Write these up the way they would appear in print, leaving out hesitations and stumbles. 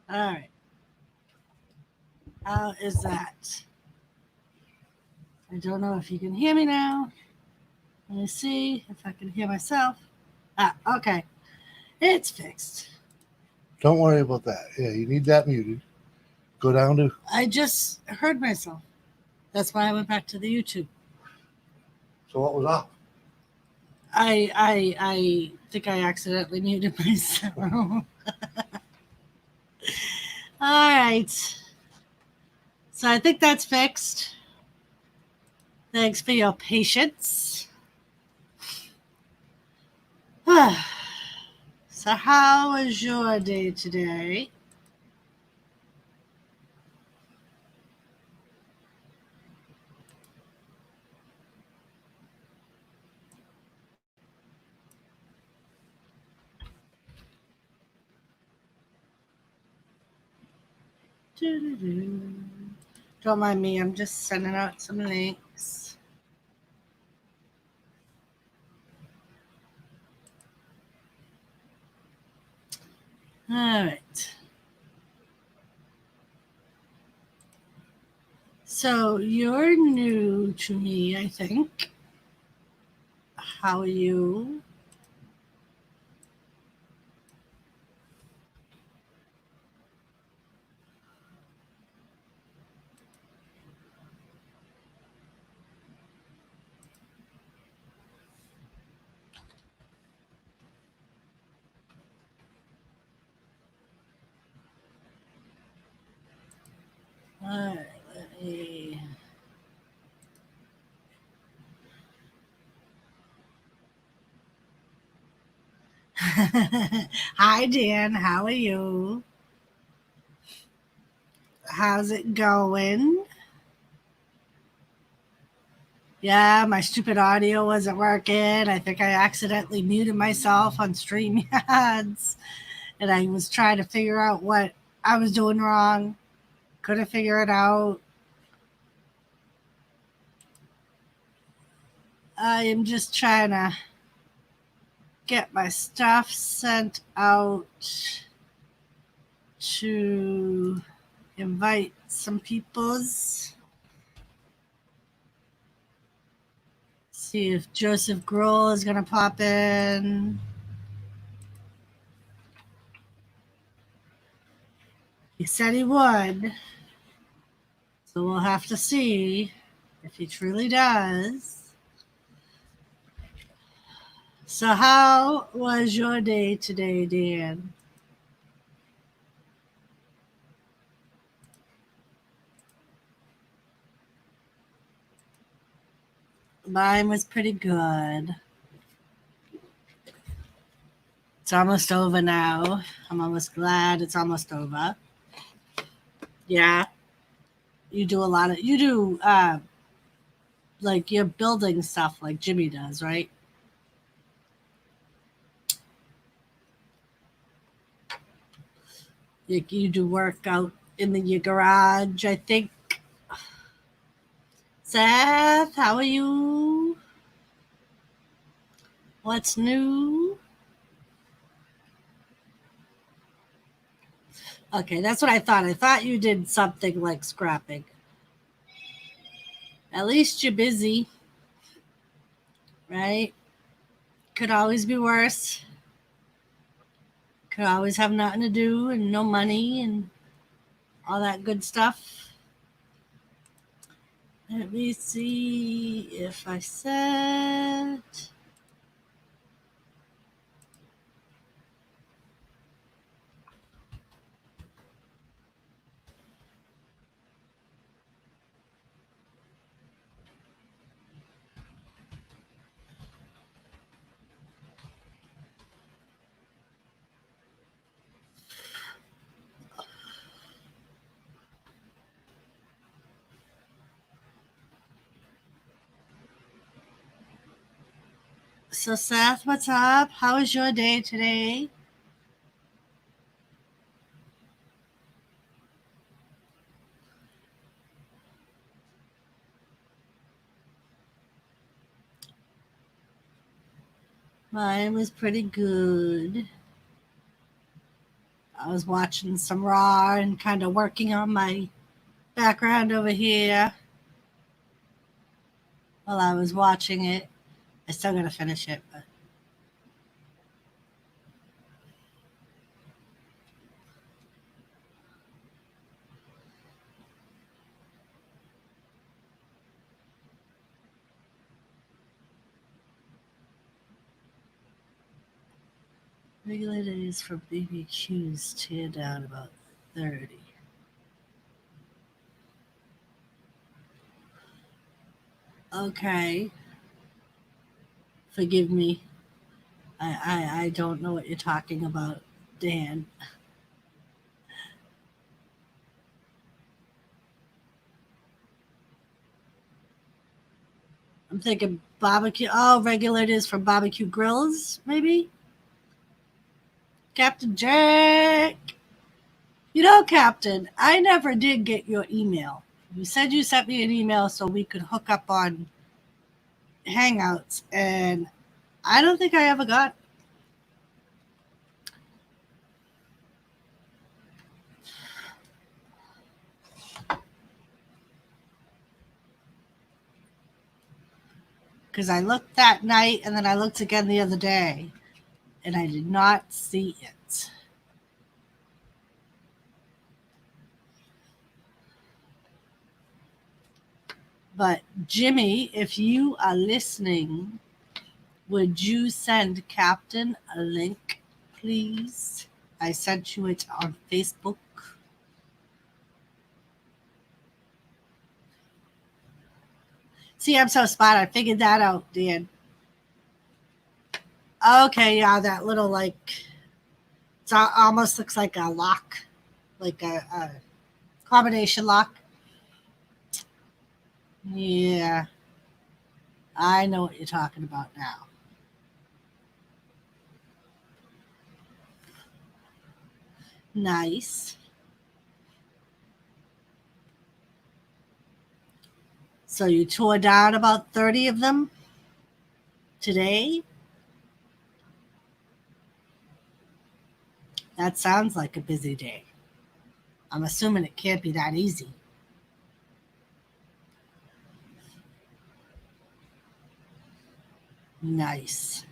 All right. How is that? I don't know if you can hear me now. Let me see if I can hear myself. Ah, okay. It's fixed. Don't worry about that. Yeah, you need that muted. Go down to. I just heard myself. That's why I went back to the YouTube. So what was up? I think I accidentally muted myself. All right. So I think that's fixed. Thanks for your patience. So how was your day today? Doo-doo-doo. Don't mind me, I'm just sending out some links. All right. So you're new to me, I think. How are you? All right, let me. Hi, Dan. How are you? How's it going? Yeah, my stupid audio wasn't working. I think I accidentally muted myself on StreamYards, and I was trying to figure out what I was doing wrong. Couldn't figure it out. I am just trying to get my stuff sent out to invite some peoples. See if Joseph Grohl is going to pop in. He said he would. So we'll have to see if he truly does. So, how was your day today, Dan? Mine was pretty good. It's almost over now. I'm almost glad it's almost over. Yeah, you do like you're building stuff like Jimmy does, right? Like you do work out in your garage, I think. Seth, how are you? What's new? Okay, that's what I thought. I thought you did something like scrapping. At least you're busy, right? Could always be worse. Could always have nothing to do and no money and all that good stuff. Let me see if I said. So, Seth, what's up? How was your day today? Mine was pretty good. I was watching some Raw and kind of working on my background over here while I was watching it. I still gotta finish it, but regular days for BBQs tear down about 30. Okay. Forgive me. I don't know what you're talking about, Dan. I'm thinking barbecue. Oh, regulators for barbecue grills, maybe? Captain Jack. You know, Captain, I never did get your email. You said you sent me an email so we could hook up on Hangouts, and I don't think I ever got. Because I looked that night and then I looked again the other day and I did not see it. But Jimmy, if you are listening, would you send Captain a link, please? I sent you it on Facebook. See, I'm so smart. I figured that out, Dan. Okay, yeah, that little like it almost looks like a lock, like a combination lock. Yeah, I know what you're talking about now. Nice. So you tore down about 30 of them today? That sounds like a busy day. I'm assuming it can't be that easy. Nice.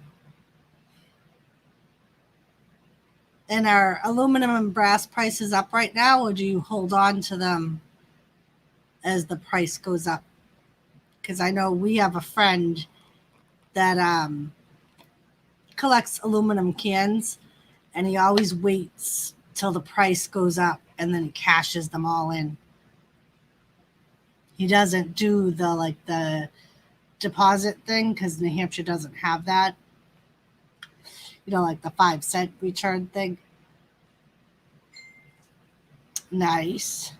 And are aluminum and brass prices up right now, or do you hold on to them as the price goes up? Because I know we have a friend that collects aluminum cans, and he always waits till the price goes up and then he cashes them all in. He doesn't do the deposit thing because New Hampshire doesn't have that. You know, like the 5 cent return thing. Nice.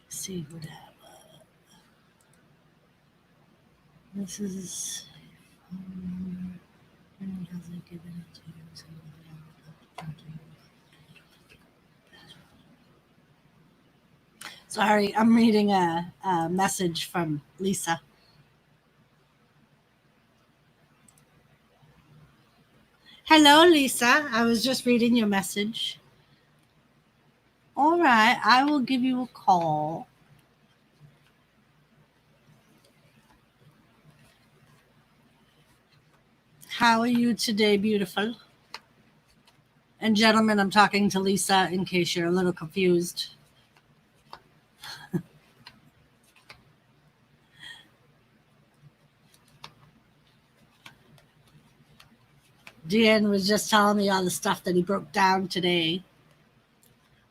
Let's see what this is. Hasn't given it to you, so sorry, I'm reading a message from Lisa. Hello, Lisa. I was just reading your message. All right, I will give you a call. How are you today, beautiful? And gentlemen, I'm talking to Lisa in case you're a little confused. Dan was just telling me all the stuff that he broke down today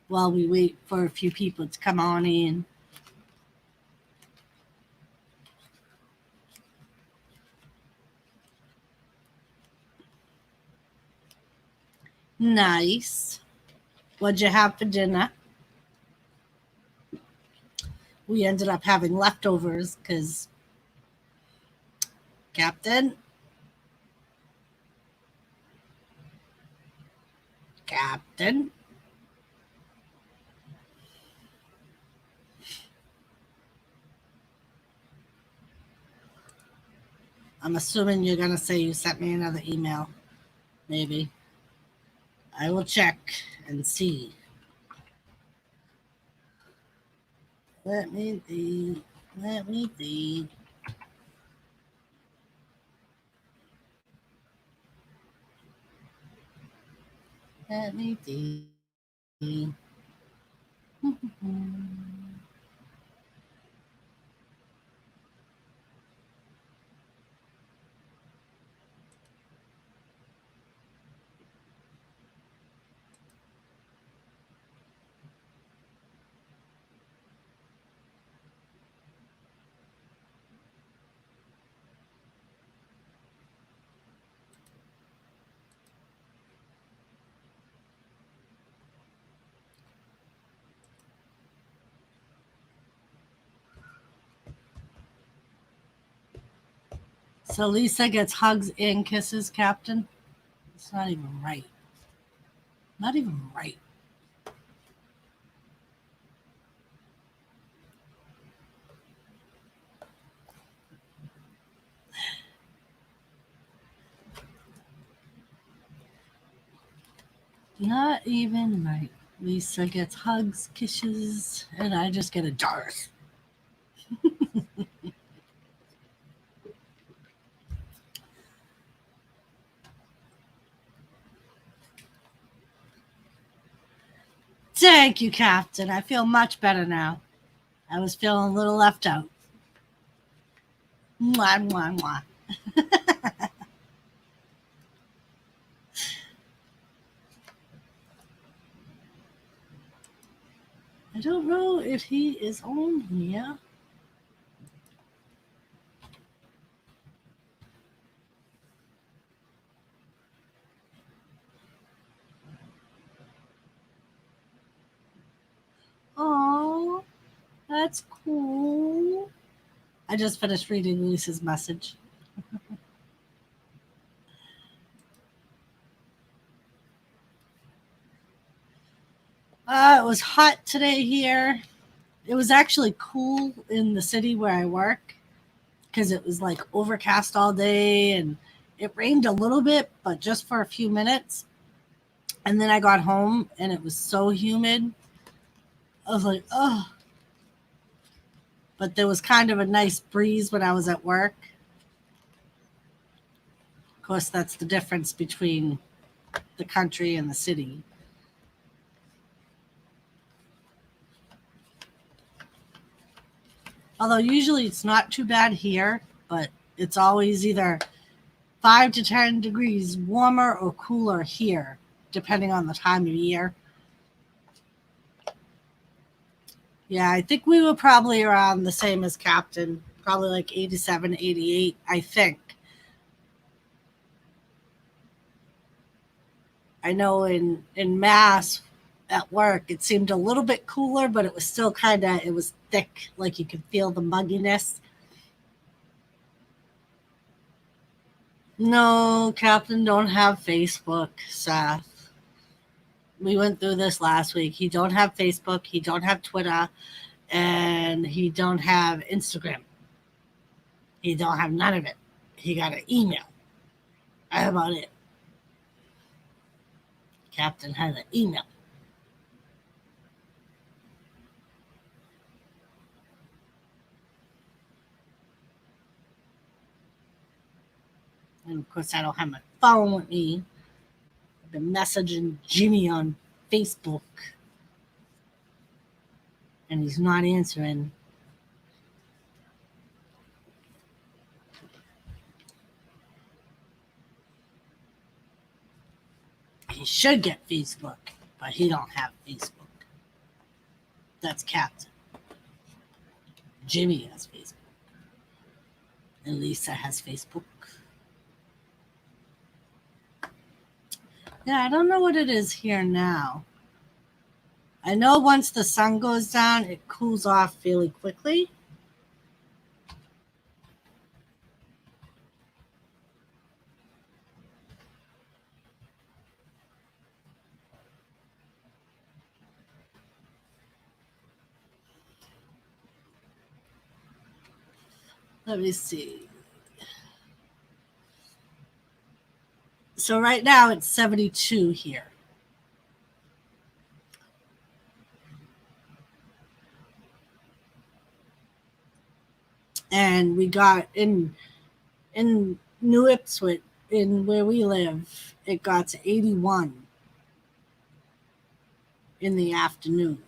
while we wait for a few people to come on in. Nice. What'd you have for dinner? We ended up having leftovers because Captain, I'm assuming you're going to say you sent me another email. Maybe. I will check and see. Let me see. Let me see. Let me see. So Lisa gets hugs and kisses, Captain. It's not even right. Not even right. Not even right. Lisa gets hugs, kisses, and I just get a Darth. Thank you, Captain. I feel much better now. I was feeling a little left out. Mwah, mwah, mwah. I don't know if he is on here. Oh, that's cool. I just finished reading Lisa's message. It was hot today here. It was actually cool in the city where I work because it was like overcast all day and it rained a little bit, but just for a few minutes. And then I got home and it was so humid. I was like, oh. But there was kind of a nice breeze when I was at work. Of course, that's the difference between the country and the city. Although usually it's not too bad here, but it's always either 5 to 10 degrees warmer or cooler here, depending on the time of year. Yeah, I think we were probably around the same as Captain, probably like 87, 88, I think. I know in Mass at work, it seemed a little bit cooler, but it was still it was thick, like you could feel the mugginess. No, Captain don't have Facebook, Seth. We went through this last week. He don't have Facebook, he don't have Twitter, and he don't have Instagram. He don't have none of it. He got an email. That's about it. Captain has an email. And of course, I don't have my phone with me. I've been messaging Jimmy on Facebook, and he's not answering. He should get Facebook, but he don't have Facebook. That's Captain. Jimmy has Facebook. And Lisa has Facebook. Yeah, I don't know what it is here now. I know once the sun goes down, it cools off fairly quickly. Let me see. So right now it's 72 here. And we got in New Ipswich, in where we live, it got to 81 in the afternoon.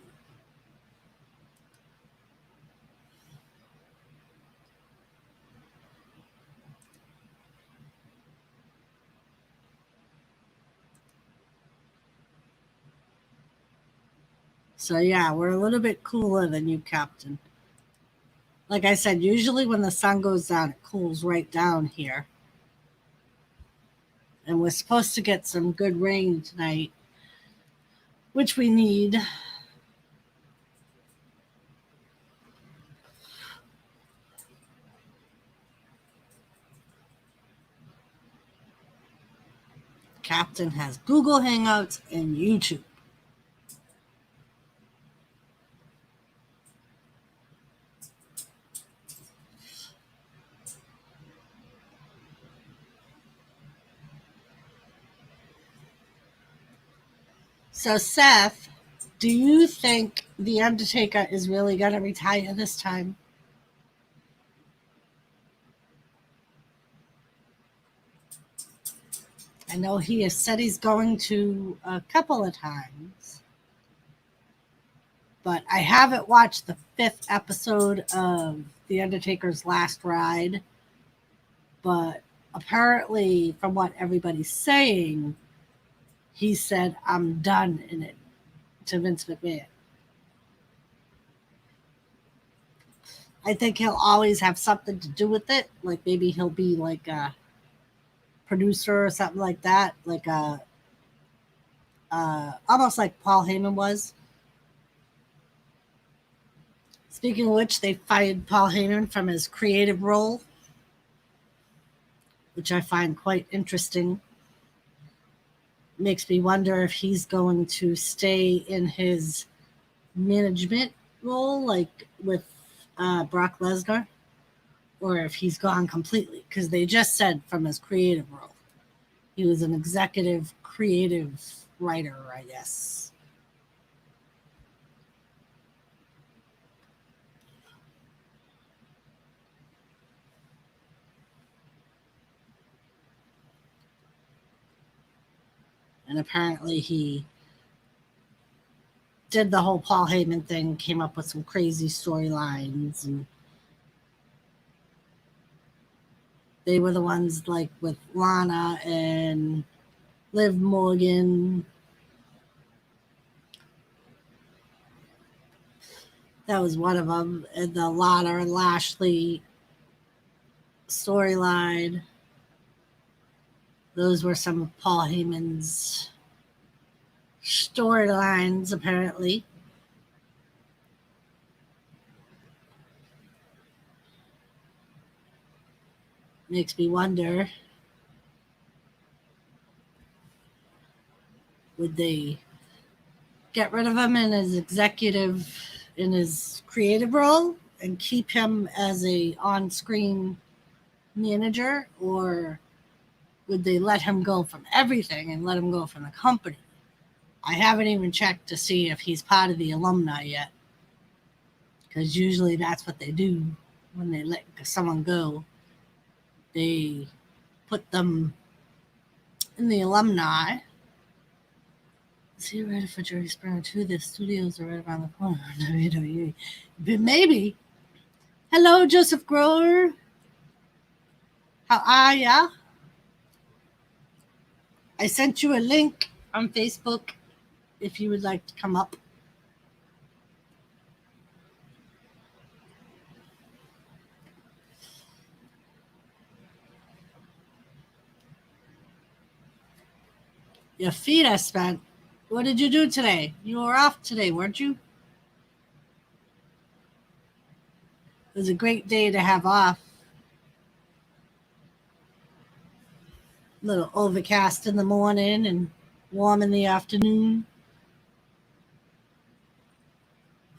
So yeah, we're a little bit cooler than you, Captain. Like I said, usually when the sun goes down, it cools right down here. And we're supposed to get some good rain tonight, which we need. Captain has Google Hangouts and YouTube. So, Seth, do you think The Undertaker is really going to retire this time? I know he has said he's going to a couple of times, but I haven't watched the 5th episode of The Undertaker's Last Ride. But apparently, from what everybody's saying, he said, I'm done in it to Vince McMahon. I think he'll always have something to do with it. Like maybe he'll be like a producer or something like that. Like a almost like Paul Heyman was. Speaking of which, they fired Paul Heyman from his creative role, which I find quite interesting. Makes me wonder if he's going to stay in his management role, like with Brock Lesnar, or if he's gone completely. Because they just said from his creative role. He was an executive creative writer, I guess. And apparently he did the whole Paul Heyman thing, came up with some crazy storylines, and they were the ones like with Lana and Liv Morgan. That was one of them. And the Lana and Lashley storyline. Those were some of Paul Heyman's storylines, apparently. Makes me wonder, would they get rid of him in his executive, in his creative role, and keep him as a on-screen manager, or would they let him go from everything and let him go from the company? I haven't even checked to see if he's part of the alumni yet, because usually that's what they do when they let someone go. They put them in the alumni. Is he ready for Jerry Springer 2? The studios are right around the corner. WWE. But maybe. Hello, Joseph Grower. How are ya? I sent you a link on Facebook if you would like to come up. Your feet are spent. What did you do today? You were off today, weren't you? It was a great day to have off. A little overcast in the morning and warm in the afternoon.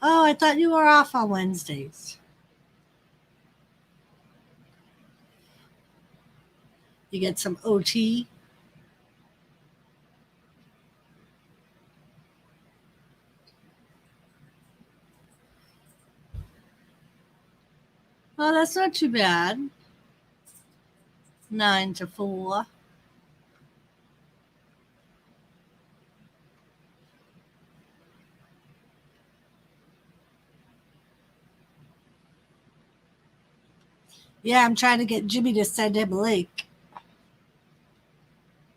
Oh, I thought you were off on Wednesdays. You get some OT. Oh, that's not too bad. 9 to 4. Yeah, I'm trying to get Jimmy to send him a link.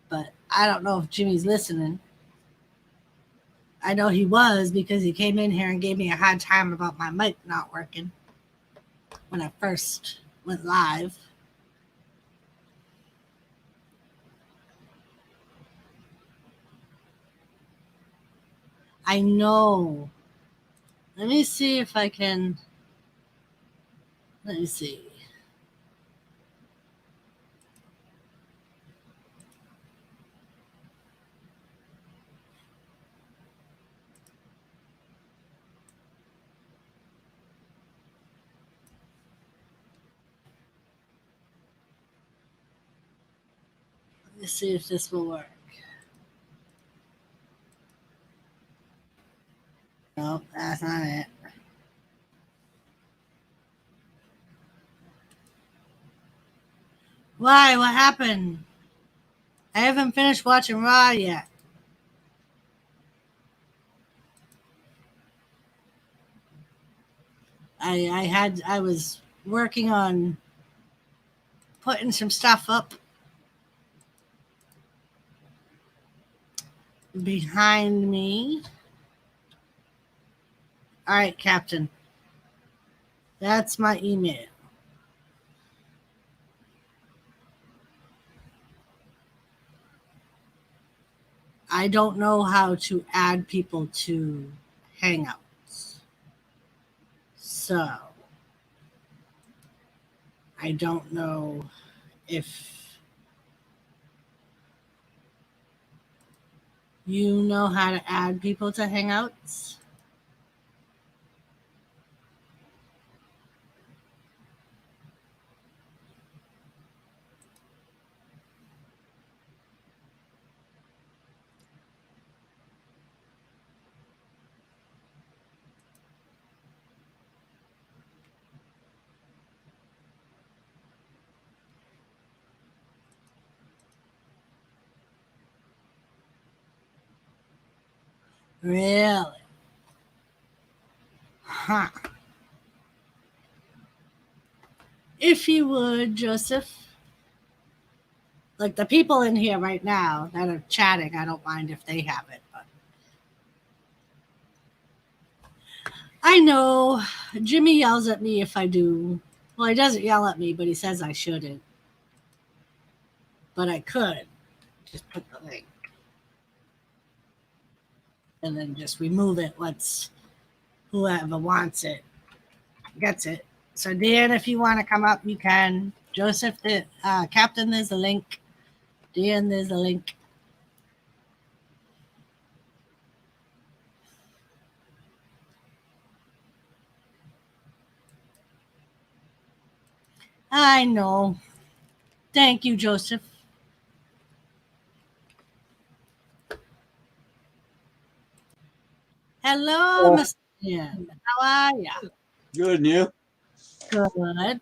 But I don't know if Jimmy's listening. I know he was because he came in here and gave me a hard time about my mic not working when I first went live. I know. Let me see if I can. Let me see. Let me see if this will work. Nope, that's not it. Why? What happened? I haven't finished watching Raw yet. I was working on putting some stuff up behind me. All right, Captain. That's my email. I don't know how to add people to Hangouts. So, I don't know if you know how to add people to Hangouts. Really? Huh. If you would, Joseph. Like the people in here right now that are chatting, I don't mind if they have it. But I know Jimmy yells at me if I do. Well, he doesn't yell at me, but he says I shouldn't. But I could just put the link and then just remove it once whoever wants it gets it. So, Dan, if you want to come up, you can. Joseph, the Captain, there's a link. Dan, there's a link. I know. Thank you, Joseph. Hello, Mr. Dan. How are you? Good, and you? Good.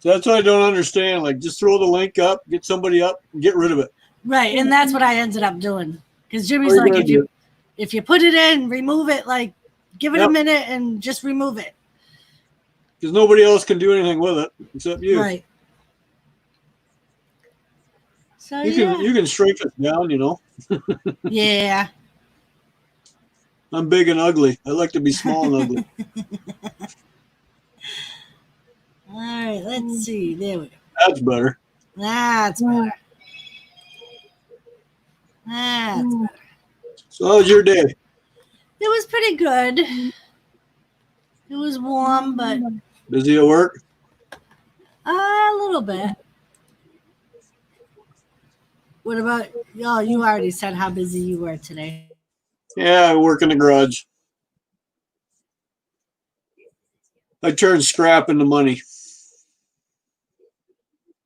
So that's what I don't understand. Like, just throw the link up, get somebody up, and get rid of it. Right, and that's what I ended up doing. Because Jimmy's What are you like, gonna if you put it in, remove it. Like, give it a Yep. minute and just remove it. Because nobody else can do anything with it except you. Right. So You can shrink it down, you know. yeah. I'm big and ugly. I like to be small and ugly. All right, let's see. There we go. That's better. That's better. That's better. So how was your day? It was pretty good. It was warm, but Busy at work? a little bit. What about y'all? You already said how busy you were today. Yeah, I work in the garage. I turn scrap into money.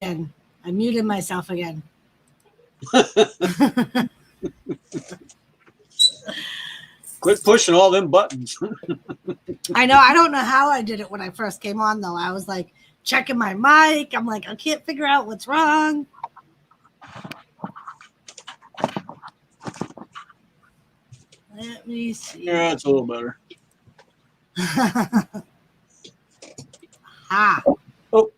And I muted myself again. Quit pushing all them buttons. I know. I don't know how I did it when I first came on, though. I was like checking my mic. I'm like, I can't figure out what's wrong. Let me see. Yeah, it's a little better. Ah. Oh.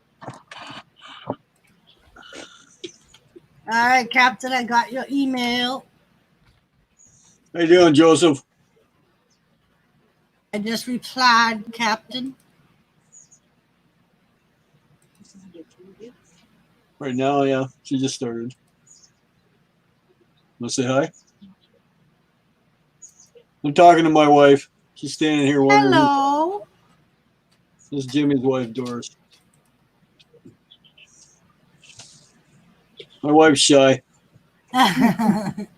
All right, Captain, I got your email. How you doing, Joseph? I just replied, Captain. Right now, yeah. She just started. Want to say hi? I'm talking to my wife. She's standing here wondering. Hello. This is Jimmy's wife, Doris. My wife's shy. That's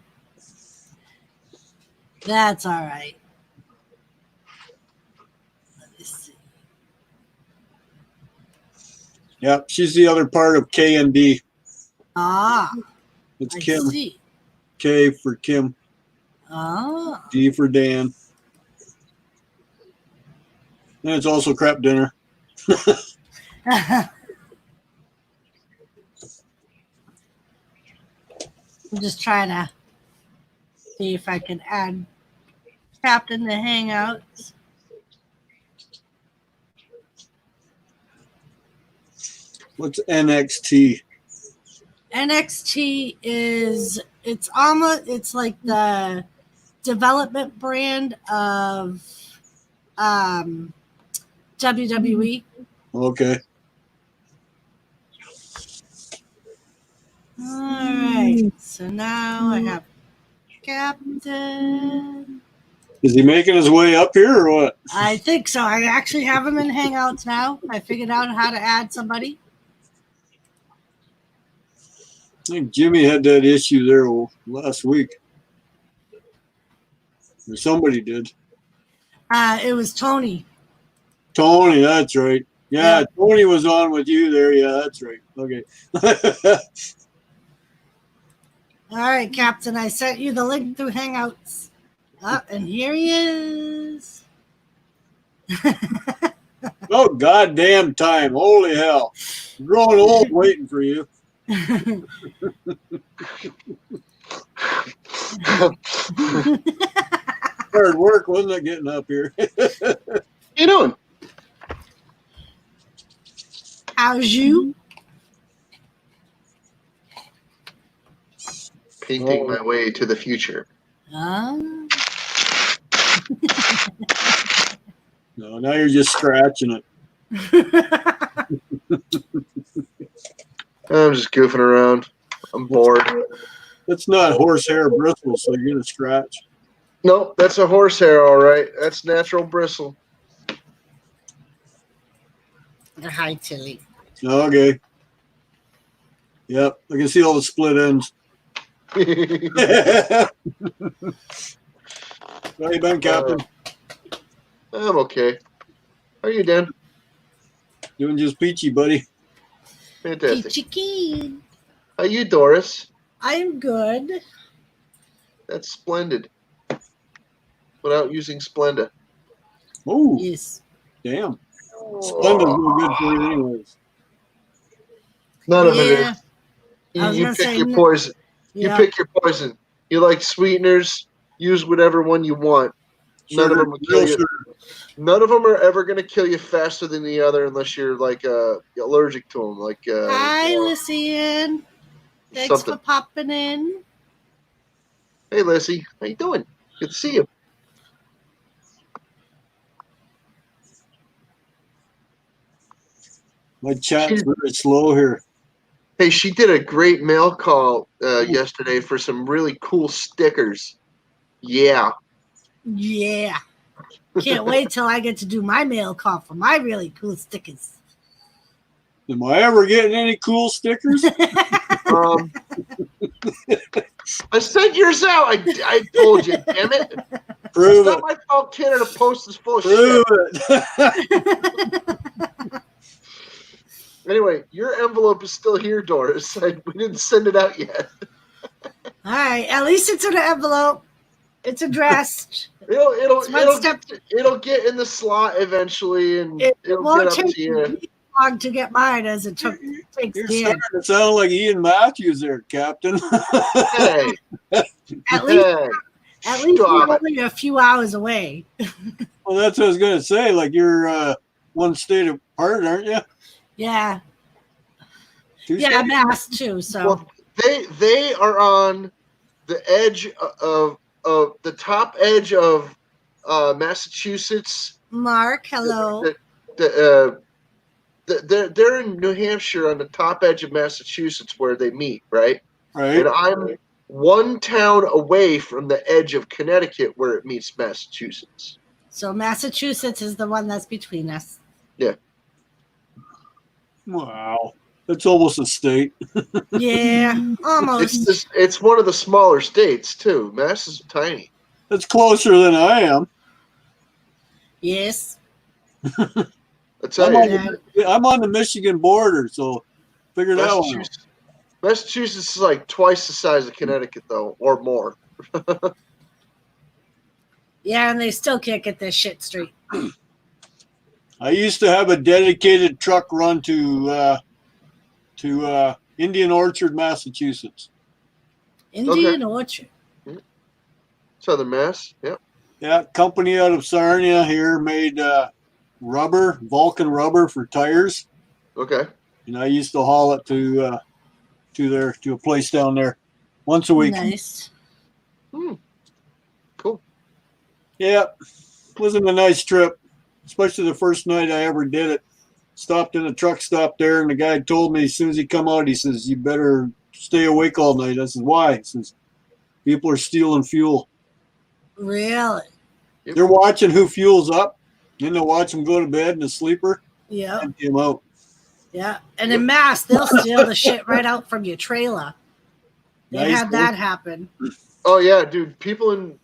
all right. Let me see. Yep, she's the other part of K and D. Ah, It's I Kim. see. K for Kim. Ah. D for Dan. And it's also crap dinner. I'm just trying to see if I can add Captain to Hangouts. What's NXT? NXT is it's like the development brand of WWE. Okay. All right. So now I have Captain. Is he making his way up here or what? I think so. I actually have him in Hangouts now. I figured out how to add somebody. I think Jimmy had that issue there last week. Or somebody did. It was Tony. Tony, that's right. Yeah, Yeah. Tony was on with you there. Yeah, that's right. Okay. All right, Captain. I sent you the link through Hangouts. And here he is. Oh, goddamn time. Holy hell. I'm growing old waiting for you. Hard work, wasn't it, getting up here? You doing? How's you? Painting my way to the future. No, now you're just scratching it. I'm just goofing around. I'm bored. It's not horsehair bristles, so you're going to scratch. Nope, that's a horsehair, all right. That's natural bristle. Hi, Tilly. Okay. Yep, I can see all the split ends. How you been, Captain? I'm okay. How are you, Dan? Doing just peachy, buddy. Fantastic. Peachy Keen. How you, Doris? I'm good. That's splendid. Without using Splenda. Oh, Yes. damn. Splenda's no good for you anyways. None of it Yeah. is. I was You gonna pick say your no. poison. Yeah. You pick your poison. You like sweeteners, use whatever one you want. None of them will kill you. None of them are ever going to kill you faster than the other unless you're like allergic to them. Like Hi, Lysian. Thanks something. for popping in. Hey, Lissy, how you doing? Good to see you. My chat's very slow here. Hey, she did a great mail call yesterday for some really cool stickers. Yeah. Yeah. Can't wait till I get to do my mail call for my really cool stickers. Am I ever getting any cool stickers? I sent yours out. I told you, damn it. Prove It's it. not my fault Canada Post is full of Prove shit. it. Anyway, your envelope is still here, Doris. We didn't send it out yet. All right. At least it's in an envelope. It's addressed. It'll It's one step. it'll get in the slot eventually, and It it'll won't get up take to you. me long to get mine as it takes You're Dan. starting to sound like Ian Matthews there, Captain. Hey, At least hey, we're stop it. only a few hours away. Well, that's what I was going to say. Like, you're one state apart, aren't you? Yeah. Two Yeah, states? Mass too. So Well, they are on the edge of the top edge of Massachusetts. Mark, hello. They're in New Hampshire on the top edge of Massachusetts where they meet, right? Right. And I'm one town away from the edge of Connecticut where it meets Massachusetts. So Massachusetts is the one that's between us. Wow. That's almost a state. Yeah, almost. It's one of the smaller states too. Mass is tiny. That's closer than I am. Yes. I tell I'm you, I'm on the Michigan border, so figure that one out. Massachusetts is like twice the size of Connecticut, though, or more. Yeah, and they still can't get this shit straight. I used to have a dedicated truck run to Indian Orchard, Massachusetts. Indian Orchard. Southern Mass, yep. Yeah, company out of Sarnia here made rubber, Vulcan rubber for tires, Okay. and I used to haul it to a place down there once a week. Nice. Cool. Yeah, wasn't a nice trip, especially the first night I ever did it. Stopped in a truck stop there, and the guy told me as soon as he come out, he says, "You better stay awake all night." I said, "Why?" He says, "People are stealing fuel. Really? They're watching who fuels up, then they'll watch them go to bed in a sleeper, Yep. empty them out." Yeah. And in Mass, they'll steal the shit right out from your trailer. They Nice, had that happen. Oh yeah, dude. People in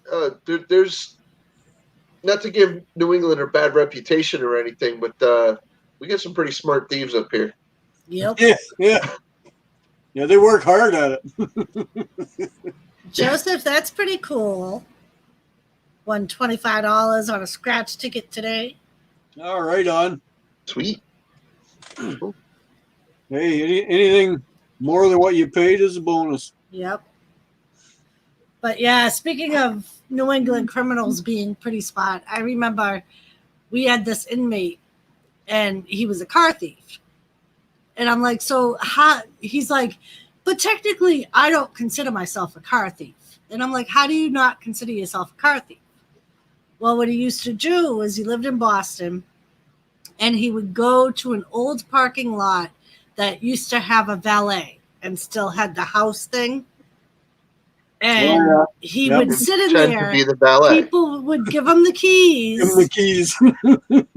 there's not to give New England a bad reputation or anything, but we got some pretty smart thieves up here. Yep. Yeah, they work hard at it. Joseph, that's pretty cool. Won $25 on a scratch ticket today. All right, on. Sweet. Hey, anything more than what you paid is a bonus. Yep. But yeah, speaking of New England criminals being pretty smart, I remember we had this inmate and he was a car thief. And I'm like, so how? He's like, but technically I don't consider myself a car thief. And I'm like, how do you not consider yourself a car thief? Well, what he used to do was he lived in Boston and he would go to an old parking lot that used to have a valet and still had the house thing. And he would sit in Tend there. to be the valet. People would give him the keys. Give them the keys.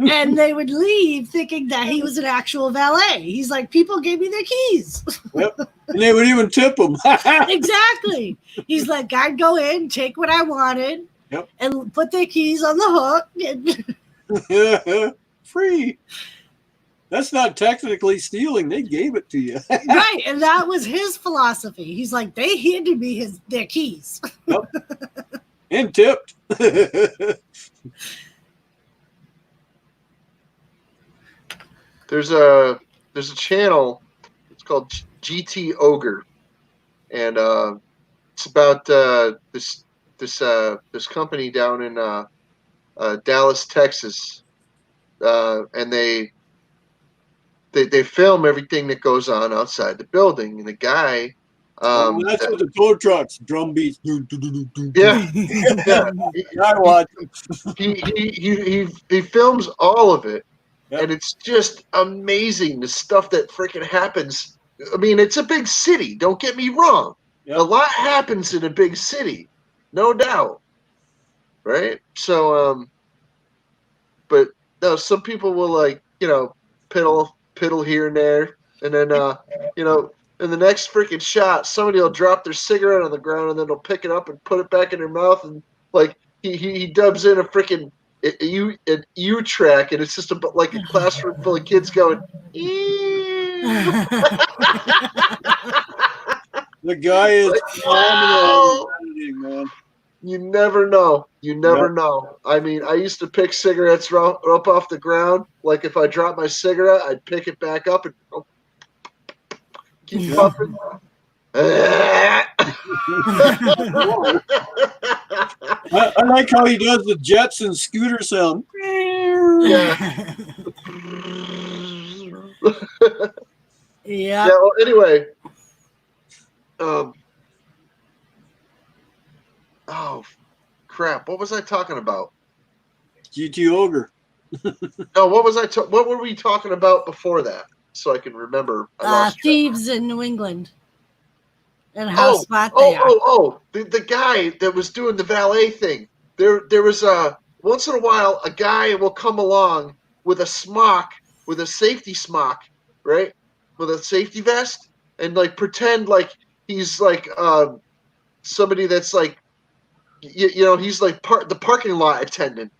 And they would leave thinking that he was an actual valet. He's like, people gave me their keys. Yep. And they would even tip them. Exactly. He's like, I'd go in, take what I wanted, Yep. and put their keys on the hook. Free. That's not technically stealing. They gave it to you. Right. And that was his philosophy. He's like, they handed me their keys. Yep. And tipped. There's a channel. It's called GT Ogre, and it's about this company down in Dallas, Texas, and they film everything that goes on outside the building. And the guy, that's what the tow trucks, drum beats. yeah, I watch. he films all of it. Yep. And it's just amazing the stuff that freaking happens. I mean, it's a big city. Don't get me wrong. Yep. A lot happens in a big city, no doubt. Right? So, but no, some people will piddle here and there, and then in the next freaking shot, somebody will drop their cigarette on the ground, and then they'll pick it up and put it back in their mouth, and like he dubs in a freaking an U track, and it's just like a classroom full of kids going. The guy is phenomenal, man. You never know. You never know. I mean, I used to pick cigarettes up off the ground. Like if I dropped my cigarette, I'd pick it back up and keep Yeah. puffing. I like how he does the Jetson scooter sound. Yeah. Yeah. Well, anyway. Oh, crap. What was I talking about? GT Ogre. No, what was what were we talking about before that? So I can remember. I lost track. Thieves in New England. And how smart they are. The guy that was doing the valet thing. There was once in a while a guy will come along with a smock, with a safety smock, right? With a safety vest, and like pretend like he's like somebody that's like you know, he's like the parking lot attendant.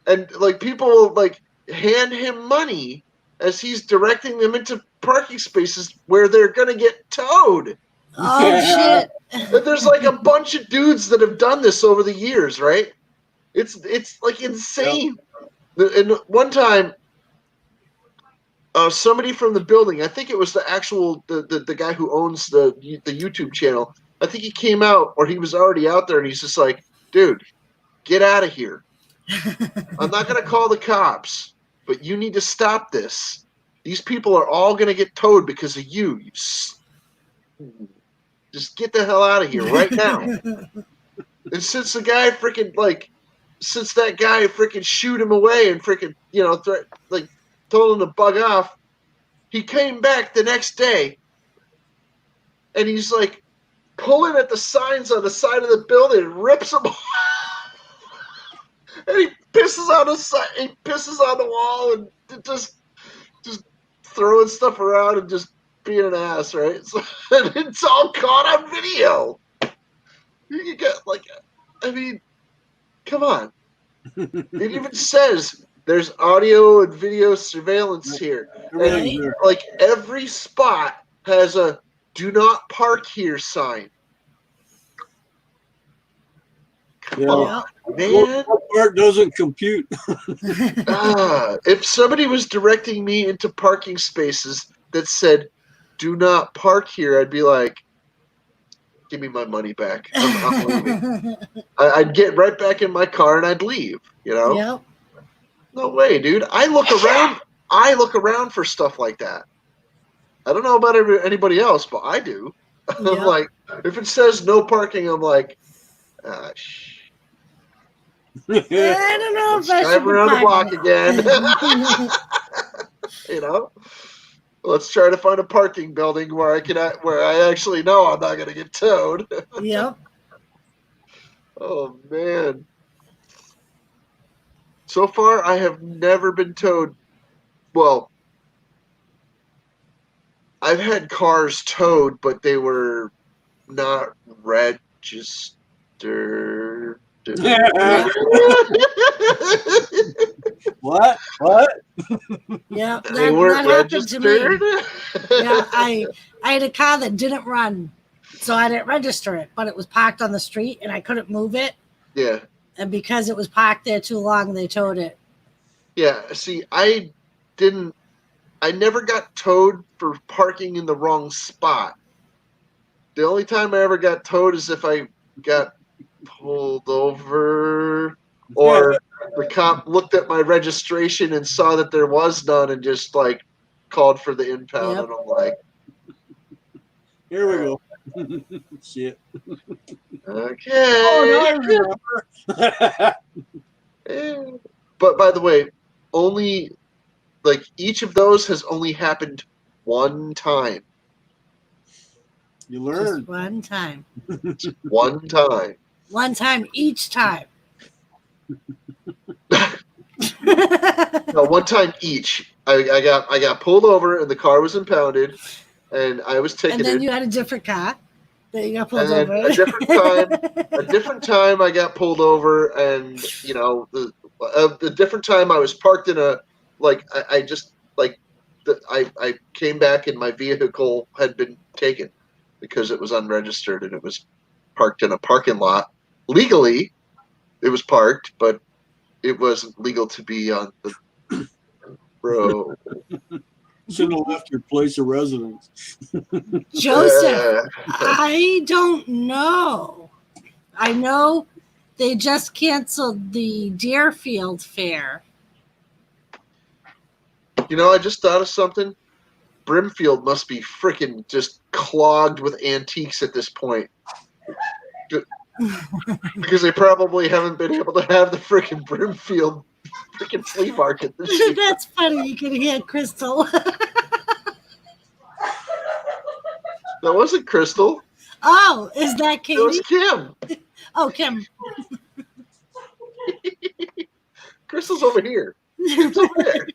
And like people will like hand him money as he's directing them into parking spaces where they're gonna get towed. Oh shit! And there's like a bunch of dudes that have done this over the years, right? It's like insane. Yep. And one time, somebody from the building, I think it was the actual the guy who owns the YouTube channel. I think he came out, or he was already out there, and he's just like, "Dude, get out of here. I'm not going to call the cops, but you need to stop this. These people are all going to get towed because of you. Just get the hell out of here right now." And since that guy freaking shooed him away and freaking, you know, told him to bug off, he came back the next day and he's like pulling at the signs on the side of the building and rips them off. And he pisses on the wall and just throwing stuff around and just being an ass, right? So, and it's all caught on video. You get I mean, come on. It even says there's audio and video surveillance here. And like every spot has a "Do not park here" sign. Come on, man. That part doesn't compute. If somebody was directing me into parking spaces that said "Do not park here," I'd be like, "Give me my money back. I'm leaving." I'd get right back in my car and I'd leave. You know? Yep. No way, dude. I look around for stuff like that. I don't know about anybody else, but I do. Yep. I'm like, if it says no parking, I'm like, I don't know if I should drive around the block again. You know, let's try to find a parking building where I actually know I'm not going to get towed. Yep. Oh man. So far, I have never been towed. Well, I've had cars towed, but they were not registered. What? Yeah, they weren't registered. Yeah, I had a car that didn't run, so I didn't register it, but it was parked on the street and I couldn't move it. Yeah. And because it was parked there too long, they towed it. Yeah, see, I never got towed for parking in the wrong spot. The only time I ever got towed is if I got pulled over or the cop looked at my registration and saw that there was none and just like called for the impound. Yep. And I'm like, here we go. Shit. Okay. Oh, no, but by the way, only like each of those has only happened one time. You learn. Just one time. One time. One time each time. No, one time each. I got pulled over and the car was impounded, and I was ticketed. And then you had a different car that you got pulled over. A different time I got pulled over, and you know the different time I was parked in a I came back and my vehicle had been taken because it was unregistered and it was parked in a parking lot. Legally, it was parked, but it wasn't legal to be on the road. Shouldn't have left your place of residence. Joseph, I don't know. I know they just canceled the Deerfield Fair. You know, I just thought of something. Brimfield must be freaking just clogged with antiques at this point. Because they probably haven't been able to have the freaking Brimfield freaking flea market this year. That's funny. You can hear Crystal. That wasn't Crystal. Oh, is that It was Katie? Kim. Oh, Kim. Crystal's over here. Kim's over there.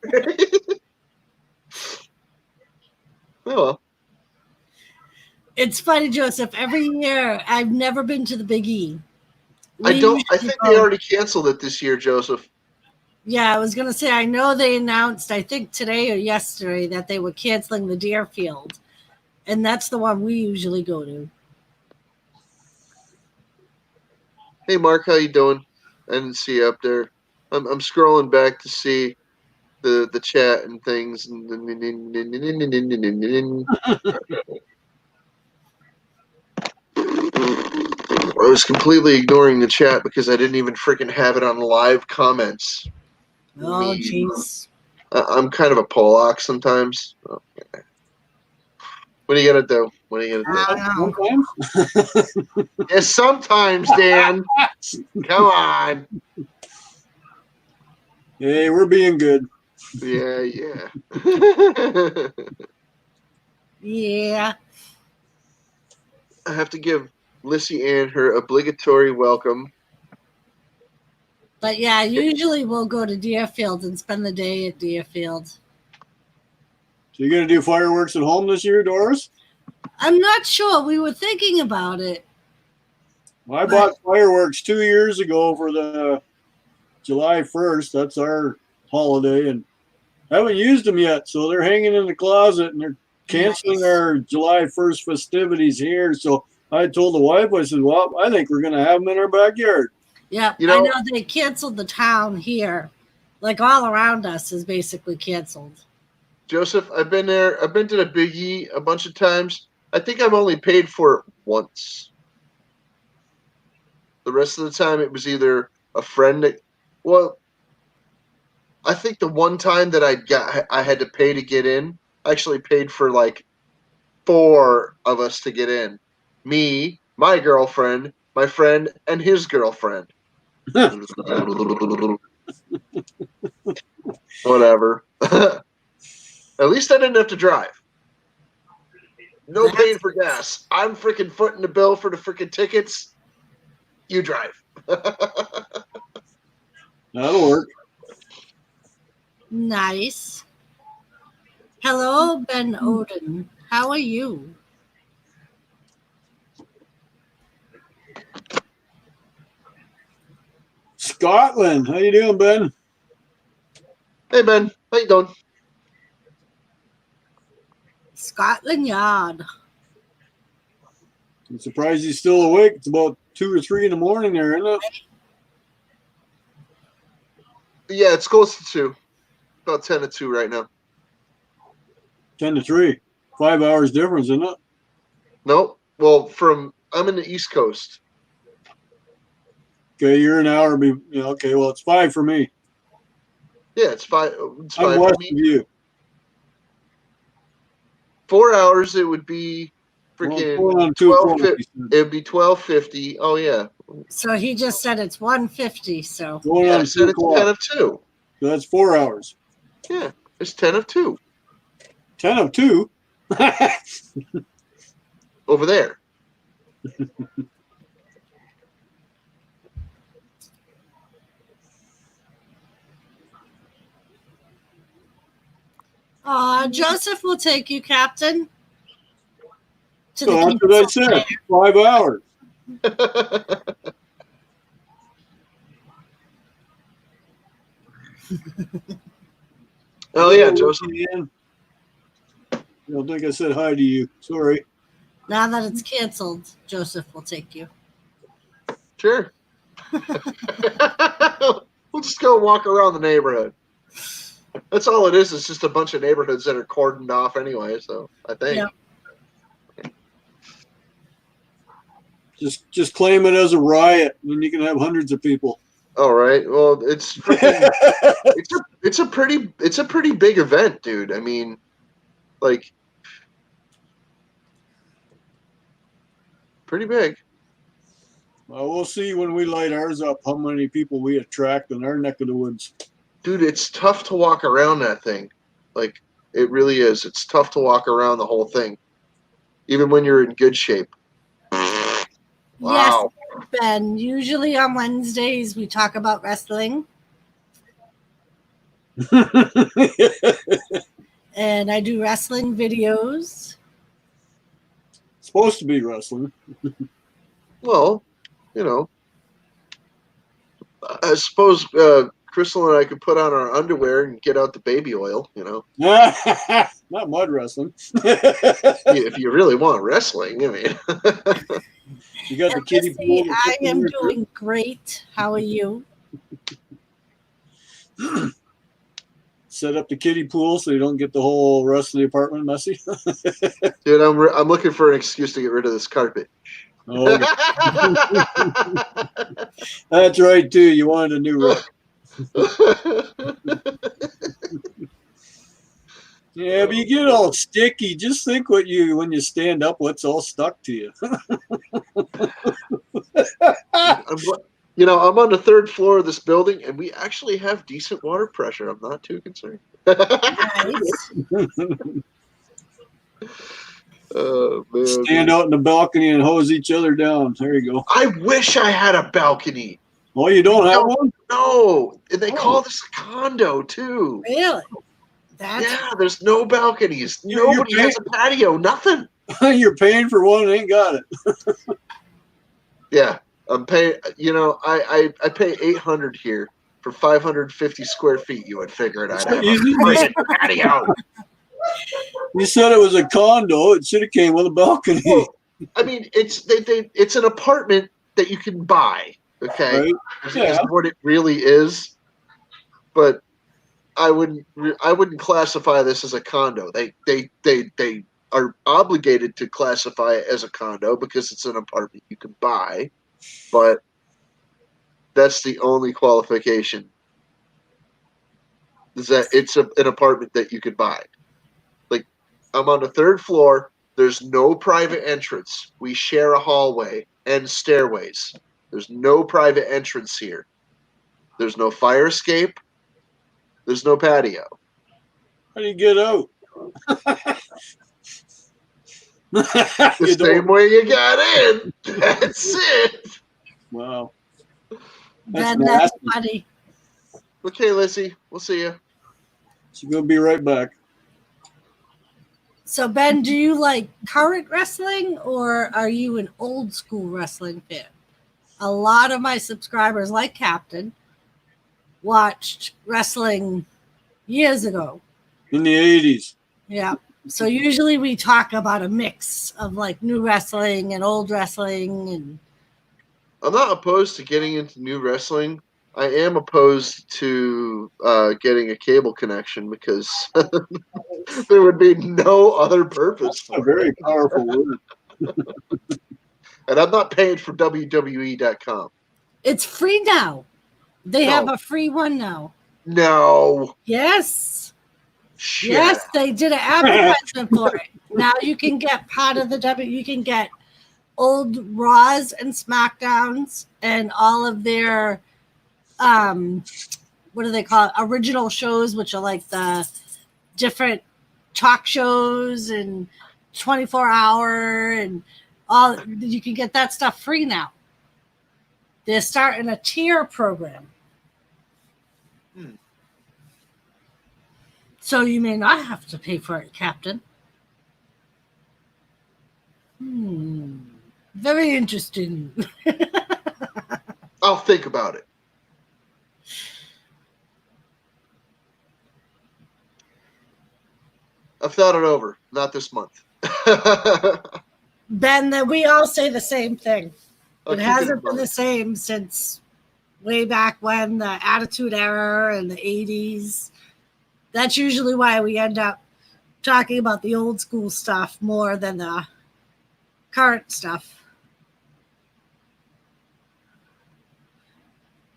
Oh, well. It's funny, Joseph. Every year, I've never been to the Big E. I We think usually they go- already canceled it this year, Joseph. Yeah, I was going to say, I know they announced, I think today or yesterday, that they were canceling the Deerfield. And that's the one we usually go to. Hey, Mark, how you doing? I didn't see you up there. I'm scrolling back to see the chat and things. I was completely ignoring the chat because I didn't even freaking have it on live comments. Oh, Me. jeez. I'm kind of a Pollock sometimes. Okay. What are you gonna do? What are you gonna do? Sometimes. Yes, sometimes, Dan. Come on. Hey, we're being good. Yeah. Yeah. I have to give Lissy Ann her obligatory welcome. But yeah, usually we'll go to Deerfield and spend the day at Deerfield. So you're gonna do fireworks at home this year, Doris? I'm not sure. We were thinking about it. I bought fireworks 2 years ago for the July 1st. That's our holiday, and I haven't used them yet. So they're hanging in the closet, and they're canceling Nice. our July 1st festivities here. So I told the wife, I said, well, I think we're going to have them in our backyard. Yeah, You know- I know they canceled the town here. Like all around us is basically canceled. Joseph, I've been there. I've been to the Big E a bunch of times. I think I've only paid for it once. The rest of the time, it was either a friend that. Well, I think the one time that I had to pay to get in. I actually paid for like 4 of us to get in. Me, my girlfriend, my friend, and his girlfriend. Whatever. At least I didn't have to drive. No paying for gas. I'm freaking footing the bill for the freaking tickets. You drive. That'll work. Nice. Hello, Ben Odin. How are you? Scotland. How you doing, Ben? Hey, Ben. How you doing? Scotland Yard. I'm surprised he's still awake. It's about 2 or 3 in the morning there, isn't it? Yeah, it's close to 2. About 10 to 2 right now. 10 to 3. 5 hours difference, isn't it? Nope. Well, I'm in the East Coast. Okay, you're an hour. Okay, well, it's 5 for me. Yeah, it's 5. It's I'm 5 west for me. of you. 4 hours, it would be Well, freaking going on 12. 2:20, he said. It would be 12:50. Oh yeah. So he just said it's 150. So Going Yeah, I on 2 said it's 10 o'clock. of 2. So that's 4 hours. Yeah, it's 10 of 2 10 of 2. over there. Joseph will take you, Captain. To So that's what I said. 5 hours. Oh yeah, Joseph. Ian. I don't think I said hi to you. Sorry. Now that it's canceled, Joseph will take you. Sure. We'll just go walk around the neighborhood. That's all it is. It's just a bunch of neighborhoods that are cordoned off anyway. So I think. Yep. Just claim it as a riot, and you can have hundreds of people. All right. Well, it's freaking, it's a pretty big event, dude. I mean, like, pretty big. Well, we'll see when we light ours up how many people we attract in our neck of the woods. Dude, it's tough to walk around that thing. Like, it really is. It's tough to walk around the whole thing, even when you're in good shape. Wow. Yes, Ben. Usually on Wednesdays we talk about wrestling, and I do wrestling videos. Supposed to be wrestling. Well, you know, I suppose Crystal and I could put on our underwear and get out the baby oil, you know. Not mud wrestling. If you really want wrestling, I mean. You got the And kiddie Missy, pool. I am doing great. How are you? Set up the kiddie pool so you don't get the whole rest of the apartment messy. Dude, I'm looking for an excuse to get rid of this carpet. Oh, that's right too. You wanted a new rug. Yeah, but you get all sticky. Just think when you stand up, what's all stuck to you. You know, I'm on the 3rd floor of this building, and we actually have decent water pressure. I'm not too concerned. Nice. Oh, man. Stand out in the balcony and hose each other down. There you go. I wish I had a balcony. Oh, you don't have one? No, and they call this a condo too. Really? That's Yeah, there's no balconies. You're Nobody has a patio. Nothing. You're paying for one and ain't got it. Yeah, I'm paying. You know, I pay $800 here for 550 square feet. You would figure it out. I have a freaking patio. You said it was a condo. It should have came with a balcony. Well, I mean, it's an apartment that you can buy. Okay, Right? is what it really is. But I wouldn't classify this as a condo. They are obligated to classify it as a condo because it's an apartment you can buy, but that's the only qualification. Is that it's an apartment that you could buy. Like, I'm on the 3rd floor. There's no private entrance. We share a hallway and stairways. There's no private entrance here. There's no fire escape. There's no patio. How do you get out? The same way you got in. That's it. Wow. that's nasty. funny. Okay, Lizzie. We'll see you. She's going to be right back. So Ben, do you like current wrestling or are you an old school wrestling fan? A lot of my subscribers, like Captain, watched wrestling years ago. In the 80s. Yeah. So usually we talk about a mix of like new wrestling and old wrestling, and I'm not opposed to getting into new wrestling. I am opposed to getting a cable connection because there would be no other purpose A for it. very powerful word. And I'm not paying for WWE.com. it's free now. They No. have a free one now. No. Yes. Shit. Yes, they did an advertisement for it. Now you can get part of the you can get old Raws and SmackDowns and all of their what do they call it? Original shows, which are like the different talk shows and 24-hour and all. You can get that stuff free now. They're starting a tier program. So you may not have to pay for it, Captain. Very interesting. I'll think about it. I've thought it over. Not this month. Ben, that we all say the same thing. I'll It keep hasn't in been the mind. same since way back when, the Attitude Era and the 80s. That's usually why we end up talking about the old school stuff more than the current stuff.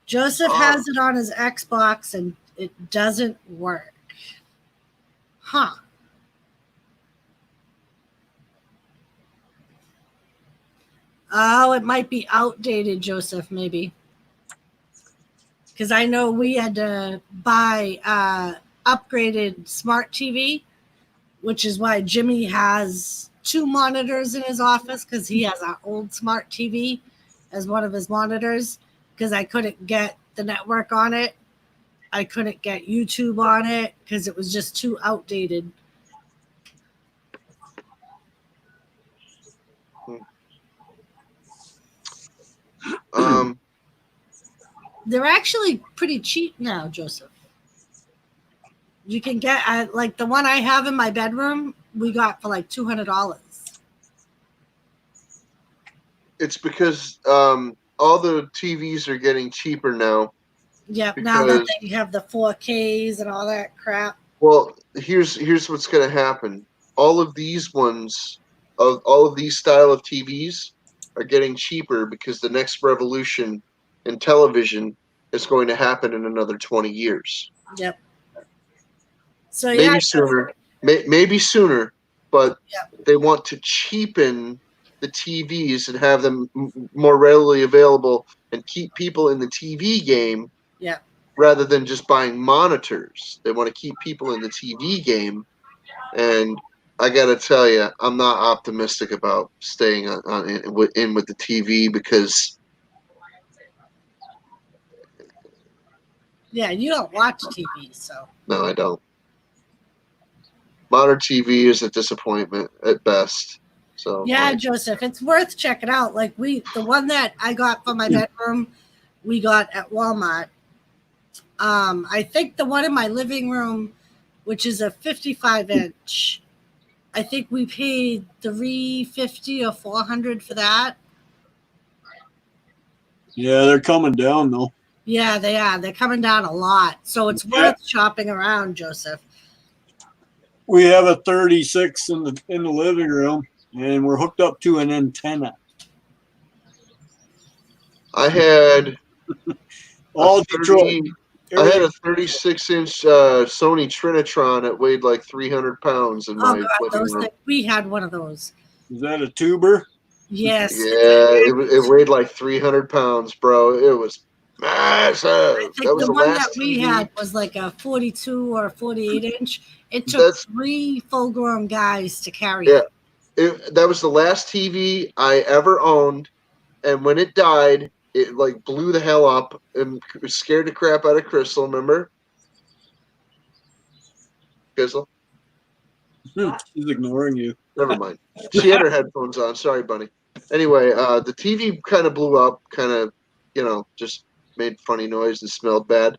Joseph has it on his Xbox and it doesn't work. Huh. Oh, it might be outdated, Joseph, maybe. Because I know we had to buy upgraded smart TV, which is why Jimmy has 2 monitors in his office, because he has an old smart TV as one of his monitors, because I couldn't get the network on it. I couldn't get YouTube on it because it was just too outdated. They're actually pretty cheap now, Joseph. You can get like the one I have in my bedroom, we got for like $200. It's because all the TVs are getting cheaper now. Yep, now that Because- they have the 4Ks and all that crap. Well, here's what's going to happen. All of these ones, of all of these style of TVs, are getting cheaper because the next revolution in television is going to happen in another 20 years. Yep. So Maybe yeah, sooner. Maybe sooner, but Yep. they want to cheapen the TVs and have them more readily available and keep people in the TV game. Yep. Rather than just buying monitors. They want to keep people in the TV game. And I got to tell you, I'm not optimistic about staying in with the TV because yeah, you don't watch TV, so no, I don't. Modern TV is a disappointment at best. So yeah, Joseph, it's worth checking out. Like the one that I got for my bedroom, we got at Walmart. I think the one in my living room, which is a 55-inch, I think we paid $350 or $400 for that. Yeah, they're coming down though. Yeah, they are. They're coming down a lot, so it's worth shopping around, Joseph. We have a 36 in the living room, and we're hooked up to an antenna. I had All a 30 Detroit. I had a 36-inch Sony Trinitron that weighed like 300 pounds in my Oh God, living those room. things, we had one of those. Is that a tuber? Yes. Yeah, it weighed like 300 pounds, bro. It was massive. I think That was the the one last that we TV. had was like a 42 or 48-inch. It took That's- 3 full-grown guys to carry Yeah. it. That was the last TV I ever owned, and when it died, it like blew the hell up and scared the crap out of Crystal. Remember, Crystal? She's ignoring you. Never mind. She had her headphones on. Sorry, Bunny. Anyway, the TV kind of blew up, kind of, just made funny noise and smelled bad.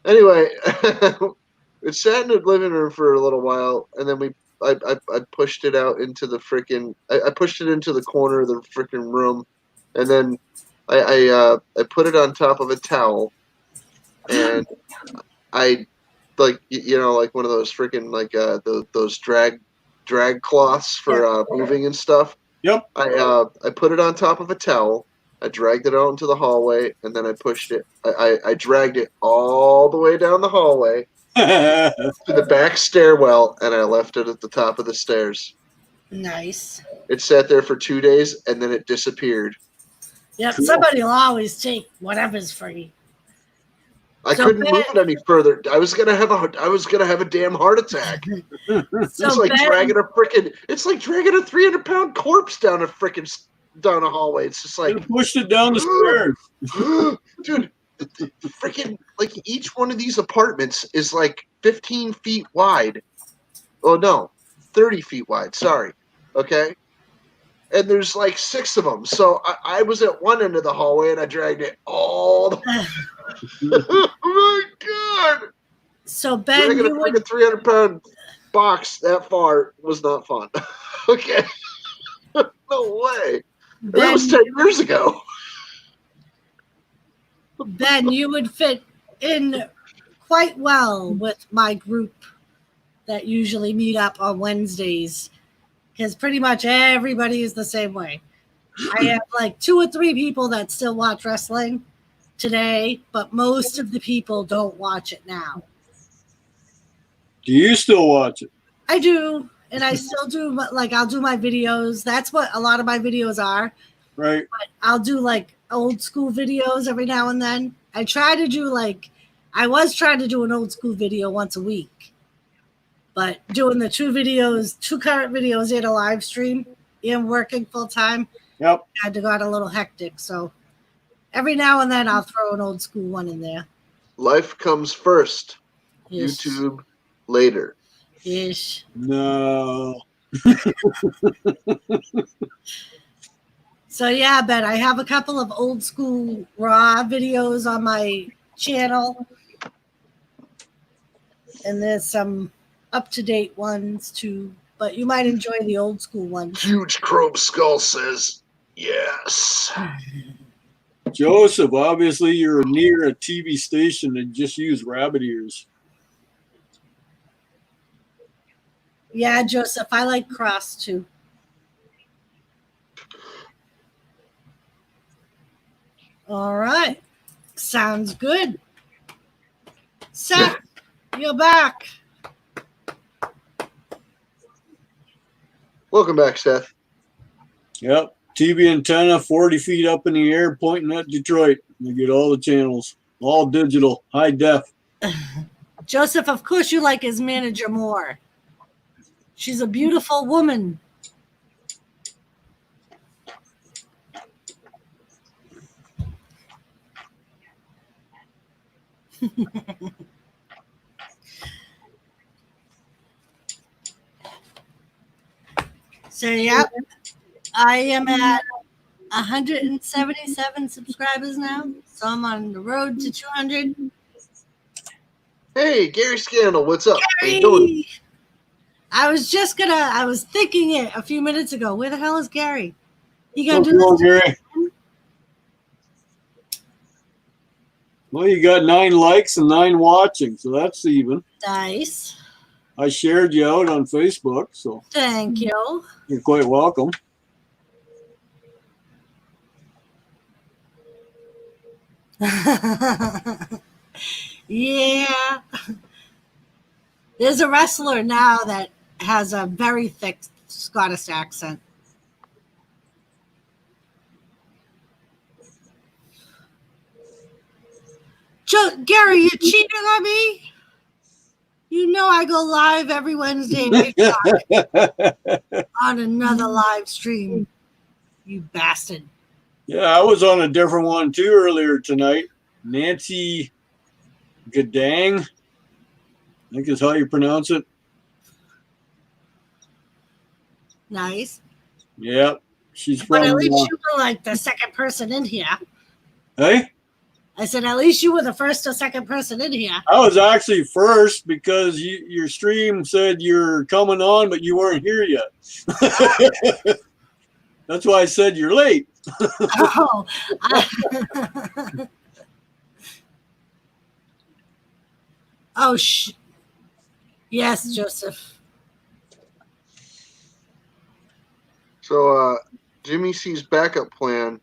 Anyway, it sat in the living room for a little while, and then I pushed it out into the freaking. I pushed it into the corner of the freaking room, and then I put it on top of a towel, and I like like one of those freaking like those drag cloths for moving and stuff. Yep. I put it on top of a towel. I dragged it out into the hallway, and then I pushed it. I dragged it all the way down the hallway to the back stairwell, and I left it at the top of the stairs. Nice. It sat there for 2 days, and then it disappeared. Yep, Cool. somebody will always take whatever's free. I So couldn't Ben- move it any further. I was gonna have a damn heart attack. So It's like Ben, dragging a 300-pound corpse down a hallway. It's just like, You pushed it down the stairs. dude, freaking like each one of these apartments is like 15 feet wide. Oh no, 30 feet wide. Sorry. Okay. And there's like 6 of them. So I was at one end of the hallway and I dragged it all the oh my god! so Ben, Dragging a you would freaking 300-pound box that far was not fun. Okay. No way. That was 10 years ago. Ben, you would fit in quite well with my group that usually meet up on Wednesdays, because pretty much everybody is the same way. I have like 2 or 3 people that still watch wrestling today, but most of the people don't watch it now. Do you still watch it? I do, and I still do, but like I'll do my videos. That's what a lot of my videos are. Right. But I'll do like old school videos every now and then. I try to do I was trying to do an old school video once a week, but doing the 2 current videos in a live stream and working full time, Yep. had to got a little hectic. So every now and then I'll throw an old school one in there. Life comes first. Ish. YouTube later. Ish. No. So yeah, Ben, I have a couple of old school Raw videos on my channel. And there's some up-to-date ones too, but you might enjoy the old school ones. Huge Chrome Skull says yes. Joseph, obviously you're near a TV station and just use rabbit ears. Yeah, Joseph, I like Cross too. All right. Sounds good. Seth, you're back. Welcome back, Seth. Yep. TV antenna 40 feet up in the air pointing at Detroit. You get all the channels, all digital, high def. Joseph, of course you like his manager more. She's a beautiful woman. So, yeah, I am at 177 subscribers now. So I'm on the road to 200. Hey, Gary Scandal, what's up? How you doing? Gary! I was thinking it a few minutes ago. Where the hell is Gary? You gonna do Hello, this? Gary. Well, you got 9 likes and 9 watching, so that's even. Nice. I shared you out on Facebook, so Thank you. you're quite welcome. Yeah. There's a wrestler now that has a very thick Scottish accent. Gary, you cheating on me? You know I go live every Wednesday at 8 o'clock on another live stream. You bastard. Yeah, I was on a different one too earlier tonight. Nancy Gadang, I think is how you pronounce it. Nice. Yep, she's from. But at least you were like the second person in here. Hey, I said, at least you were the first or second person in here. I was actually first because your stream said you're coming on, but you weren't here yet. That's why I said you're late. Oh. Oh, yes, Joseph. So Jimmy C's backup plan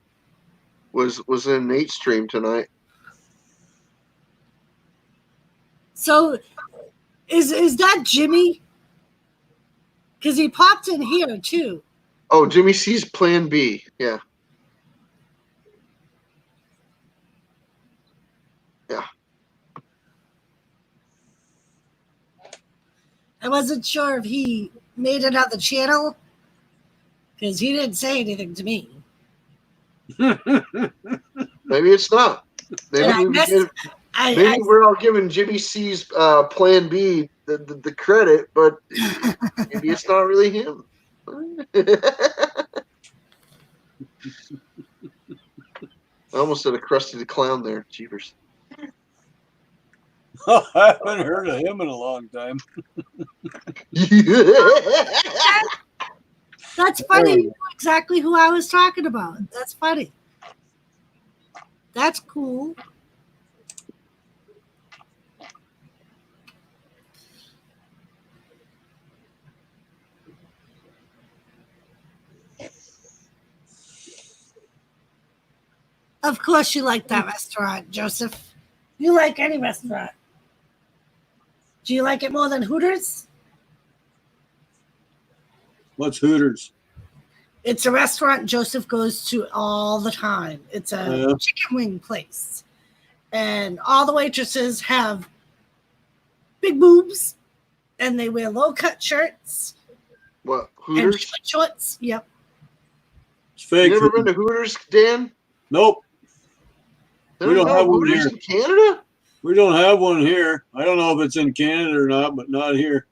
was in Nate's stream tonight. So is that Jimmy? Because he popped in here too. Oh, Jimmy C's plan B. Yeah. Yeah. I wasn't sure if he made another channel because he didn't say anything to me. Maybe it's not. Maybe we're all giving Jimmy C's plan B the credit, but maybe it's not really him. I almost said a Krusty the Clown there. Jeepers. I haven't heard of him in a long time. That's funny. You were exactly who I was talking about. That's funny. That's cool. Of course you like that restaurant, Joseph. You like any restaurant. Do you like it more than Hooters? What's Hooters? It's a restaurant Joseph goes to all the time. It's a Yeah. chicken wing place. And all the waitresses have big boobs and they wear low cut shirts What, and Hooters? short shorts. Yep. It's You fake. never been to Hooters, Dan? Nope. There's We don't no have one Hooters here. in Canada? We don't have one here. I don't know if it's in Canada or not, but not here.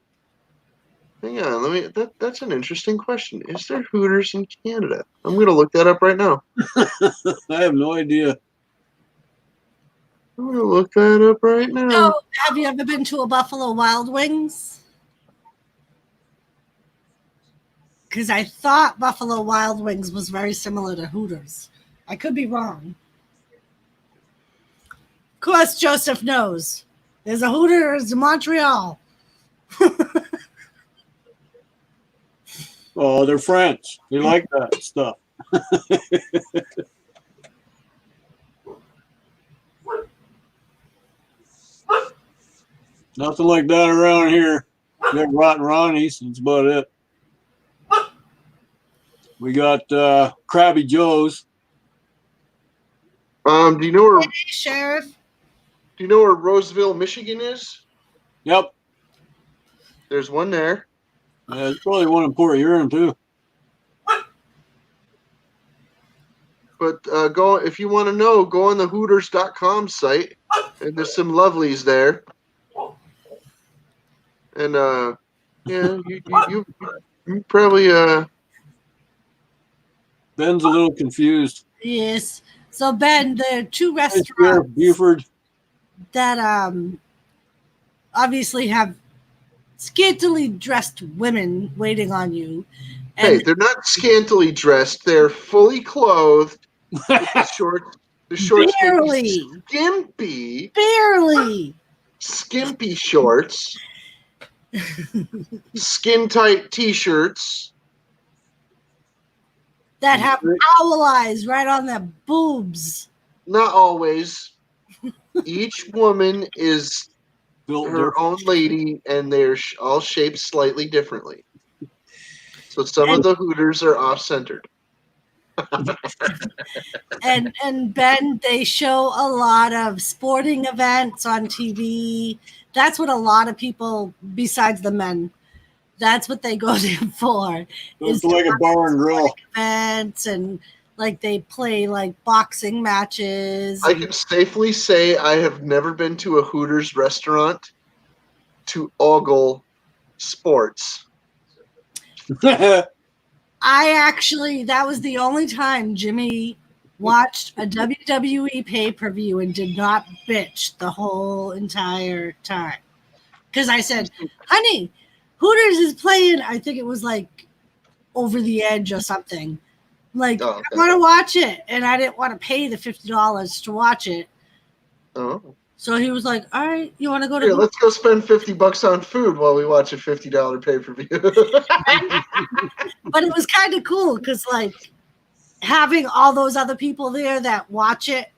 Hang on, that's an interesting question. Is there Hooters in Canada? I'm gonna look that up right now. I have no idea. I'm gonna look that up right now. So, have you ever been to a Buffalo Wild Wings? Because I thought Buffalo Wild Wings was very similar to Hooters. I could be wrong. Of course, Joseph knows. There's a Hooters in Montreal. Oh, they're French. They like that stuff. Nothing like that around here. We got Rotten Ronnie's. That's about it. We got Krabby Joe's. Do you know where Hey, Sheriff. Roseville, Michigan is? Yep. There's one there. Yeah, there's probably one in Port Huron too. But if you want to know, go on the Hooters.com site, and there's some lovelies there. And yeah, you probably Ben's a little confused. Yes. So, Ben, there are two Hey, Sheriff restaurants Buford. that obviously have scantily dressed women waiting on you. hey, And they're not scantily dressed; they're fully clothed. The shorts barely, skimpy shorts, skin tight t-shirts. that have owl eyes right on their boobs. Not always. Each woman is Built her own lady, and they're all shaped slightly differently. So some of the Hooters are off-centered. And Ben, they show a lot of sporting events on TV. That's what a lot of people, besides the men, that's what they go there for. It's like a bar and grill. Events and like they play like boxing matches. I can safely say I have never been to a Hooters restaurant to ogle sports. That was the only time Jimmy watched a WWE pay-per-view and did not bitch the whole entire time. Because I said, honey, Hooters is playing, I think it was like Over the Edge or something. Like, Oh, okay. I want to watch it. And I didn't want to pay the $50 to watch it. Oh. So he was like, all right, you want to go to Here, Hooters? let's go spend $50 on food while we watch a $50 pay-per-view. But it was kind of cool because, like, having all those other people there that watch it,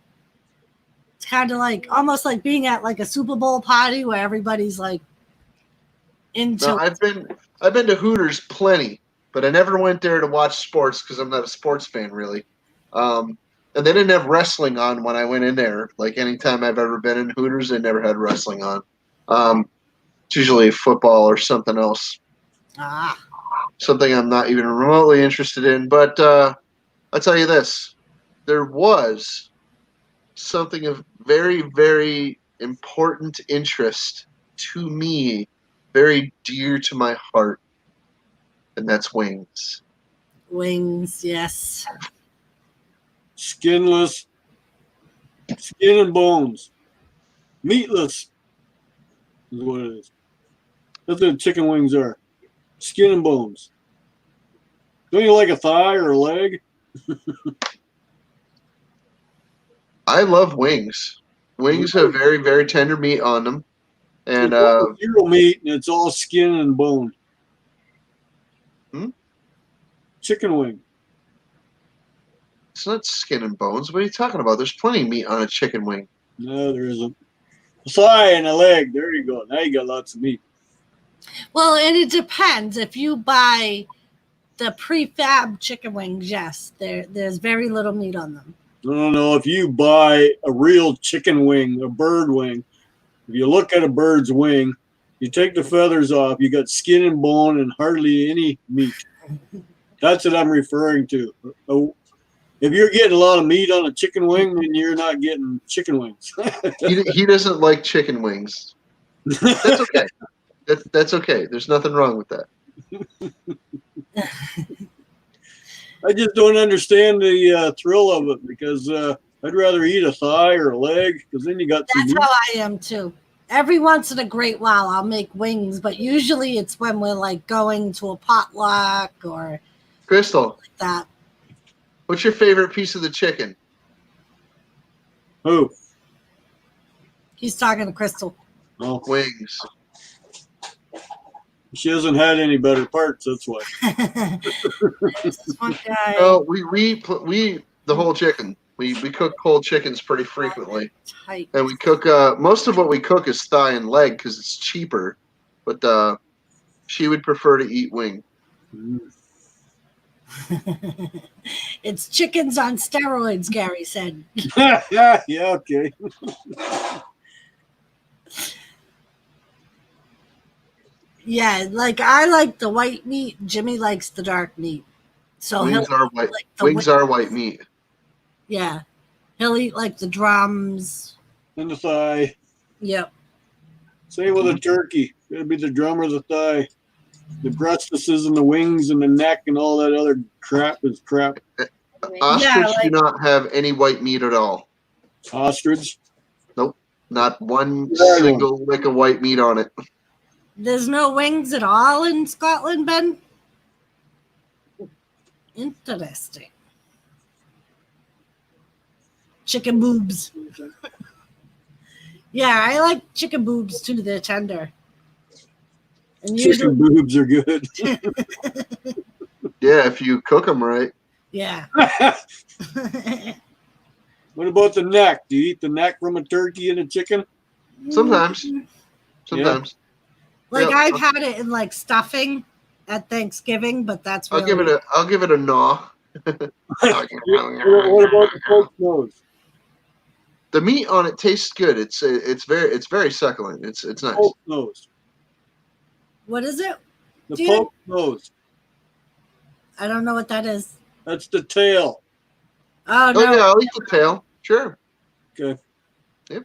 it's kind of like almost like being at like a Super Bowl party where everybody's like into. No, I've been to Hooters plenty, but I never went there to watch sports because I'm not a sports fan really. And they didn't have wrestling on when I went in there. Like anytime I've ever been in Hooters, they never had wrestling on. It's usually football or something else, something I'm not even remotely interested in. But I'll tell you this: there was something of very, very important interest to me, very dear to my heart, and that's wings. Wings, yes. Skinless, skin and bones, meatless is what it is. That's what chicken wings are, skin and bones. Don't you like a thigh or a leg? I love wings. Wings have very, very tender meat on them. And It's zero meat and it's all skin and bone. Hmm? Chicken wing. it's not skin and bones. What are you talking about? There's plenty of meat on a chicken wing. No, there isn't. A thigh and a leg. There you go. Now you got lots of meat. Well, and it depends. If you buy the prefab chicken wings, yes, there's very little meat on them. No. If you buy a real chicken wing, a bird wing, if you look at a bird's wing, you take the feathers off, you got skin and bone and hardly any meat. That's what I'm referring to. If you're getting a lot of meat on a chicken wing, then you're not getting chicken wings. He doesn't like chicken wings. That's okay. That's okay. There's nothing wrong with that. I just don't understand the thrill of it because I'd rather eat a thigh or a leg because then you got some That's meat. how I am too. Every once in a great while, I'll make wings, but usually it's when we're like going to a potluck or Crystal, like that. what's your favorite piece of the chicken? Who? He's talking to Crystal. Oh, Wings. she hasn't had any better parts. That's why. There's this one guy. No, we the whole chicken. We cook whole chickens pretty frequently, Tight. and we cook. Most of what we cook is thigh and leg because it's cheaper. But she would prefer to eat wing. It's chickens on steroids, Gary said. Yeah, okay. Yeah, like I like the white meat. Jimmy likes the dark meat. So he'll Wings are white. like the Wings are white meat. Yeah. He'll eat like the drums. And the thigh. Yep. Same with a turkey. It'll be the drum or the thigh. The breastises and the wings and the neck and all that other crap is crap. Ostrich do not have any white meat at all. Ostrich. Not one Yeah. single lick of white meat on it. There's no wings at all in Scotland, Ben? Interesting. Chicken boobs. Yeah, I like chicken boobs too. They're tender. And Chicken boobs are good. Yeah, if you cook them right. yeah. What about the neck? Do you eat the neck from a turkey and a chicken? Sometimes. Sometimes. Like Yep. I've had it in like stuffing at Thanksgiving, but that's really I'll give it a gnaw. What about the poke nose? The meat on it tastes good. It's very succulent. It's nice. Poke nose. What is it? The Do you- poke nose. I don't know what that is. That's the tail. Oh Oh no. yeah, I'll eat the tail. Sure. Okay. Yep.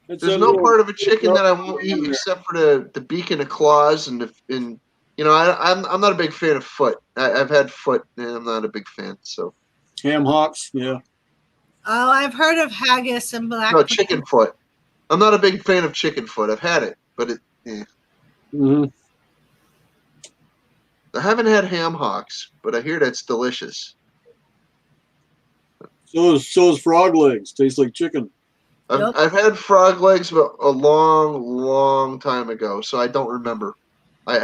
It's There's that no little- part of a chicken that I won't eat except for the beak and the claws and I'm not a big fan of foot. I've had foot and I'm not a big fan. So ham hocks. Yeah. Oh, I've heard of haggis and black. no chicken foot. I'm not a big fan of chicken foot. I've had it, but hmm I haven't had ham hocks, but I hear that's delicious. So is frog legs. Tastes like chicken. Yep. I've had frog legs, but a long, long time ago, so I don't remember. I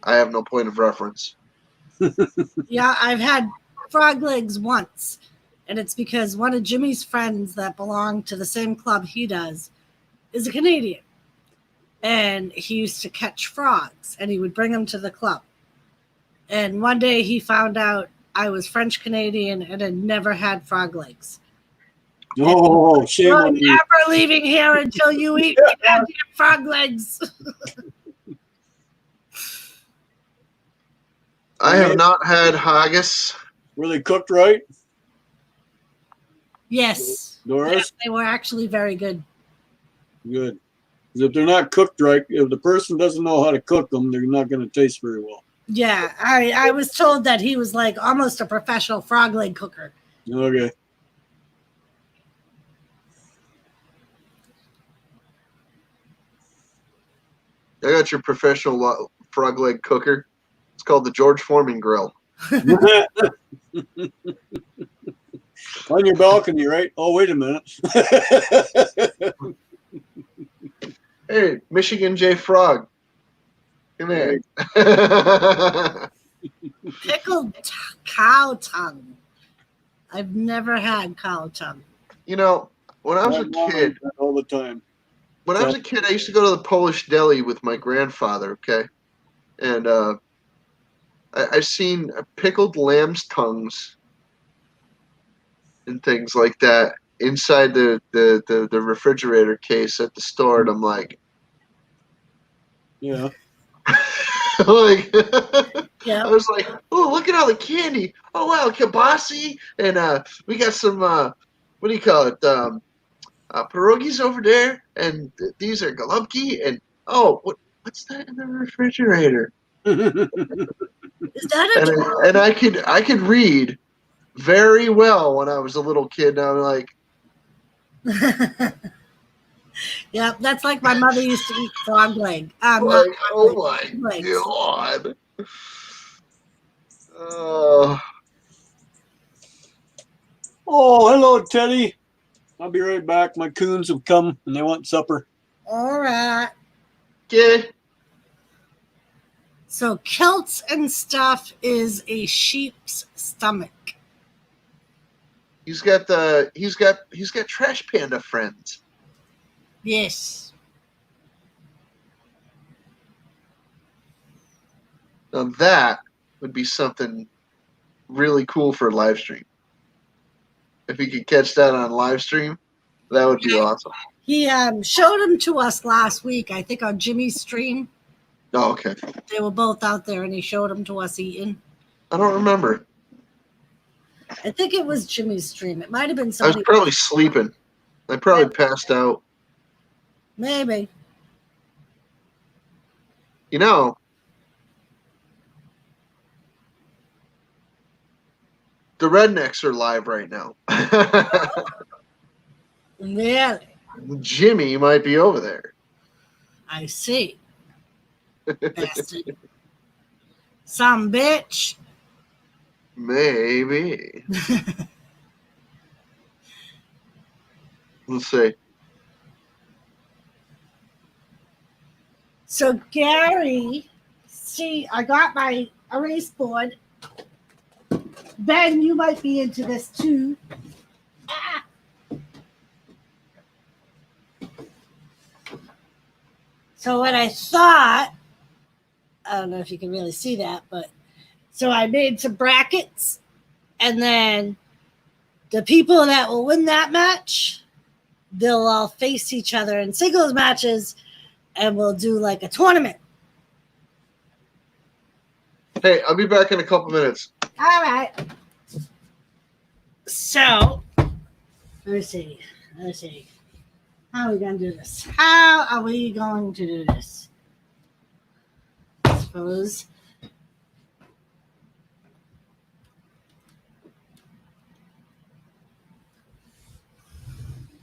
have no point of reference. Yeah, I've had frog legs once, and it's because one of Jimmy's friends that belong to the same club he does is a Canadian, and he used to catch frogs, and he would bring them to the club. And one day he found out I was French Canadian and had never had frog legs. Oh, shame You're on you. never leaving here until you eat goddamn frog legs. I have not had haggis. Were they cooked right, Yes. Doris? They were actually very good. Good. 'Cause if they're not cooked right, if the person doesn't know how to cook them, they're not going to taste very well. Yeah, I was told that he was like almost a professional frog leg cooker. Okay. I got your professional frog leg cooker. It's called the George Foreman grill. On your balcony, right? Oh, wait a minute. Hey, Michigan J. Frog. Come here. Pickled cow tongue. I've never had cow tongue. You know, when I was My a mom kid, ate that all the time. when I was a kid, I used to go to the Polish deli with my grandfather. Okay, and I've seen pickled lamb's tongues and things like that inside the refrigerator case at the store, and I'm like, Yeah. like, Yeah. I was like, oh, look at all the candy. Oh wow, kielbasi, and we got some what do you call it? Pierogies over there, and these are galupki, and oh, what's that in the refrigerator? Is that And I could read very well when I was a little kid, and I'm like, a Yeah, that's like my mother used to eat frog leg. Not oh frog my legs. god. Oh, Oh, hello, Teddy. I'll be right back. My coons have come and they want supper. All right. okay. So kilts and stuff is a sheep's stomach. He's got Trash Panda friends. Yes. Now that would be something really cool for a live stream. If we could catch that on live stream, that would be awesome. He showed them to us last week, I think on Jimmy's stream. Oh, okay. They were both out there and he showed them to us eating. I don't remember. I think it was Jimmy's stream. It might have been I was somebody. probably sleeping. I probably passed out. Maybe. You know, the rednecks are live right now. Really? Jimmy might be over there. I see. Bastard. Some bitch. Maybe. Let's see. So Gary, see, I got my erase board. Ben, you might be into this too. Ah. So what I thought, I don't know if you can really see that, but so I made some brackets, and then the people that will win that match, they'll all face each other in singles matches, and we'll do like a tournament. Hey, I'll be back in a couple minutes. All right. So, let's see. How are we going to do this? How are we going to do this? I suppose.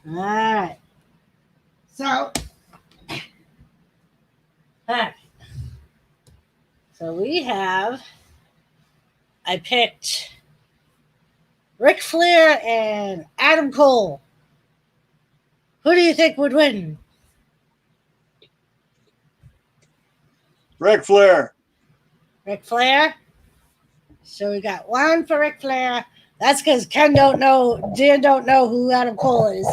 All right. So, all right. So we have, I picked Ric Flair and Adam Cole. Who do you think would win? Ric Flair. Ric Flair? So we got one for Ric Flair. That's because Dan don't know who Adam Cole is.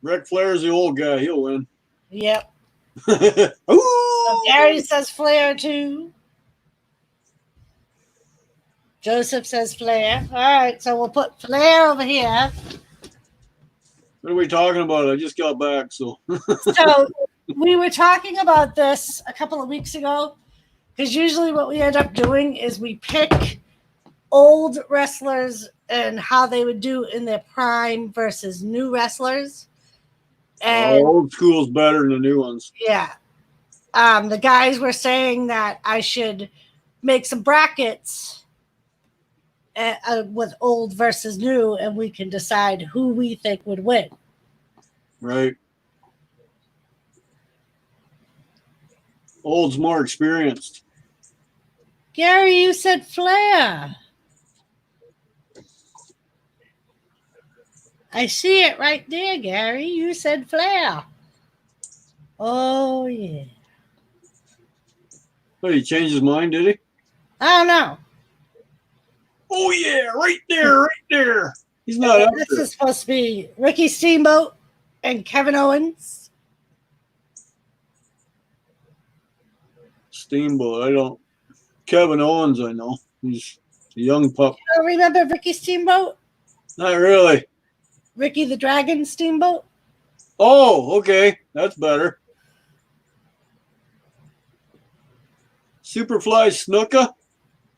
Ric Flair's the old guy. He'll win. Yep. Ooh! So Gary says Flair too. Joseph says Flair. All right, so we'll put Flair over here. What are we talking about? I just got back, so. So we were talking about this a couple of weeks ago, because usually what we end up doing is we pick old wrestlers and how they would do in their prime versus new wrestlers. And old school's better than the new ones. yeah. The guys were saying that I should make some brackets with old versus new, and we can decide who we think would win. Right. Old's more experienced. Gary, you said Flair. I see it right there, Gary. You said Flair. Oh, yeah. Oh, he changed his mind, did he? I don't know. Oh, yeah, right there, right there. He's not up This there. is supposed to be Ricky Steamboat and Kevin Owens. Steamboat, I don't. Kevin Owens, I know. He's a young pup. You don't remember Ricky Steamboat? Not really. Ricky the Dragon Steamboat? Oh, okay. That's better. Superfly Snuka?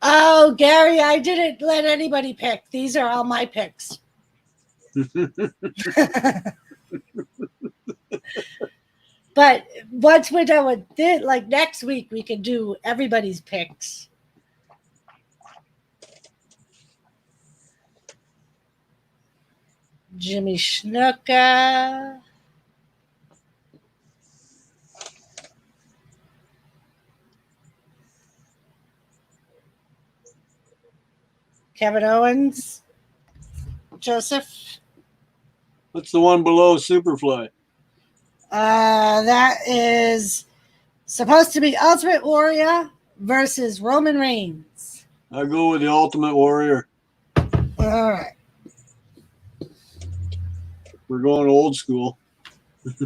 Oh, Gary, I didn't let anybody pick. These are all my picks. But once we're done with this, like next week, we can do everybody's picks. Jimmy Snuka. Kevin Owens. Joseph. What's the one below Superfly? That is supposed to be Ultimate Warrior versus Roman Reigns. I go with the Ultimate Warrior. All right. We're going old school.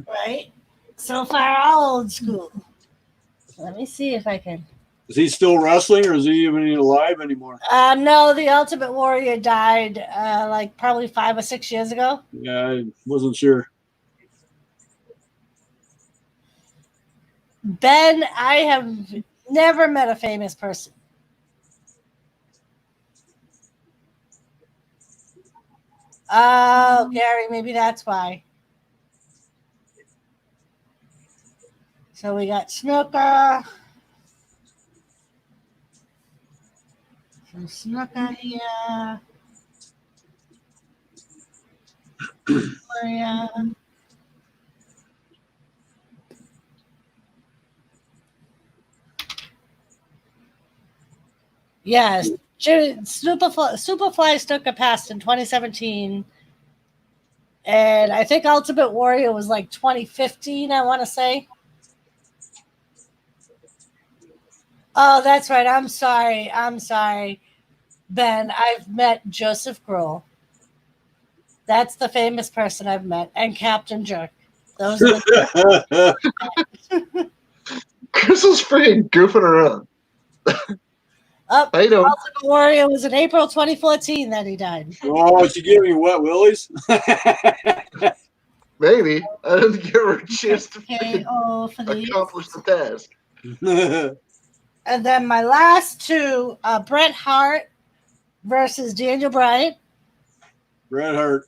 Right. So far, all old school. Let me see if I can. Is he still wrestling or is he even alive anymore? No, the Ultimate Warrior died like probably 5 or 6 years ago. Yeah, I wasn't sure. Ben, I have never met a famous person. Oh, Gary, maybe that's why. So we got Snuka. Some Snuka here. Warrior. Yes, Superfly Snuka passed in 2017, and I think Ultimate Warrior was like 2015. I want to say. Oh, that's right. I'm sorry, Ben. I've met Joseph Grohl. That's the famous person I've met, and Captain Jerk. Those are the Crystal's freaking goofing around. Up. I know. Ultimate Warrior was in April 2014 that he died. Oh, she gave me wet willies? Maybe. I didn't give her a chance to KO for these. accomplish the task. And then my last two, Bret Hart versus Daniel Bryan. Bret Hart.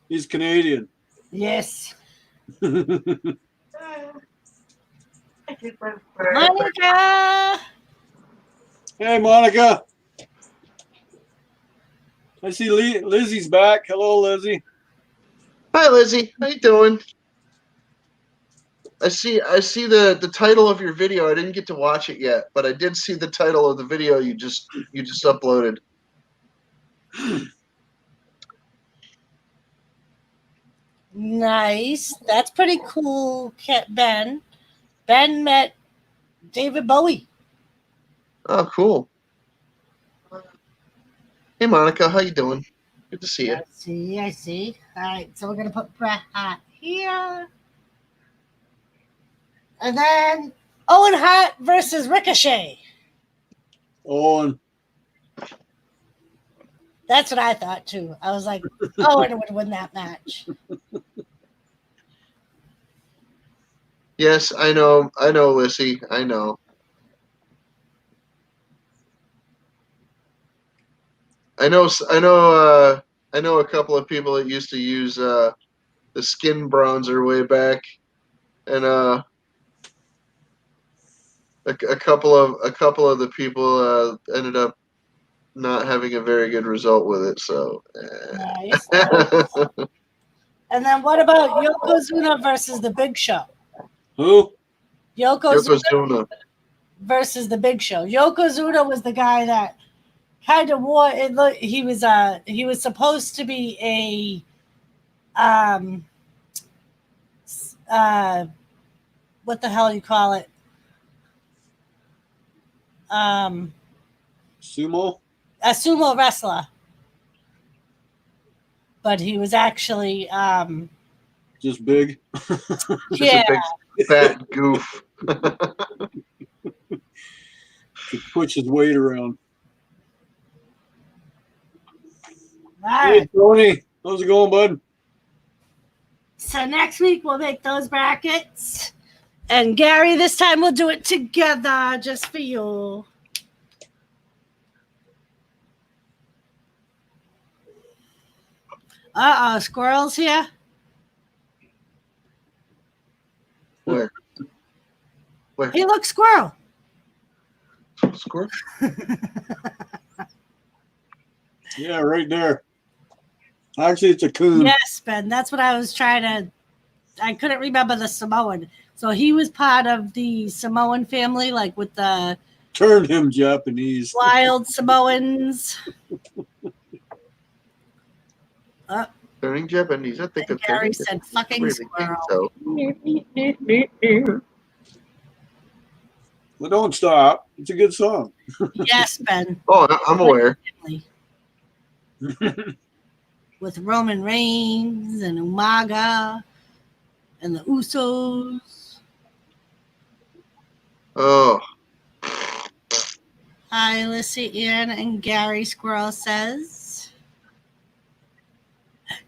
He's Canadian. Yes. Monica. Monica. Hey, Monica. I see Lizzie's back. Hello, Lizzie. Hi, Lizzie. How you doing? I see the title of your video. I didn't get to watch it yet, but I did see the title of the video you just uploaded. Nice. That's pretty cool, Ben. Ben met David Bowie. Oh, cool. Hey, Monica. How you doing? Good to see you. I see. All right, so we're going to put Bret Hart here. And then Owen Hart versus Ricochet. Owen. That's what I thought, too. I was like, Owen would win that match. Yes, I know, Lizzie. I know. I know a couple of people that used to use the skin bronzer way back, and a couple of the people ended up not having a very good result with it. So, Nice. And then what about Yokozuna versus the Big Show? Who? Yokozuna Yokozuna. versus the Big Show. Yokozuna was the guy that kind of wore it. He was supposed to be a what the hell you call it? Sumo? A sumo wrestler. But he was actually Just big. Just yeah. a big fat goof. He puts his weight around. All Hey, right. Tony. How's it going, bud? So next week we'll make those brackets. And Gary, this time we'll do it together just for you. Uh-oh, squirrels here. Where? Where? Hey, look, squirrel. Squirrel? Yeah, right there. Actually, it's a coon. Yes, Ben, that's what I was trying to. I couldn't remember the Samoan. So he was part of the Samoan family, like with the Turn him Japanese. wild Samoans. Turning Japanese. I think And it's Gary said fucking really squirrel. so. Well, don't stop. It's a good song. Yes, Ben. Oh, I'm aware. With Roman Reigns and Umaga and the Usos. Oh, Hi, let's see. Ian and Gary Squirrel says.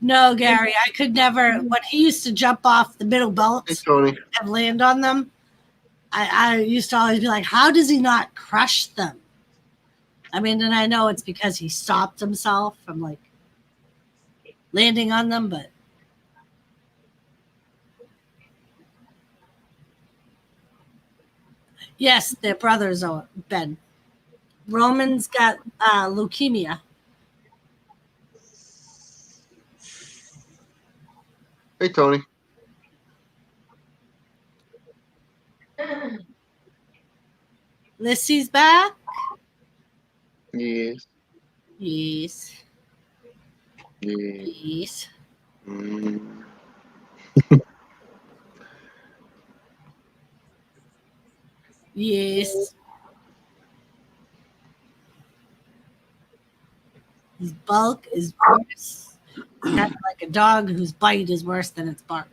No, Gary, I could never. When he used to jump off the middle hey belts Tony. and land on them, I used to always be like, how does he not crush them? I mean, and I know it's because he stopped himself from like landing on them, but yes, they're brothers, Ben. Roman's got leukemia. Hey Tony. Lissy's back. Yes. Yes. Yes. Yes. Mm. Yes. His bulk is worse. Kind of like a dog whose bite is worse than its bark.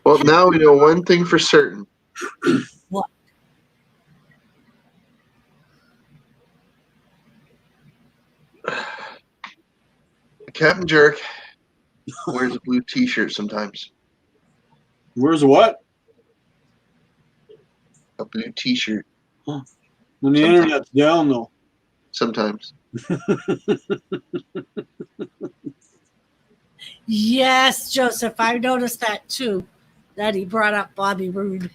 Well, now we know one thing for certain. What? Captain Jerk wears a blue T-shirt sometimes. Where's what? A blue T-shirt When the Sometimes. internet's down, though. sometimes. Yes, Joseph, I noticed that too. That he brought up Bobby Roode.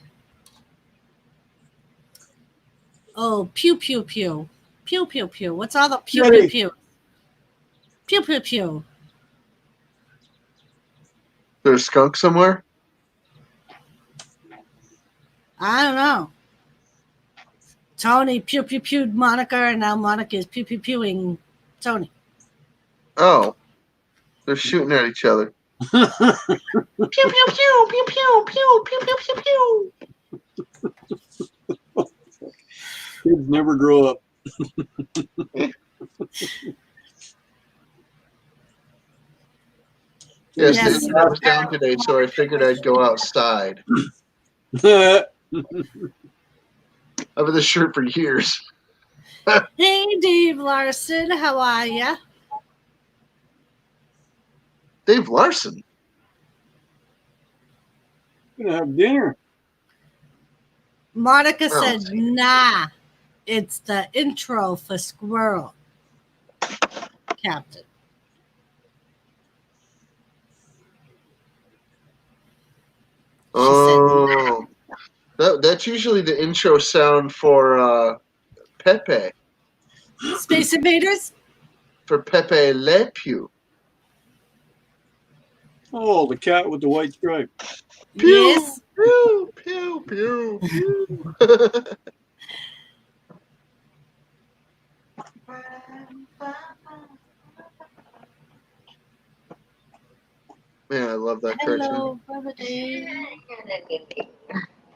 Oh, pew pew pew. Pew pew pew. What's all the pew pew Yay. pew? Pew pew pew. There's a skunk somewhere. I don't know. Tony pew pew pewed Monica, and now Monica is pew pew pewing Tony. Oh, they're shooting at each other. Pew pew pew pew pew pew pew pew pew pew. Kids never grow up. Yes, Yes. the internet was down today, so I figured I'd go outside. Hey, I've had this shirt for years. Hey, Dave Larson, how are ya? Dave Larson. gonna have dinner. Monica Oh. said, nah, it's the intro for Squirrel. Captain. Oh, that's usually the intro sound for Pepe. Space Invaders? for Pepe Le Pew. Oh, the cat with the white stripe. Pew, Yes. pew, pew, pew, pew. Man, I love that cartoon. Hello, Brother Dave.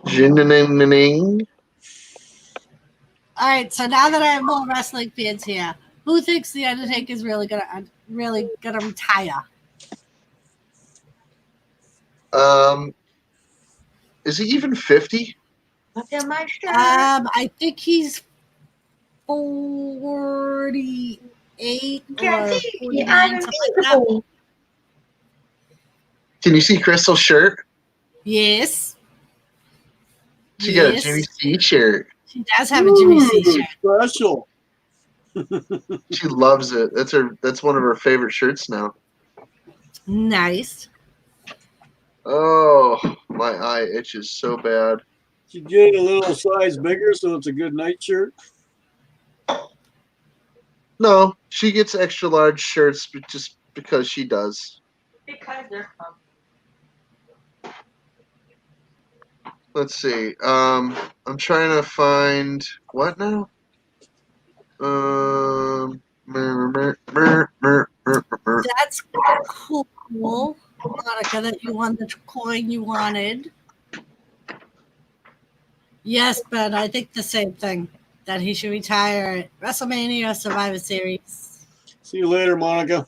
Jing-a-ning-a-ning. All right, so now that I have more wrestling fans here, who thinks the Undertaker is really gonna retire? Is he even 50? Look at my shirt. I think he's 48 or Can't see. 49, I'm something like that. invisible. Can you see Crystal's shirt? Yes. She got a Jimmy C shirt. She does have a Jimmy C Ooh, shirt. Special. She loves it. That's one of her favorite shirts now. Nice. Oh, my eye itches so bad. She get it a little size bigger, so it's a good night shirt. No, she gets extra large shirts just because she does. Because they're fun. Let's see. I'm trying to find what now? That's cool, Monica, that you won the coin you wanted. Yes, but I think the same thing, that he should retire at WrestleMania or Survivor Series. See you later, Monica.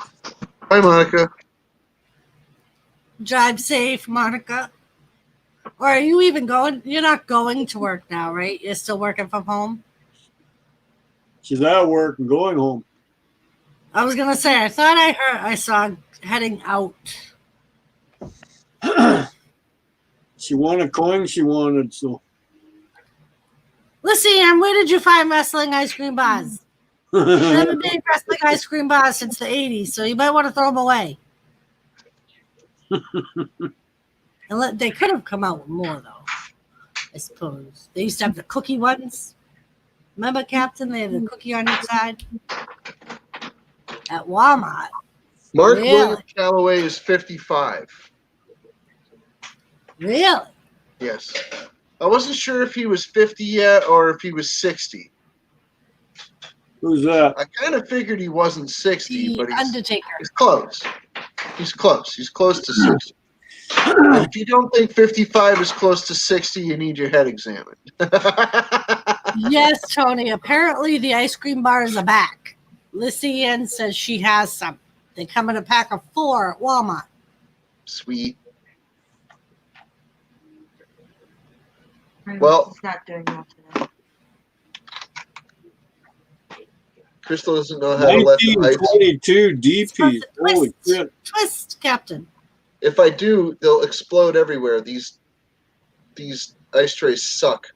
Hi, Monica. Drive safe, Monica. Or are you even going? You're not going to work now, right? You're still working from home? She's at work and going home. I was going to say, I thought I saw heading out. She won a coin she wanted, so. Listen, where did you find wrestling ice cream bars? Never made wrestling ice cream bars since the 80s, so you might want to throw them away. And they could have come out with more, though, I suppose. They used to have the cookie ones. Remember, Captain? They had the cookie on each side. At Walmart. Mark Really? William Calloway is 55. Really? Yes. I wasn't sure if he was 50 yet or if he was 60. Who's that? I kind of figured he wasn't 60, The but Undertaker. he's close. He's close. He's close to 60. And if you don't think 55 is close to 60, you need your head examined. Yes, Tony. Apparently, the ice cream bars are back. Lissy Ann says she has some. They come in a pack of 4 at Walmart. Sweet. Well- It's not doing well today. Crystal doesn't know how to let the ice. 1922 DP. Holy Twist. shit. Twist, Captain. If I do, they'll explode everywhere. These ice trays suck.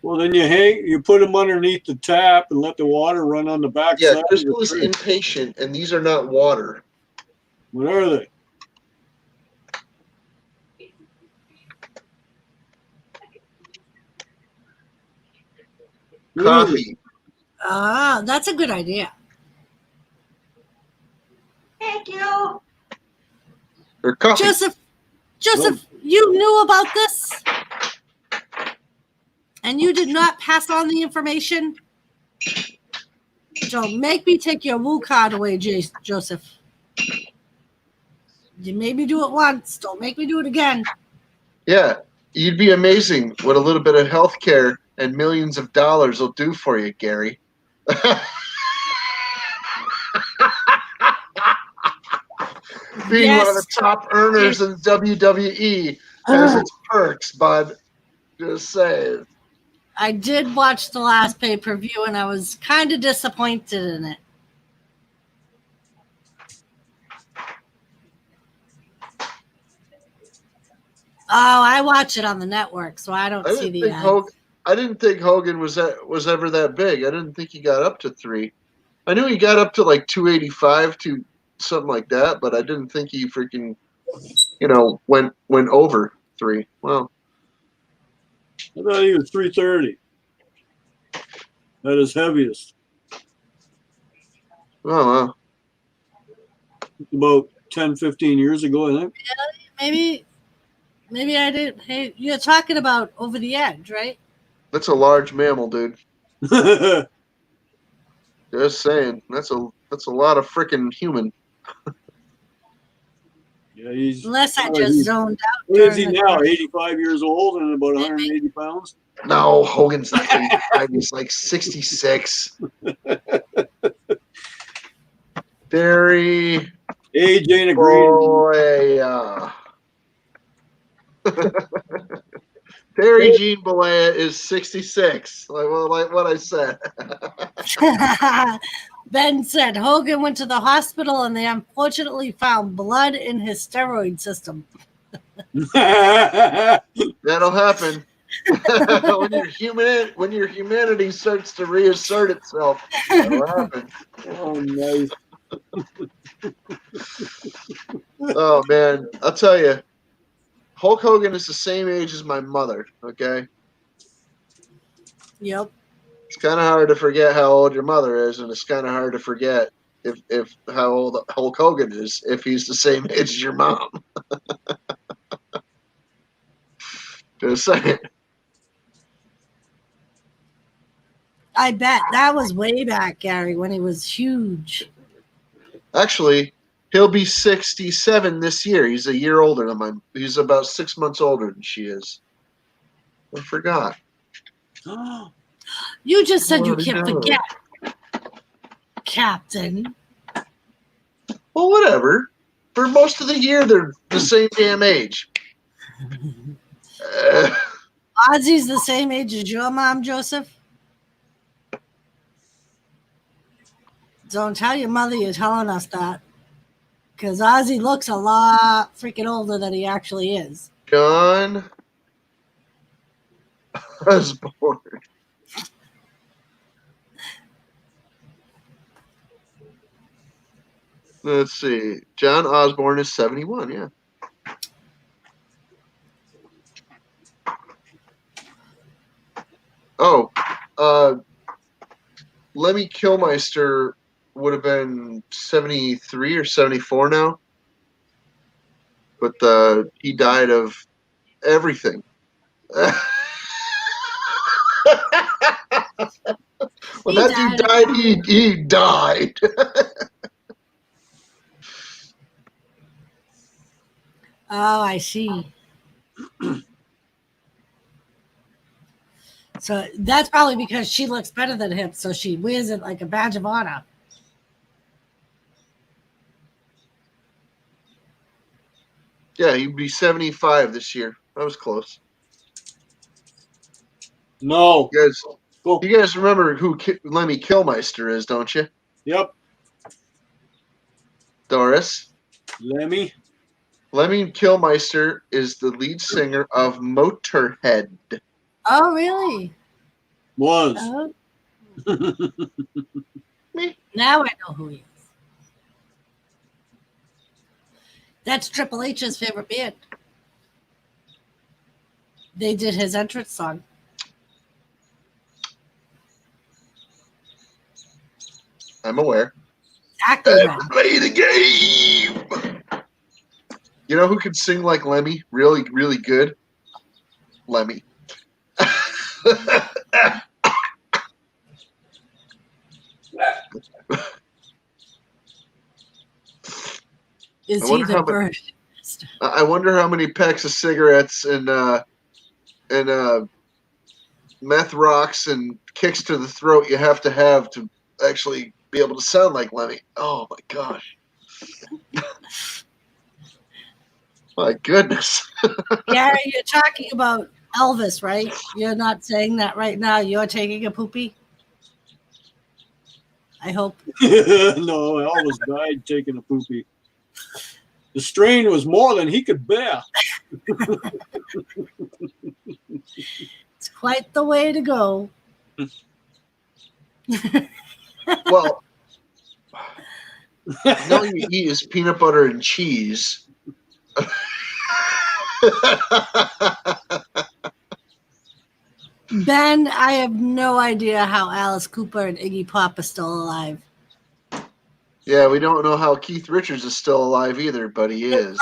Well, then you put them underneath the tap and let the water run on the back Yeah, side. of Crystal the is tray. impatient, and these are not water. What are they? Coffee. Ah, that's a good idea. Thank you. Or coffee. Joseph, you knew about this? And you did not pass on the information? Don't make me take your Woo card away, Joseph. You made me do it once. Don't make me do it again. Yeah, you'd be amazing what a little bit of health care and millions of dollars will do for you, Gary. Being one of the top earners in WWE has its perks, bud. Just saying. I did watch the last pay-per-view, and I was kind of disappointed in it. Oh, I watch it on the network, so I don't see the ads. I didn't think Hogan was ever that big. I didn't think he got up to 3. I knew he got up to like 285 to something like that, but I didn't think he freaking, went over 3. Well, I thought he was 330. At his heaviest. Oh, About 10, 15 years ago, I think. Maybe I did. Hey, you're talking about Over the Edge, right? that's a large mammal, dude. Just saying. That's a lot of freaking human. Yeah, he's. Unless I what just is he- zoned out. What is he during the now? commercial. 85 years old and about 180 pounds? No, Hogan's not 85. He's like 66. Derry Age ain't a great. Bollea. Terry Jean Bollea is 66. Like what I said. Ben said Hogan went to the hospital and they unfortunately found blood in his steroid system. That'll happen. when your humanity starts to reassert itself, that'll happen. Oh, nice. Oh man, I'll tell you, Hulk Hogan is the same age as my mother. Okay, Yep. it's kind of hard to forget how old your mother is, and it's kind of hard to forget if how old Hulk Hogan is if he's the same age as your mom. Just saying. I bet that was way back, Gary, when he was huge. Actually, he'll be 67 this year. He's a year older than mine. He's about 6 months older than she is. I forgot. You just said you Bloody can't hell. forget, Captain. Well, whatever. For most of the year, they're the same damn age. Ozzy's the same age as your mom, Joseph. Don't tell your mother you're telling us that. Because Ozzy looks a lot freaking older than he actually is. John Osborne. Let's see. John Osborne is 71, yeah. Oh, Lemmy Kilmister would have been 73 or 74 now. But he died of everything. When that dude died, he died. Oh, I see. So that's probably because she looks better than him, so she wears it like a badge of honor. Yeah, he'd be 75 this year. That was close. No. You guys remember who Lemmy Kilmister is, don't you? Yep. Doris? Lemmy. Lemmy Kilmister is the lead singer of Motorhead. Oh, really? Was. Oh. Now I know who he is. That's Triple H's favorite band. They did his entrance song. I'm aware. Exactly. Play the game. You know who could sing like Lemmy? Really, really good? Lemmy. Is I he wonder the how much- first? I wonder how many packs of cigarettes and meth rocks and kicks to the throat you have to actually be able to sound like Lemmy. Oh my gosh. My goodness. Gary, you're talking about Elvis, right? You're not saying that right now. You're taking a poopy? I hope. No, Elvis died taking a poopy. The strain was more than he could bear. It's quite the way to go. Well, no, you eat is peanut butter and cheese. Ben, I have no idea how Alice Cooper and Iggy Pop are still alive. Yeah, we don't know how Keith Richards is still alive either, but he is.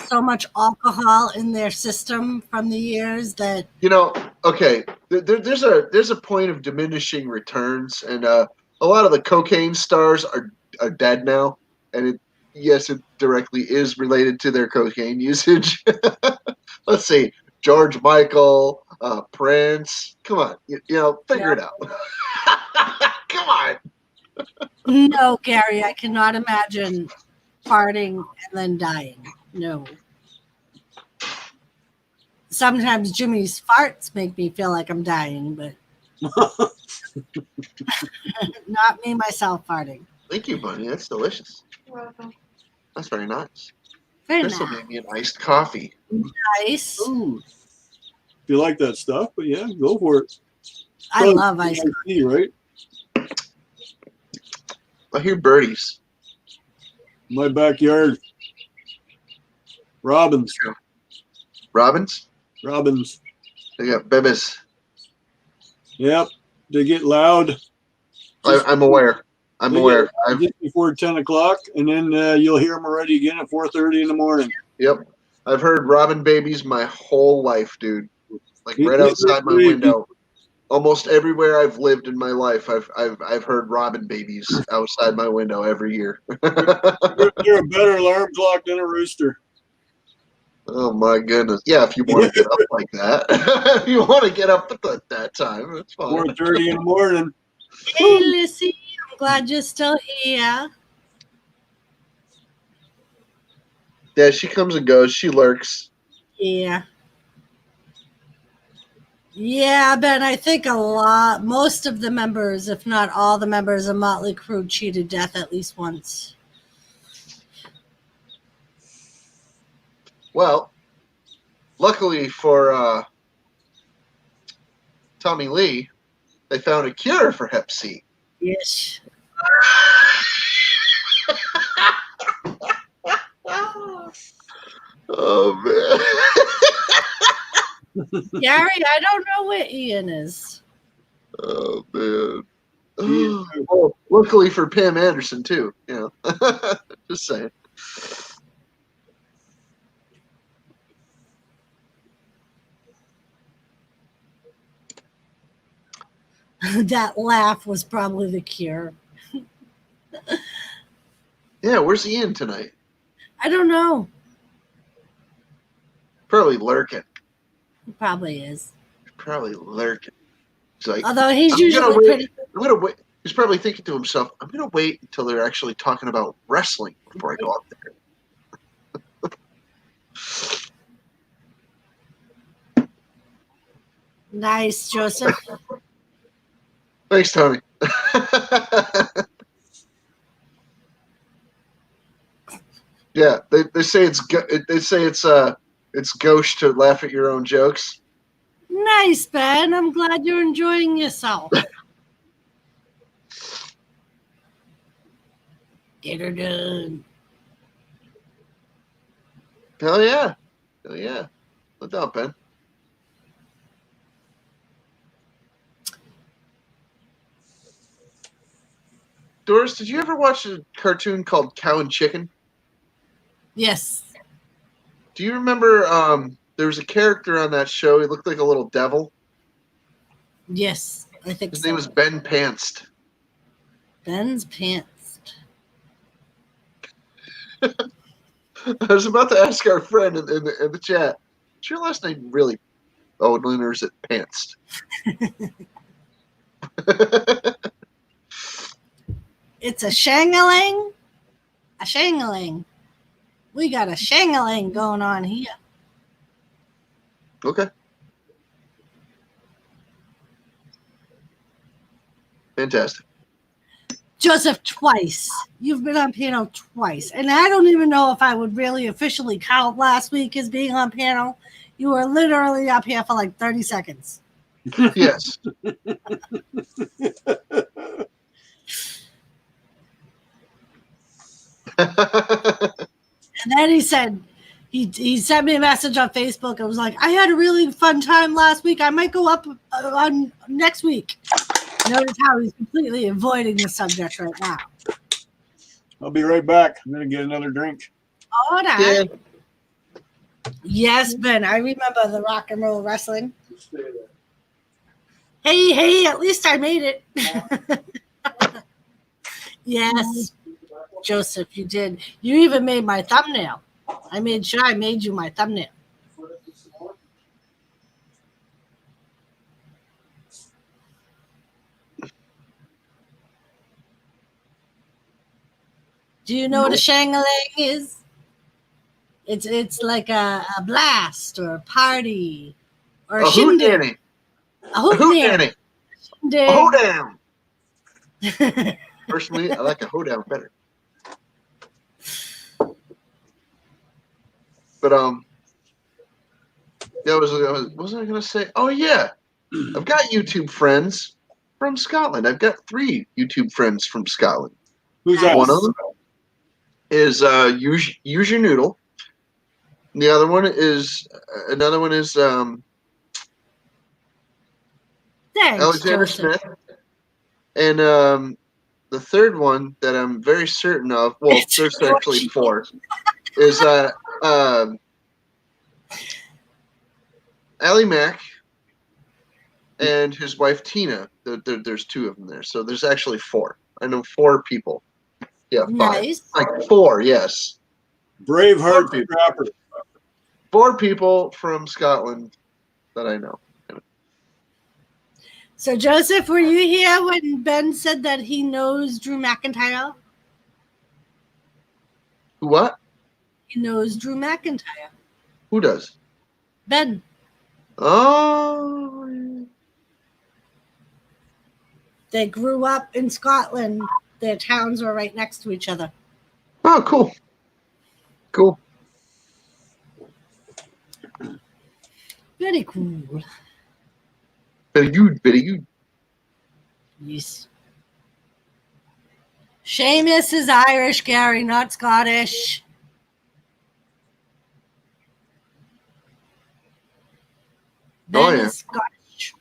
So much alcohol in their system from the years that You know, okay, there's a point of diminishing returns, and a lot of the cocaine stars are dead now, and it directly is related to their cocaine usage. Let's see, George Michael, Prince. Come on, figure it out. Come on. no, Gary, I cannot imagine farting and then dying. No. Sometimes Jimmy's farts make me feel like I'm dying, but not me myself farting. Thank you, Bunny. That's delicious. You're welcome. That's very nice. Very This will nice. make me an iced coffee. Nice. Ooh. If you like that stuff, but yeah, go for it. I love ice cream. tea, right? I hear birdies. My backyard. Robins. Robins? Robins. They got bebes. Yep. They get loud. I'm aware. I'm They aware. get just before 10 o'clock, and then you'll hear them already again at 4:30 in the morning. Yep. I've heard robin babies my whole life, dude. Like right They're outside my crazy. window. Almost everywhere I've lived in my life, I've heard robin babies outside my window every year. They're a better alarm clock than a rooster. Oh my goodness! Yeah, if you want to get up like that, if you want to get up at that time, that's fine. 4:30 in the morning. Hey, Lissy, I'm glad you're still here. Yeah, she comes and goes. She lurks. Yeah. Yeah, Ben, I think most of the members, if not all the members of Motley Crue, cheated death at least once. Well, luckily for Tommy Lee, they found a cure for Hep C. Yes. Oh man. Gary, I don't know where Ian is. Oh man. Well, luckily for Pam Anderson too, Just saying. That laugh was probably the cure. Yeah, where's Ian tonight? I don't know. Probably lurking. He probably is. Probably lurking. He's like, Although he's I'm usually gonna wait. pretty. I'm gonna wait. He's probably thinking to himself, I'm gonna wait until they're actually talking about wrestling before I go out there. Nice, Joseph. Thanks, Tony. Yeah, they say it's gauche to laugh at your own jokes. Nice, Ben. I'm glad you're enjoying yourself. Get her done. Hell yeah. No doubt, Ben. Doris, did you ever watch a cartoon called Cow and Chicken? Yes. Do you remember there was a character on that show? He looked like a little devil. Yes, I think His so. name was Ben Panst. Ben's pants. I was about to ask our friend in the chat, is your last name really Odlin or is it Panst? It's a shangaling. A shangaling. We got a shangaling going on here. Okay. Fantastic. Joseph, twice. You've been on panel twice. And I don't even know if I would really officially count last week as being on panel. You were literally up here for like 30 seconds. Yes. And then he said, he sent me a message on Facebook. It was like, I had a really fun time last week. I might go up on next week. Notice how he's completely avoiding the subject right now. I'll be right back. I'm gonna get another drink. All Yeah. right. Yes, Ben. I remember the rock and roll wrestling. Hey, at least I made it. Yes, Joseph, you did. You even made my thumbnail. I made sure I made you my thumbnail. Do you know what a shang-a-lang is? It's like a blast or a party or a A shindig. hootenanny. A A hootenanny. shindig. A hoedown. Personally, I like a hoedown better. But what was I gonna say? Oh yeah, I've got YouTube friends from Scotland. I've got 3 YouTube friends from Scotland. Who's that? One of them is Use Your Noodle. The other one is Thanks, Alexander Joseph. Smith, and the third one that I'm very certain of. Well, It's there's actually Georgie. 4. Is Ali Mack and his wife Tina. There's 2 of them there, so there's actually 4. I know 4 people. Yeah, 5. Nice. Like 4, yes. Braveheart Okay. Trapper. 4 people from Scotland that I know. So, Joseph, were you here when Ben said that he knows Drew McIntyre? What? He knows Drew McIntyre. Who does? Ben. Oh, They grew up in Scotland. Their towns were right next to each other. oh, cool. Cool. Very cool. Very good. Yes. Seamus is Irish, Gary, not Scottish. Ben Oh, yeah. is Scottish.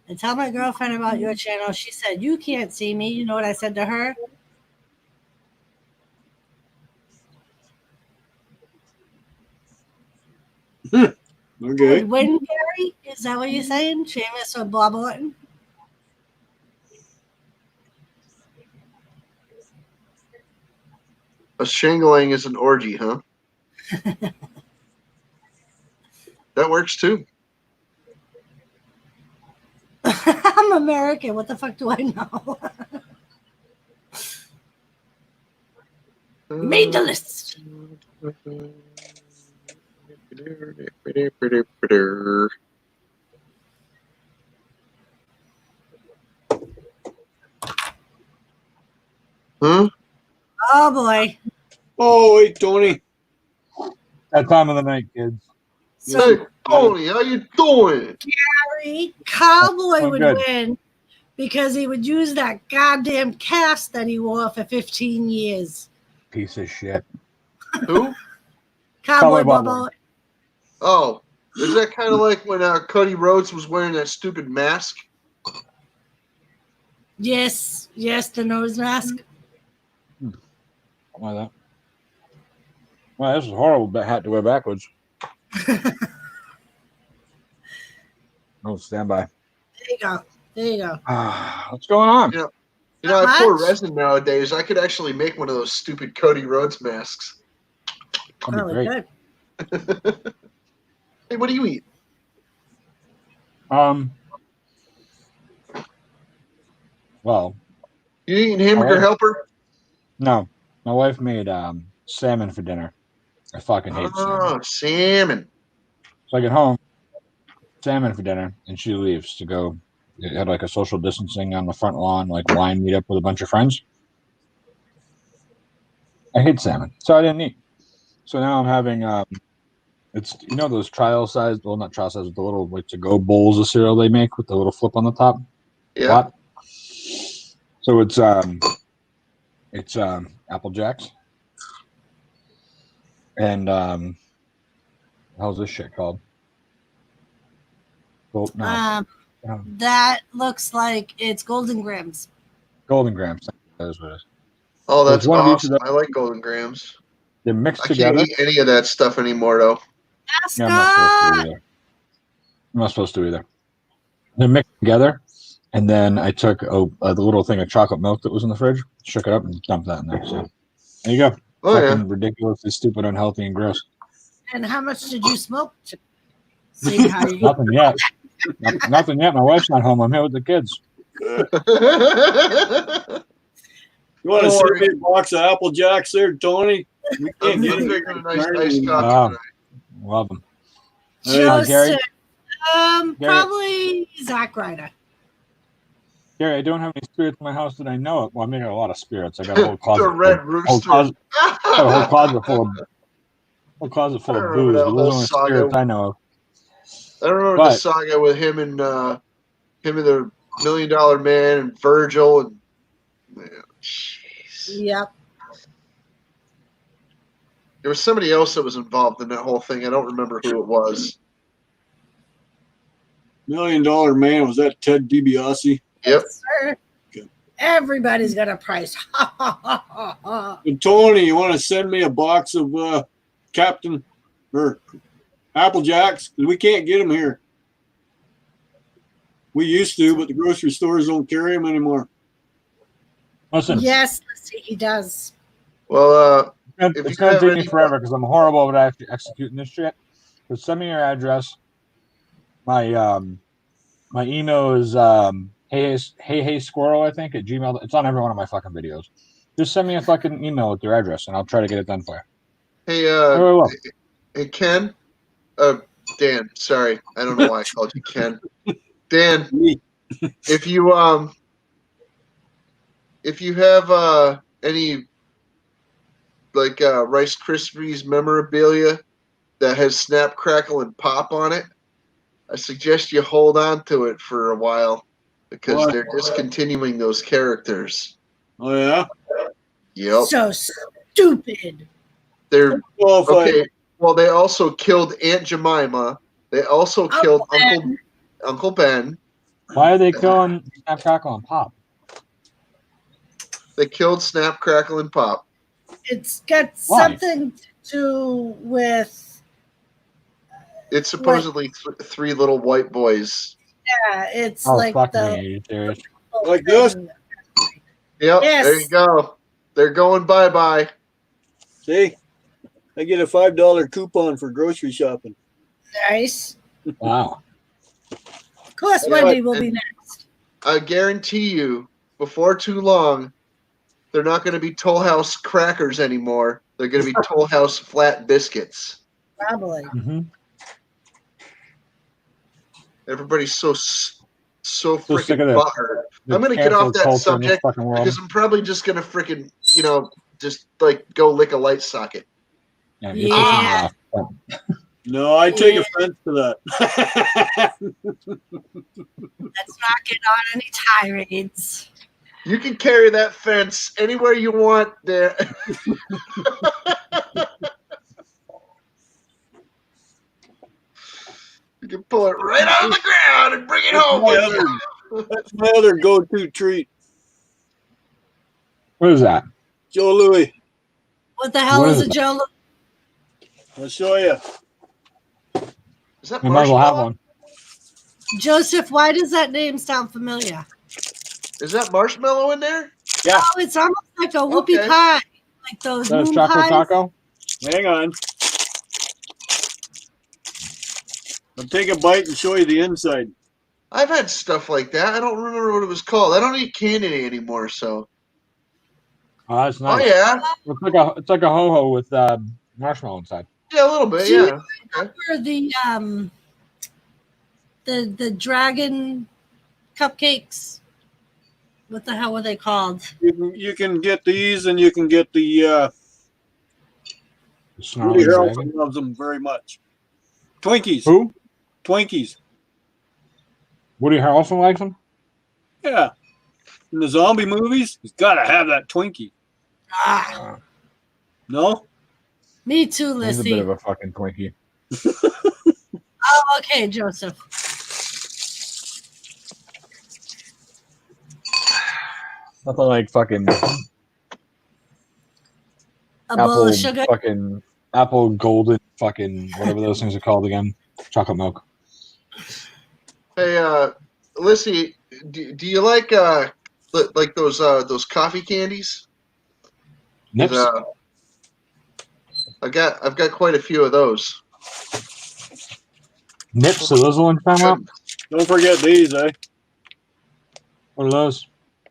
I tell my girlfriend about your channel. She said, "You can't see me." You know what I said to her? Okay. Would win, Gary? Is that what you're saying? Seamus or Bob Orton? A shangling is an orgy, huh? That works too. I'm American. What the fuck do I know? Made the list. Huh? Oh boy. Oh, wait, Tony. That time of the night, kids. So Hey, Tony, how you doing? Gary, Cowboy Oh, would good. win because he would use that goddamn cast that he wore for 15 years. Piece of shit. Who? Cowboy Cowboy Bob Bobo. Oh, is that kind of like when Cody Rhodes was wearing that stupid mask? Yes, the nose mask. Why that? Well, this is a horrible hat to wear backwards. Oh, stand by. There you go. What's going on? Yeah. You know, I pour resin nowadays. I could actually make one of those stupid Cody Rhodes masks. That'd be Really great. good. Hey, what do you eat? Well, You eating hamburger Oh. helper? no. My wife made salmon for dinner. I fucking hate salmon. Oh, salmon. So I get home, salmon for dinner, and she leaves to go. It had like a social distancing on the front lawn, like wine meetup with a bunch of friends. I hate salmon, so I didn't eat. So now I'm having it's those trial size, well not trial size, but the little like to go bowls of cereal they make with the little flip on the top. Yeah. Pot. So it's Apple Jacks, and how's this shit called? Well, no, That looks like it's Golden Grams. Golden grams. That is what it is. Oh, that's There's one of each of awesome. them. I like Golden Grams. They're mixed I can't together. eat any of that stuff anymore, though. Yeah, I'm not supposed to Ascot! either. I'm not supposed to either. They're mixed together, and then I took the little thing of chocolate milk that was in the fridge, shook it up, and dumped that in there. So there you go. Oh, yeah. Fucking ridiculously stupid, unhealthy, and gross. And how much did you smoke? See how you Nothing yet. Nothing yet. My wife's not home. I'm here with the kids. You want to Don't send worry. me a box of Apple Jacks there, Tony? We I'm can't just get drinking a it. nice Right? coffee Wow. tonight. Love them. Joseph. Gary? Probably Zack Ryder. Gary, I don't have any spirits in my house that I know of. Well, I'm making a lot of spirits. I got a whole closet. The Red whole Rooster. closet, I got a whole closet full I of remember booze. that But whole those are only saga. spirits I know of. I remember But- the saga with him and the $1 Million Man and Virgil and jeez. Yep. There was somebody else that was involved in that whole thing. I don't remember who it was. $1 Million Man, was that Ted DiBiase? Yep. Sir. Good. Everybody's got a price. Ha, ha, ha, ha, ha. And Tony, you want to send me a box of Captain or Apple Jacks? 'Cause we can't get them here. We used to, but the grocery stores don't carry them anymore. Listen, Yes, he does. Well, if it's you going to have take me any- forever because I'm horrible at actually executing this shit. So send me your address. My my email is hey squirrel, I think, at Gmail. It's on every one of my fucking videos. Just send me a fucking email with your address and I'll try to get it done for you. hey, Very well. hey, Ken. Dan. Sorry, I don't know why I called you Ken. Dan, Me. if you have any like Rice Krispies memorabilia that has Snap, Crackle, and Pop on it, I suggest you hold on to it for a while because Why? they're discontinuing those characters. Oh yeah. Yep. So stupid. They're Well, if okay. Well, they also killed Aunt Jemima. They also killed Uncle Ben. Why are they killing Snap, Crackle, and Pop? They killed Snap, Crackle, and Pop. It's got Why? something to do with It's supposedly three little white boys. it's Oh, like fuck the me. Are you serious? Like this? Yep, Yes. there you go. They're going bye-bye. see, I get a $5 coupon for grocery shopping. Nice. Wow. Of course, Yeah, Wendy will and- be next. I guarantee you, before too long, they're not going to be Toll House crackers anymore. They're going to be Toll House flat biscuits. Probably. Mm-hmm. Everybody's so So sick freaking of this. butthurt. I'm going to get off that Culture in this subject fucking world. because I'm probably just going to freaking, just like go lick a light socket. Yeah, you're pissing me Yeah. off. No, I take Yeah. offense to that. Let's not get on any tirades. You can carry that fence anywhere you want there. You can pull it right out of the ground and bring it home with you. That's my other go-to treat. What is that? Joe Louis, What the hell What is is it, it? Joe? I'll show you. Is that We might as well have marshmallow? one. Joseph, why does that name sound familiar? Is that marshmallow in there? Yeah, Oh, it's almost like a whoopie Okay. pie. Like those Is that a moon chocolate pies. taco? hang on. I'll take a bite and show you the inside. I've had stuff like that. I don't remember what it was called. I don't eat candy anymore, so. Oh, that's nice. Oh yeah, It's like a ho-ho with marshmallow inside. yeah, a little bit, Do you yeah. remember the dragon cupcakes? What the hell were they called? You can get these, and you can get the The Woody snarling Harrelson dragon. loves them very much. Twinkies. Who? Twinkies. Woody Harrelson likes them? Yeah. In the zombie movies, he's got to have that Twinkie. Ah, No? me too, He's a bit Lissy. of a fucking Twinkie. Oh, okay, Joseph. Nothing like fucking A bowl apple, of sugar. fucking apple golden, fucking whatever those things are called again. Chocolate milk. Hey, Lissy, do you like those coffee candies? Nips. I've got quite a few of those. Nips. So those are the ones you're talking about? Don't forget these, eh? What are those?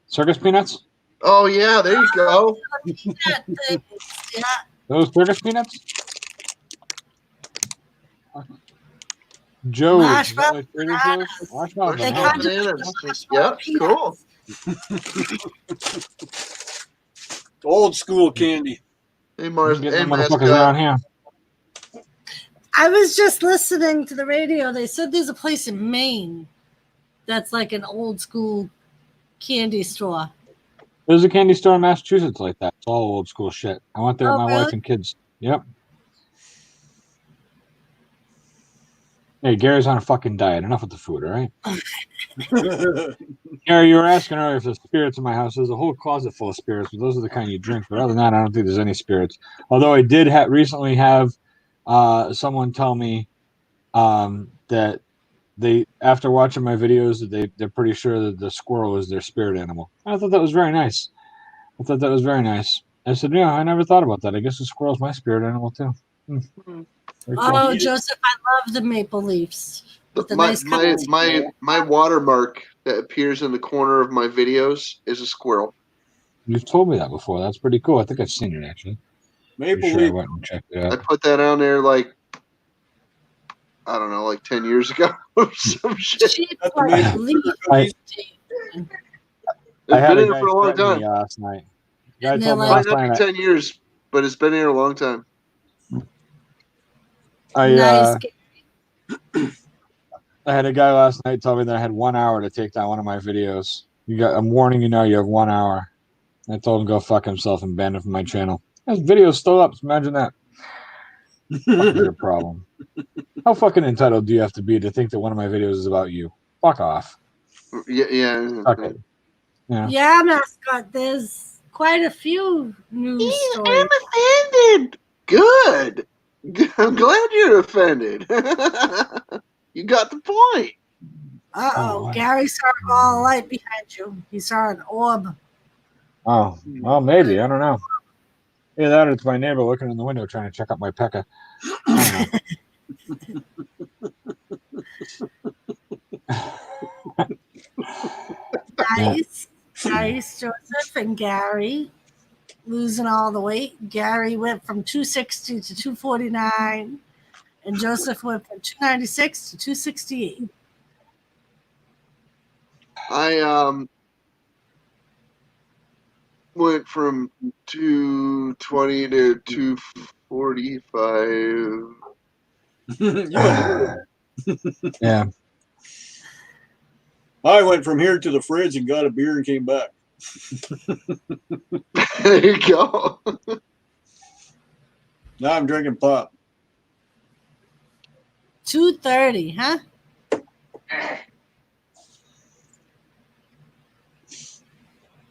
Circus peanuts? Oh yeah, there you go. Peanut things. Yeah. Those circus peanuts? Joe, Marshmallow Marshmallow Marshmallow They bananas. kind of bananas. marshmallow Yep, cool. Old school candy. Hey, You Mars. can get Hey, them motherfuckers around mascot. here. I was just listening to the radio. They said there's a place in Maine that's like an old school candy store. There's a candy store in Massachusetts like that. It's all old school shit. I went there with Oh, my wife really? and kids. Yep. Hey, Gary's on a fucking diet. Enough with the food, all right? Gary, you were asking earlier if there's spirits in my house. There's a whole closet full of spirits, but those are the kind you drink. But other than that, I don't think there's any spirits. Although I did recently have someone tell me that they, after watching my videos, that they're pretty sure that the squirrel is their spirit animal. I thought that was very nice. I thought that was very nice. I said, yeah, I never thought about that. I guess the squirrel's my spirit animal too. Very cool. Oh, Joseph, I love the maple leaves. With the My nice my colors. my watermark that appears in the corner of my videos is a squirrel. You've told me that before. That's pretty cool. I think I've seen it actually. Maple Pretty sure I leaf. went and checked it I out. put that on there like I don't know, like 10 years ago or some shit. She's That's the like maple leaf. I- It's I had been a here guy for a long threaten me time. last night. The guy And told me they're Might last not night. be 10 years, but it's been here a long time. Nice. I had a guy last night tell me that I had 1 hour to take down one of my videos. I'm warning you now. You have 1 hour. I told him to go fuck himself and ban him from my channel. His video's still up. Imagine that. What's your problem? How fucking entitled do you have to be to think that one of my videos is about you? Fuck off. Yeah. Fuck it. Yeah. Yeah, mascot. There's quite a few news stories. I'm offended. Good. I'm glad you're offended. You got the point. Uh-oh. Oh, Gary saw a ball of light behind you. He saw an orb. Oh, well, maybe. I don't know. Either that or it's my neighbor looking in the window trying to check out my pecker. I don't know. Nice. Nice, Joseph and Gary. Losing all the weight. Gary went from 260 to 249. And Joseph went from 296 to 268. I went from 220 to 245. Yeah. I went from here to the fridge and got a beer and came back. There you go. Now I'm drinking pop. 230, huh?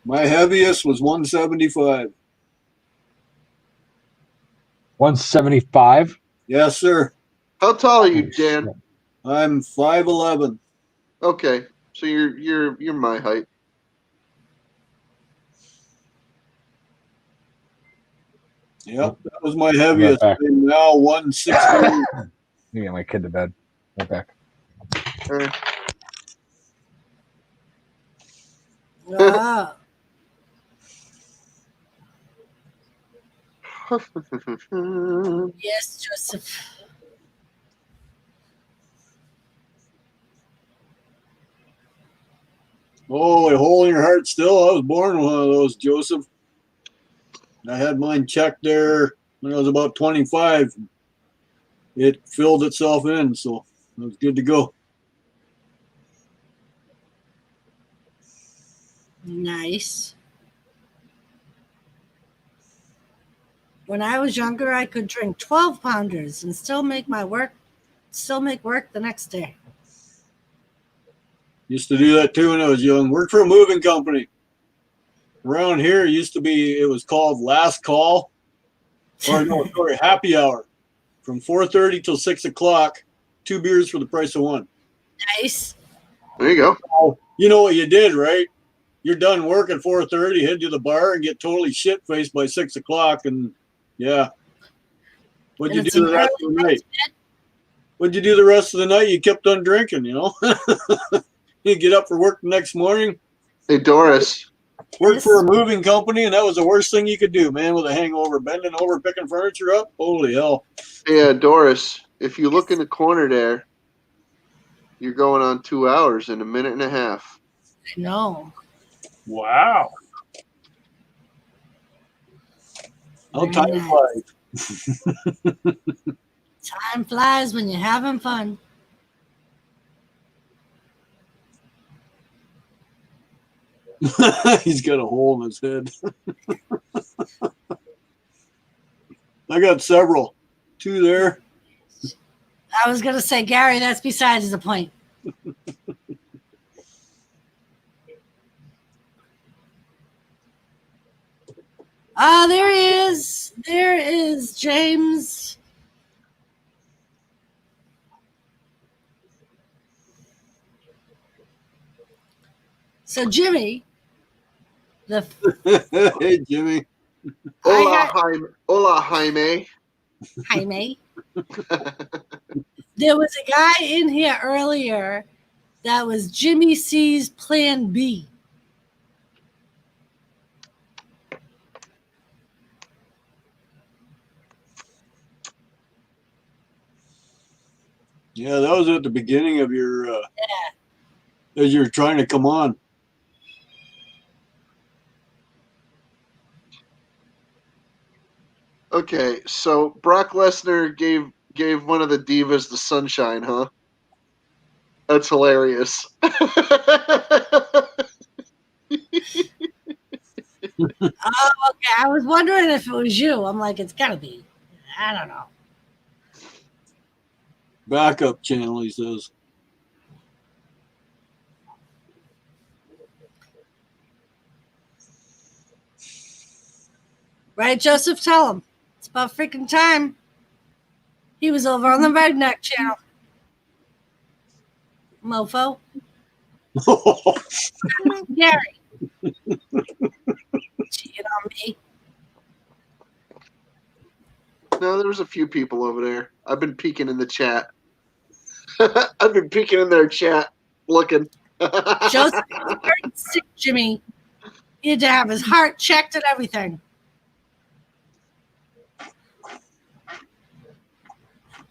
My heaviest was 175. 175. Yes, sir. How tall are you, Dan? I'm 5'11". Okay, so you're my height. Yep, that was my heaviest. back. I'm now 160. You get my kid to bed. Right back. Wow. Yes, Joseph. Oh, a hole in your heart still? I was born with one of those, Joseph. I had mine checked there when I was about 25. It filled itself in, so it was good to go. Nice. When I was younger, I could drink 12 pounders and still make work the next day. Used to do that too when I was young. Worked for a moving company. Around here, it used to be, it was called Last Call. Or no, sorry, Happy Hour. From 4:30 till 6 o'clock, 2 beers for the price of one. Nice. There you go. You know what you did, right? You're done work at 4:30, head to the bar and get totally shit-faced by 6 o'clock. And, yeah. What'd you And it's do an the rest early of the night? What'd you do the rest of the night? You kept on drinking, you know? You get up for work the next morning, Hey, Doris. work for a moving company, and that was the worst thing you could do, man, with a hangover. Bending over, picking furniture up. Holy hell. Yeah, Doris. If you look in the corner there, you're going on 2 hours in a minute and a half. No. Wow. How Very time nice. flies. Time flies when you're having fun. He's got a hole in his head. I got several. 2 there. I was going to say, Gary, that's besides the point. Ah, there he is. There is James. So, Jimmy, the Hey, Jimmy. Hola, Jaime. Hola, Jaime. Jaime. There was a guy in here earlier that was Jimmy C's Plan B. Yeah, that was at the beginning of your, as you were trying to come on. Okay, so Brock Lesnar gave one of the divas the sunshine, huh? That's hilarious. Oh, okay. I was wondering if it was you. I'm like, it's got to be. I don't know. Backup channel, he says. Right, Joseph? Tell him. It's about freaking time. He was over on the Redneck channel. Mofo. Gary. Cheating on me. No, there was a few people over there. I've been peeking in the chat. I've been peeking in their chat, looking. Joseph is very sick, Jimmy. He had to have his heart checked and everything.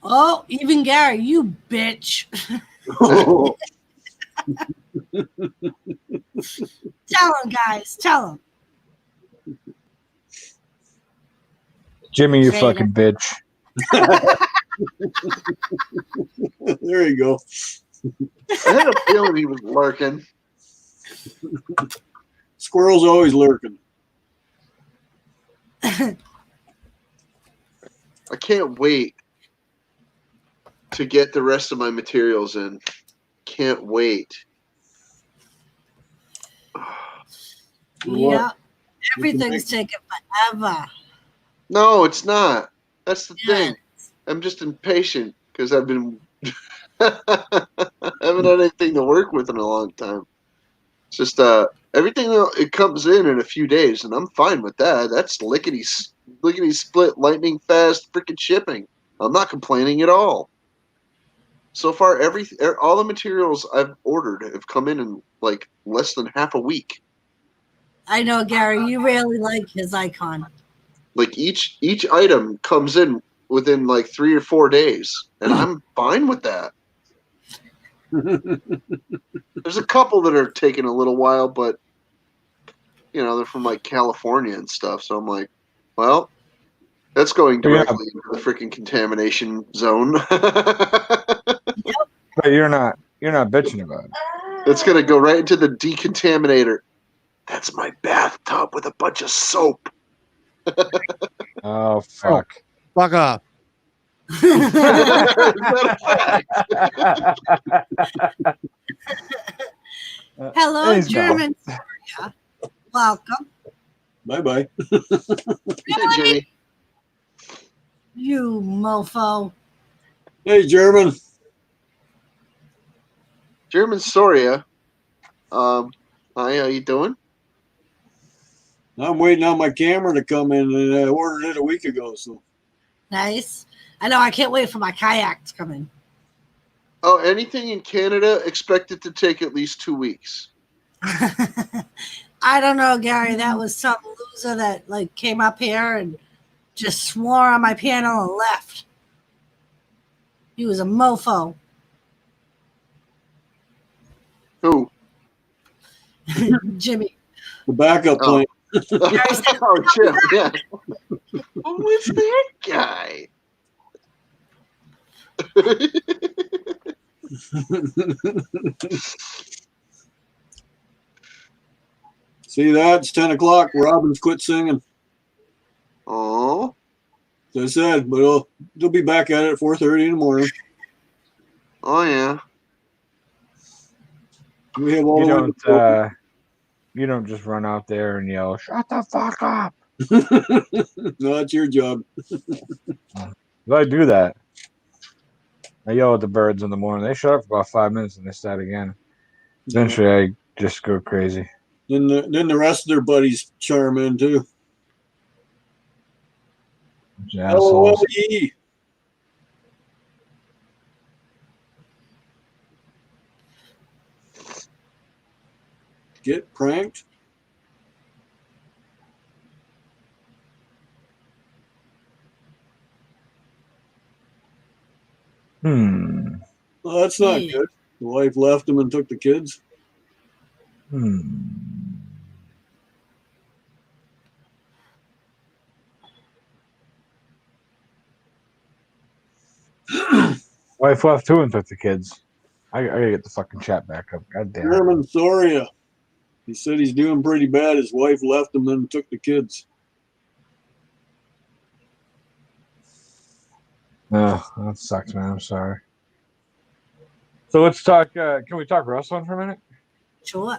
Oh, even Gary, you bitch. Tell him, guys. Tell him. Jimmy, you Traitor. fucking bitch. There you go. I had a feeling he was lurking. Squirrel's always lurking. I can't wait to get the rest of my materials in. Can't wait. Yeah. Everything's taking forever. No, it's not. That's the Yeah. thing. I'm just impatient because I've been I haven't had anything to work with in a long time. It's just everything it comes in a few days, and I'm fine with that. That's lickety split, lightning fast, freaking shipping. I'm not complaining at all. So far, all the materials I've ordered have come in like less than half a week. I know, Gary, you really like his icon. Like each item comes in within like 3 or 4 days, and I'm fine with that. There's a couple that are taking a little while, but you know, they're from like California and stuff. So I'm like, well, that's going directly into the freaking contamination zone. But you're not bitching about it. It's gonna go right into the decontaminator. That's my bathtub with a bunch of soap. Oh fuck. Fuck off. As a matter of fact. Hello, He's German. Soria. Welcome. Bye bye. Hey, Jimmy. You mofo. Hey, German. German Soria. Hi, how you doing? I'm waiting on my camera to come in, and I ordered it a week ago. So Nice. I know. I can't wait for my kayak to come in. Oh, anything in Canada, expect it to take at least 2 weeks. I don't know, Gary. That was some loser that like came up here and just swore on my panel and left. He was a mofo. Who? Jimmy. the backup Oh. plan. Gary said, Oh, Jim, yeah. Who is that guy? See that? It's 10 o'clock. Robin's quit singing. Oh, As I said, but they'll be back at it at 4:30 in the morning. oh yeah. We have all You don't just run out there and yell, "Shut the fuck up." No, that's your job. I do that. I yell at the birds in the morning. They shut up for about 5 minutes and they start again. Eventually, I just go crazy. Then the rest of their buddies charm in too. Assholes. LOLE. Get pranked? Hmm. Well, that's not Yeah. good. The wife left him and took the kids. Wife left too and took the kids. I gotta get the fucking chat back up. God damn it. German Soria. He said he's doing pretty bad. His wife left him and took the kids. Oh, that sucks, man. I'm sorry. So let's talk. Can we talk wrestling for a minute? Sure.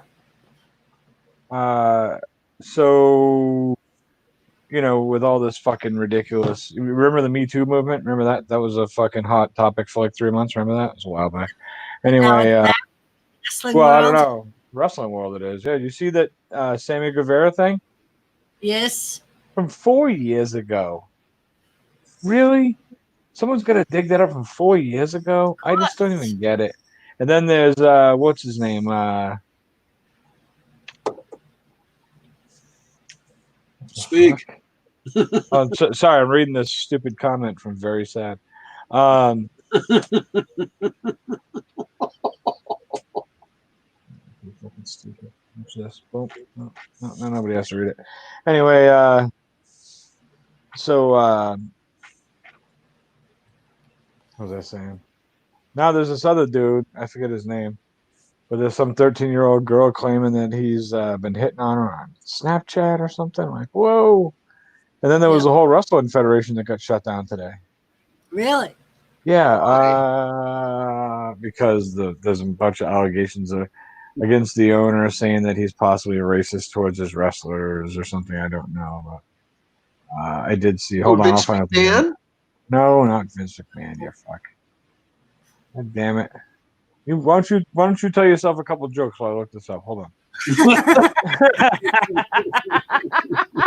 So, with all this fucking ridiculous. Remember the Me Too movement? Remember that? That was a fucking hot topic for like 3 months. Remember that? It was a while back. Anyway, Wrestling well, I world. don't know. Wrestling world it is. Yeah, you see that Sammy Guevara thing Yes. from 4 years ago? Really? Someone's gonna dig that up from 4 years ago? I just don't even get it. And then there's what's his name? Speak. Oh, sorry, I'm reading this stupid comment from Very Sad. Fucking stupid. What's this? Oh, no, nobody has to read it. Anyway, what was I saying? Now there's this other dude, I forget his name, but there's some 13-year-old girl claiming that he's been hitting on her on Snapchat or something. Like, whoa. And then there was a whole wrestling federation that got shut down today. Really? Yeah, because there's a bunch of allegations against the owner saying that he's possibly racist towards his wrestlers or something. I don't know, but I did see. Hold on, I'll Vince find out. McMahon? No, not Vince McMahon. You fuck. God damn it! Why don't you tell yourself a couple jokes while I look this up? Hold on.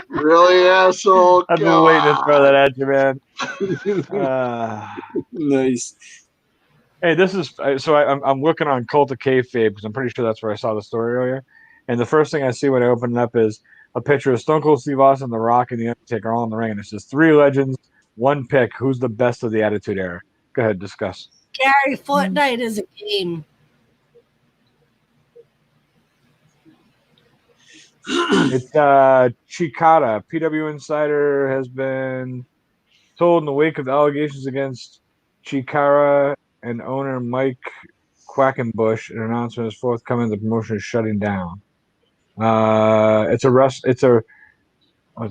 Really, asshole? I've been waiting to throw that at you, man. Nice. Hey, this is so. I'm looking on Cult of Kayfabe because I'm pretty sure that's where I saw the story earlier. And the first thing I see when I open it up is a picture of Stone Cold Steve Austin, The Rock, and The Undertaker all in the ring, and it says 3 legends, 1 pick. Who's the best of the Attitude Era? Go ahead, discuss. Gary, Fortnite is a game. It's Chikara. PW Insider has been told in the wake of allegations against Chikara and owner Mike Quackenbush, an announcement is forthcoming. The promotion is shutting down. Let's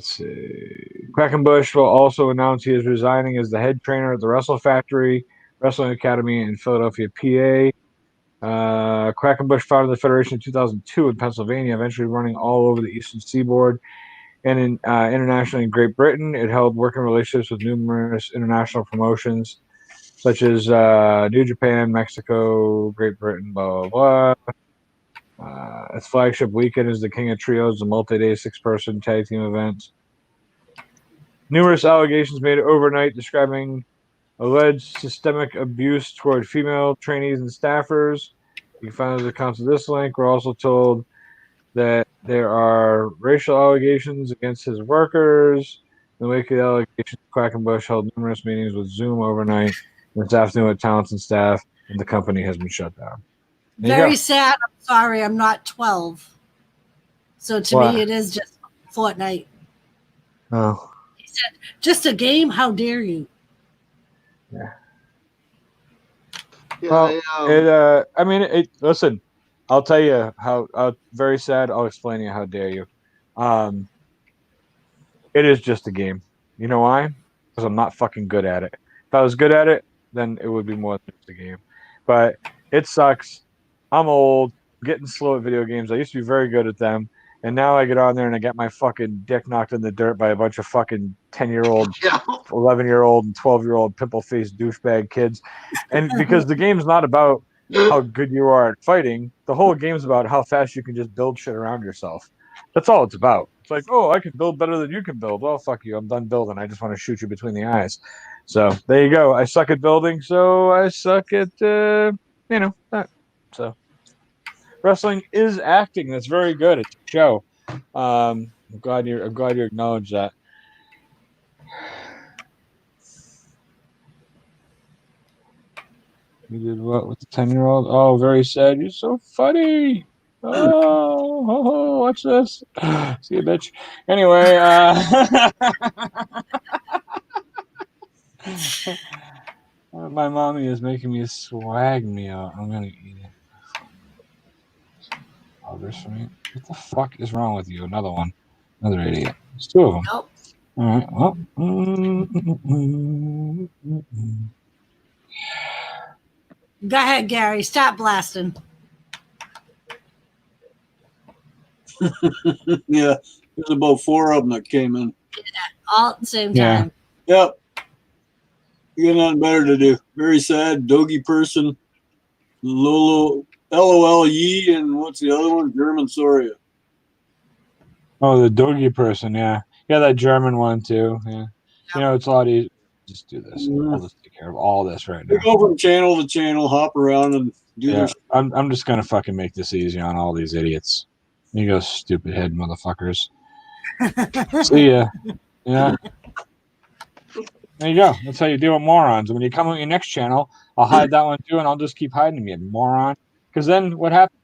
see. Quackenbush will also announce he is resigning as the head trainer at the Wrestle Factory Wrestling Academy in Philadelphia, PA. Quackenbush founded the federation in 2002 in Pennsylvania, eventually running all over the Eastern Seaboard. and internationally in Great Britain. It held working relationships with numerous international promotions, such as New Japan, Mexico, Great Britain, blah, blah, blah. Its flagship weekend is the King of Trios, a multi-day six-person tag team event. Numerous allegations made overnight describing alleged systemic abuse toward female trainees and staffers. You can find those accounts at this link. We're also told that there are racial allegations against his workers. In the wake of the allegations, Quackenbush held numerous meetings with Zoom overnight and this afternoon with talents and staff, and the company has been shut down. There you Very go. sad. I'm sorry, I'm not 12. So to What? me, it is just Fortnite. Oh, He said, just a game? How dare you? Yeah, well, I mean, listen, I'll tell you how. Very sad. I'll explain to you how dare you. It is just a game. You know why? Because I'm not fucking good at it. If I was good at it, then it would be more than just a game. But it sucks. I'm old. I'm getting slow at video games. I used to be very good at them. And now I get on there and I get my fucking dick knocked in the dirt by a bunch of fucking 10-year-old, yeah. 11-year-old, and 12-year-old pimple-faced douchebag kids. And because the game's not about how good you are at fighting, the whole game's about how fast you can just build shit around yourself. That's all it's about. It's like, oh, I can build better than you can build. Well, fuck you. I'm done building. I just want to shoot you between the eyes. So there you go. I suck at building, so I suck at that. So wrestling is acting. That's very good. It's a show. I'm glad you acknowledge that. You did what with the 10-year-old? Oh, very sad. You're so funny. Oh, watch this. See you, bitch. Anyway, my mommy is making me a swag meal. I'm gonna eat it. Oh, there's for me. What the fuck is wrong with you? Another one. Another idiot. There's two of them. Nope. All right. Well. Go ahead, Gary. Stop blasting. Yeah, there's about 4 of them that came in. All at the same Yeah. time. Yep. You got nothing better to do. Very sad. Doggy person. Lolo. LOL Yee, and what's the other one? German Soria. Oh, the doggy person. Yeah. Yeah, that German one too. Yeah. You know, it's a lot easier. Just do this. I'll just take care of all this right now. They go from channel to channel, hop around, and do their. I'm just gonna fucking make this easy on all these idiots. You go, stupid head motherfuckers. See ya. Yeah. There you go. That's how you deal with morons. And when you come on your next channel, I'll hide that one too, and I'll just keep hiding them, you moron. Because then what happens?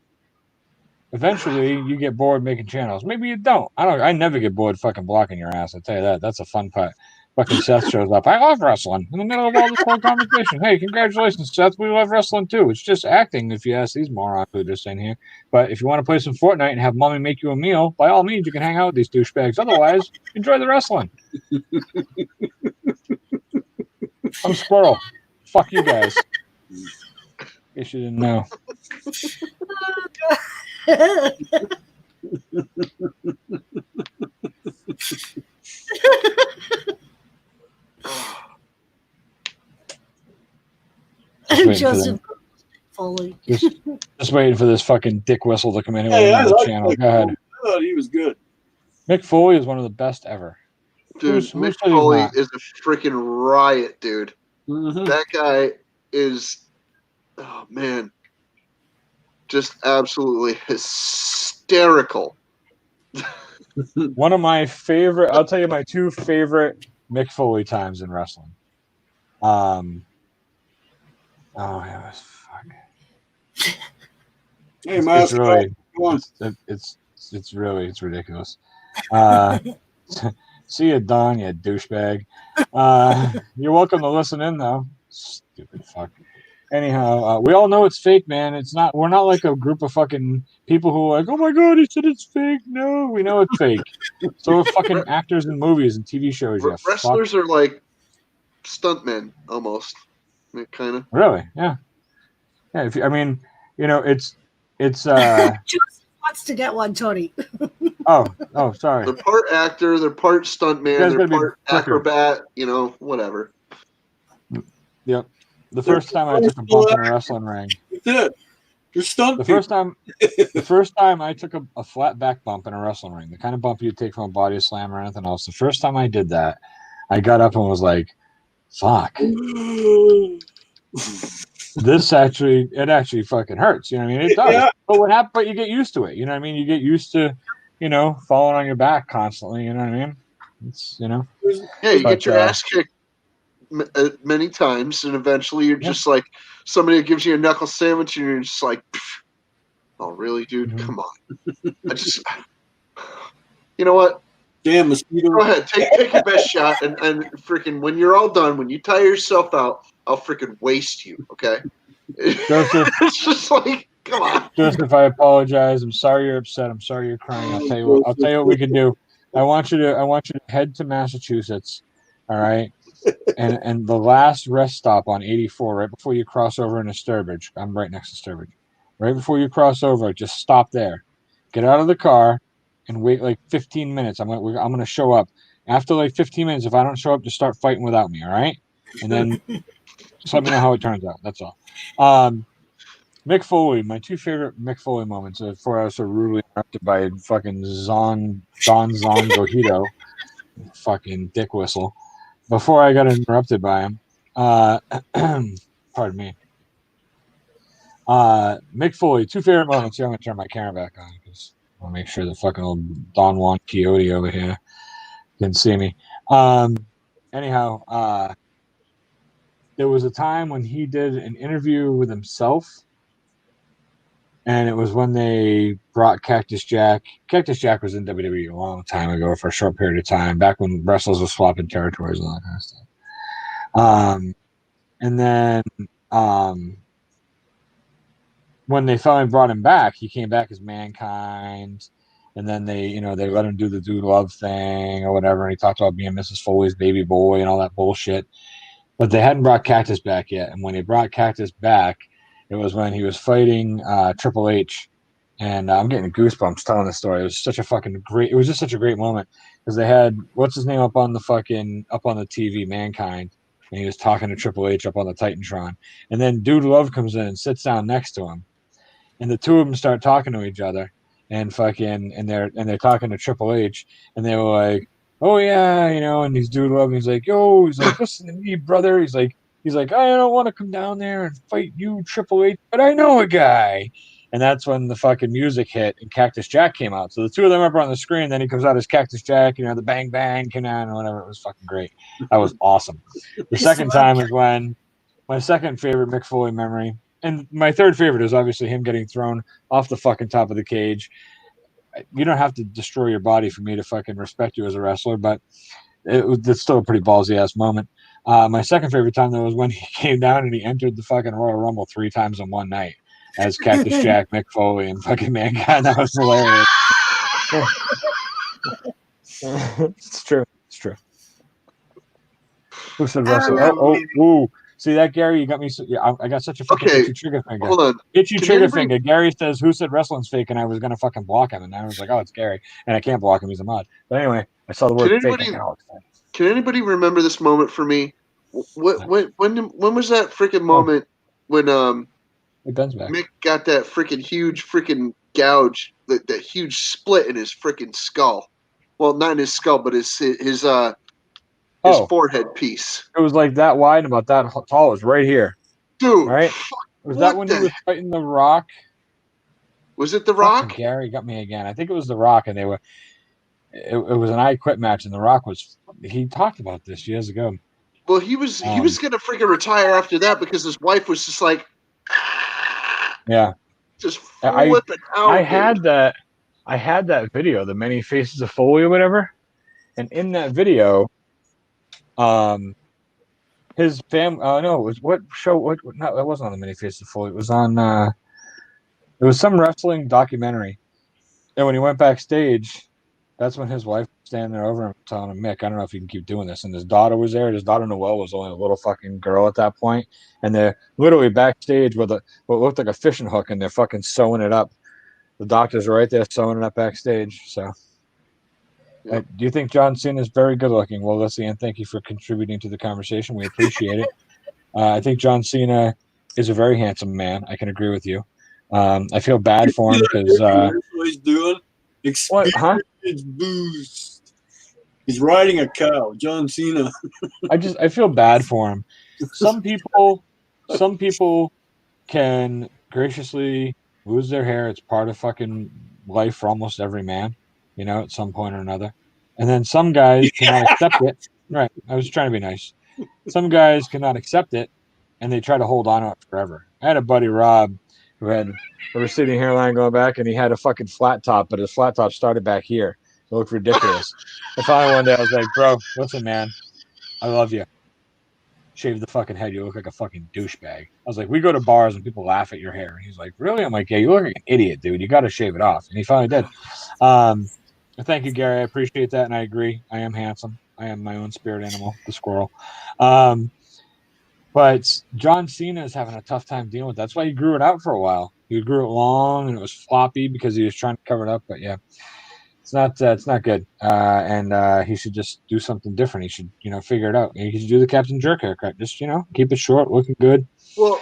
Eventually, you get bored making channels. Maybe you don't. I never get bored fucking blocking your ass. I tell you that. That's a fun part. Fucking Seth shows up. I love wrestling. In the middle of all this whole conversation. Hey, congratulations, Seth. We love wrestling too. It's just acting if you ask these morons who are just in here. But if you want to play some Fortnite and have mommy make you a meal, by all means, you can hang out with these douchebags. Otherwise, enjoy the wrestling. I'm Squirrel. Fuck you guys. Guess you didn't know. Joseph Foley. Just waiting for this fucking dick whistle to come in here Hey, with I another like channel. Mick Go ahead. Foley. I thought he was good. Mick Foley is one of the best ever. Dude, Who Mick said he's Foley not? is a freaking riot, dude. Mm-hmm. That guy is, oh man, just absolutely hysterical. One of my favorite. I'll tell you my 2 favorite Mick Foley times in wrestling. Oh yeah, fuck. Hey, It's Miles, really, come on. it's ridiculous. See you, Don, you douchebag. You're welcome to listen in, though. Stupid fuck. Anyhow, we all know it's fake, man. It's not. We're not like a group of fucking people who are like, oh my god, he said it's fake. No, we know it's fake. So we're fucking actors in movies and TV shows. Yeah, Wrestlers are like stuntmen almost, kind of. Really? Yeah. Yeah. It's Joseph wants to get one, Tony. Oh, sorry. They're part actor, they're part You stuntman, guys they're gotta be part quicker. acrobat. You know, whatever. Yep. The first time I took a bump in a wrestling ring. That's it. You're stunt The people. first time I took a flat back bump in a wrestling ring, the kind of bump you'd take from a body slam or anything else. The first time I did that, I got up and was like, "Fuck, this actually fucking hurts." You know what I mean? It does. Yeah. But what happened? But you get used to it. You know what I mean? You get used to, falling on your back constantly. You know what I mean? It's Yeah, you But, get your ass kicked many times, and eventually you're Yeah. just like somebody gives you a knuckle sandwich, and you're just like, "Oh, really, dude? Mhm. Come on." I just, you know what? Damn mosquito. Go ahead, take your best shot, and freaking when you're all done, when you tire yourself out, I'll freaking waste you. Okay? Joseph, It's just like, come on. Joseph, I apologize. I'm sorry you're upset. I'm sorry you're crying. I'll tell you what we can do. I want you to head to Massachusetts. All right. And the last rest stop on 84, right before you cross over into Sturbridge. I'm right next to Sturbridge. Right before you cross over, just stop there. Get out of the car and wait like 15 minutes. I'm gonna show up. After like 15 minutes, if I don't show up, just start fighting without me, all right? And then just let me know how it turns out. That's all. Mick Foley, my two favorite Mick Foley moments before I was so rudely interrupted by fucking Don Gojito, fucking dick whistle. Before I got interrupted by him, pardon me. Mick Foley, two favorite moments. Here, I'm gonna turn my camera back on because I'll make sure the fucking old Don Juan Quixote over here can see me. Anyhow, there was a time when he did an interview with himself, and it was when they brought Cactus Jack. Cactus Jack was in WWE a long time ago for a short period of time, back when wrestlers were swapping territories and all that kind of stuff. And then when they finally brought him back, he came back as Mankind. And then they let him do the Dude Love thing or whatever. And he talked about being Mrs. Foley's baby boy and all that bullshit. But they hadn't brought Cactus back yet. And when they brought Cactus back, it was when he was fighting Triple H. And I'm getting goosebumps telling this story. It was just such a great moment because they had, what's his name up on the TV, Mankind. And he was talking to Triple H up on the Titantron. And then Dude Love comes in and sits down next to him. And the two of them start talking to each other. And they're talking to Triple H, and they were like, "Oh yeah, and he's Dude Love, and he's like, listen to me, brother." He's like, I don't want to come down there and fight you, Triple H, but I know a guy. And that's when the fucking music hit and Cactus Jack came out. So the two of them up on the screen. Then he comes out as Cactus Jack, the bang bang came out and whatever. It was fucking great. That was awesome. The second time is when my second favorite Mick Foley memory. And my third favorite is obviously him getting thrown off the fucking top of the cage. You don't have to destroy your body for me to fucking respect you as a wrestler, but it's still a pretty ballsy ass moment. My second favorite time though was when he came down and he entered the fucking Royal Rumble 3 times in one night as Cactus Jack, Mick Foley, and fucking Mankind. That was hilarious. It's true. Who said wrestling? Ooh. See that, Gary? You got me. I got such a fucking itchy trigger finger. Hold on. Itchy trigger finger. Gary says, "Who said wrestling's fake?" And I was gonna fucking block him, and I was like, "Oh, it's Gary," and I can't block him. He's a mod. But anyway, I saw the word fake. Can anybody remember this moment for me? When was that freaking moment when Mick got that freaking huge freaking gouge, that huge split in his freaking skull? Well, not in his skull, but his forehead piece. It was like that wide and about that tall. It was right here. Dude. Right? Was that when he was fighting The Rock? Was it The Rock? Gary got me again. I think it was The Rock, and it was an I Quit match, and The Rock he talked about this years ago. Well, he was gonna freaking retire after that because his wife was just like, just flipping out. I had that video, The Many Faces of Foley or whatever, and in that video, his family. No, it was what show? No, it wasn't on The Many Faces of Foley. It was on. It was some wrestling documentary, and when he went backstage, that's when his wife was standing there over him telling him, "Mick, I don't know if you can keep doing this." And his daughter was there. His daughter Noelle was only a little fucking girl at that point, and they're literally backstage with what looked like a fishing hook, and they're fucking sewing it up. The doctors are right there sewing it up backstage. So Yeah. Do you think John Cena is very good looking? Well, Leslie Ann, thank you for contributing to the conversation. We appreciate it. I think John Cena is a very handsome man. I can agree with you. I feel bad for him because That's what he's doing. what? Huh? Experience boost. He's riding a cow, John Cena. I feel bad for him. Some people can graciously lose their hair. It's part of fucking life for almost every man, at some point or another. And then some guys cannot accept it. Right. I was trying to be nice. Some guys cannot accept it and they try to hold on to it forever. I had a buddy, Rob, who had a receding hairline going back, and he had a fucking flat top, but his flat top started back here. It looked ridiculous. And finally one day I was like, bro, listen, man, I love you. Shave the fucking head. You look like a fucking douchebag. I was like, we go to bars and people laugh at your hair. And he's like, really? I'm like, yeah, you look like an idiot, dude. You got to shave it off. And he finally did. Thank you, Gary. I appreciate that. And I agree. I am handsome. I am my own spirit animal, the squirrel. But John Cena is having a tough time dealing with that. That's why he grew it out for a while. He grew it long and it was floppy because he was trying to cover it up. But yeah, it's not good. And he should just do something different. He should, figure it out. He should do the Captain Jerk haircut. Just, keep it short, looking good. Well,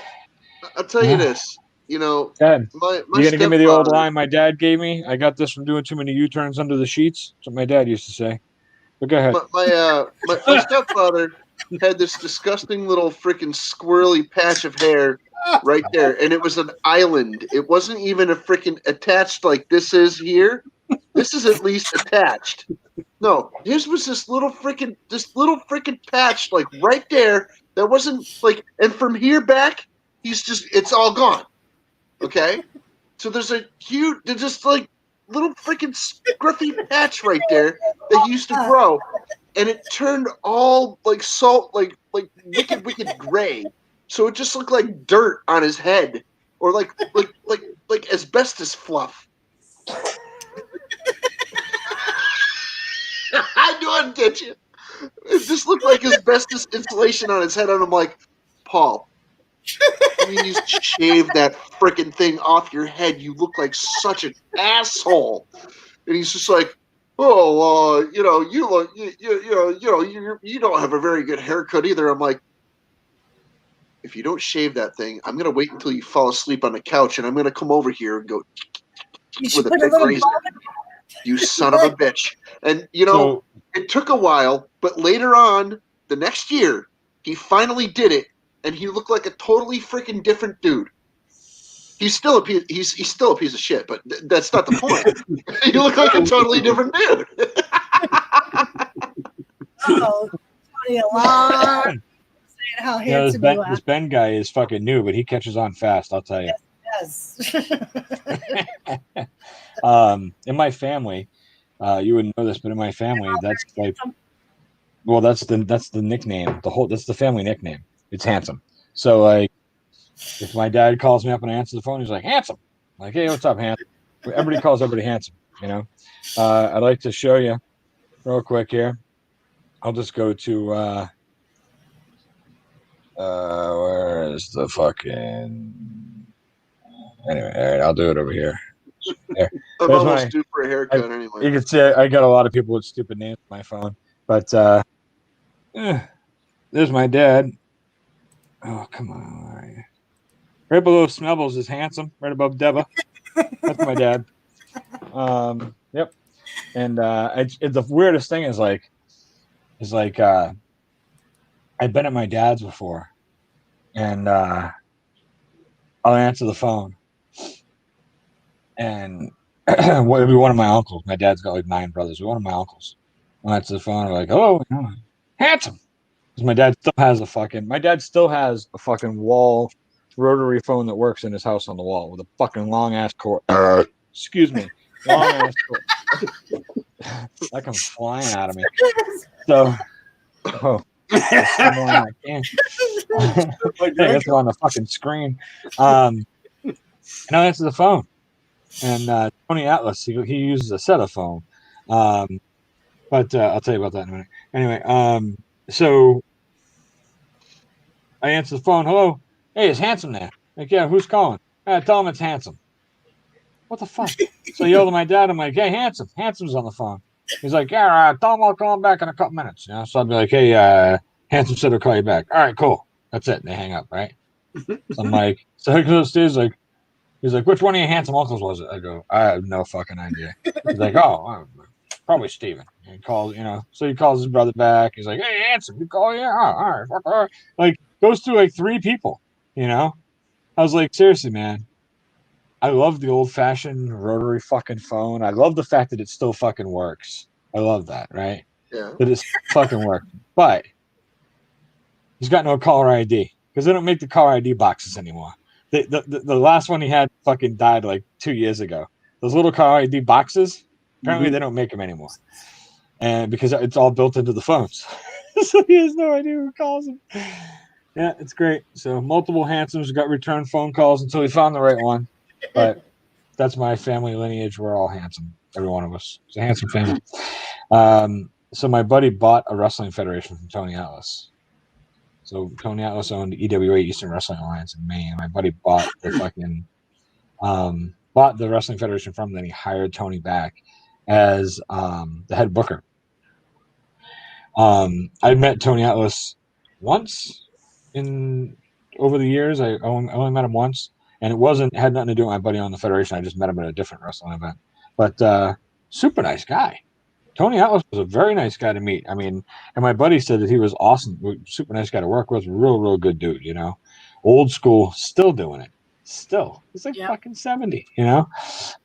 I'll tell you this. Go ahead. My You gonna give me the old stepfather- line my dad gave me? I got this from doing too many U-turns under the sheets. That's what my dad used to say. But go ahead. My stepfather had this disgusting little freaking squirrely patch of hair right there, and it was an island. It wasn't even a freaking attached like this is here. This is at least attached. No, his was this little freaking patch like right there. That wasn't like, and from here back, it's all gone. Okay, so there's just like little freaking scruffy patch right there that he used to grow, and it turned all like salt, like wicked gray. So it just looked like dirt on his head, or like asbestos fluff. I knew I'd get you. It just looked like asbestos insulation on his head, and I'm like, Paul, please shave that freaking thing off your head. You look like such an asshole. And he's just like, oh, you don't have a very good haircut either. I'm like, if you don't shave that thing, I'm gonna wait until you fall asleep on the couch, and I'm gonna come over here and go with a big razor. You son of a bitch. And it took a while, but later on, the next year, he finally did it, and he looked like a totally freaking different dude. He's still a piece of shit, but that's not the point. You look like a totally different dude. Oh, Tony Alarm. Saying how handsome you are. This Ben guy is fucking new, but he catches on fast, I'll tell you. Yes. In my family, you wouldn't know this, but in my family, that's like, well, that's the nickname. That's the family nickname. It's handsome. So like, if my dad calls me up and I answer the phone, he's like, handsome. I'm like, hey, what's up, handsome? Everybody calls everybody handsome. I'd like to show you real quick here. I'll just go to where is the fucking anyway, all right, I'll do it over here. There. I'm There's almost due for a haircut anyway. You can see I got a lot of people with stupid names on my phone. But there's my dad. Oh, come on. All right. Right below Smebbles is handsome, right above Deva. That's my dad. Yep. And the weirdest thing is like I've been at my dad's before, and I'll answer the phone, and it'll be one of my uncles. My dad's got like 9 brothers. One of my uncles. I'll answer the phone. I'm like, "Hello, handsome." Because my dad still has a fucking wall rotary phone that works in his house on the wall with a fucking long ass cord. Excuse me, long ass cord. That comes flying out of me. So, that's on the fucking screen. And I answer the phone, and Tony Atlas, he uses a set of phone. But I'll tell you about that in a minute. Anyway, so I answer the phone. Hello, hey, is Handsome there? Like, yeah, who's calling? Tell him it's Handsome. What the fuck? So I yell to my dad. I'm like, hey, Handsome. Handsome's on the phone. He's like, yeah, tell him I'll call him back in a couple minutes. You know, so I'd be like, hey, Handsome said he'll call you back. All right, cool. That's it. They hang up, right? So I'm like, so he goes upstairs, like, he's like, which one of your handsome uncles was it? I go, I have no fucking idea. He's like, oh, probably Steven. And he calls, you know, so he calls his brother back. He's like, hey, Handsome, you call? Yeah, all right, fuck, all right. Like, goes through like 3 people, you know? I was like, seriously, man. I love the old fashioned rotary fucking phone. I love the fact that it still fucking works. I love that, right? Yeah. That it's fucking works. But he's got no caller ID because they don't make the caller ID boxes anymore. The last one he had fucking died like 2 years ago. Those little caller ID boxes, apparently they don't make them anymore. And because it's all built into the phones. So he has no idea who calls him. Yeah, it's great. So multiple Handsomes got returned phone calls until he found the right one. But that's my family lineage. We're all handsome. Every one of us. It's a handsome family. So my buddy bought a wrestling federation from Tony Atlas. So Tony Atlas owned EWA, Eastern Wrestling Alliance in Maine. My buddy bought the fucking bought the wrestling federation from them. Then he hired Tony back as the head booker. I met Tony Atlas once over the years. I only met him once, and it had nothing to do with my buddy on the federation. I just met him at a different wrestling event. But super nice guy. Tony Atlas was a very nice guy to meet. I mean, and my buddy said that he was awesome, super nice guy to work with, real good dude, you know. Old school, still doing it. Still. He's like fucking 70, you know?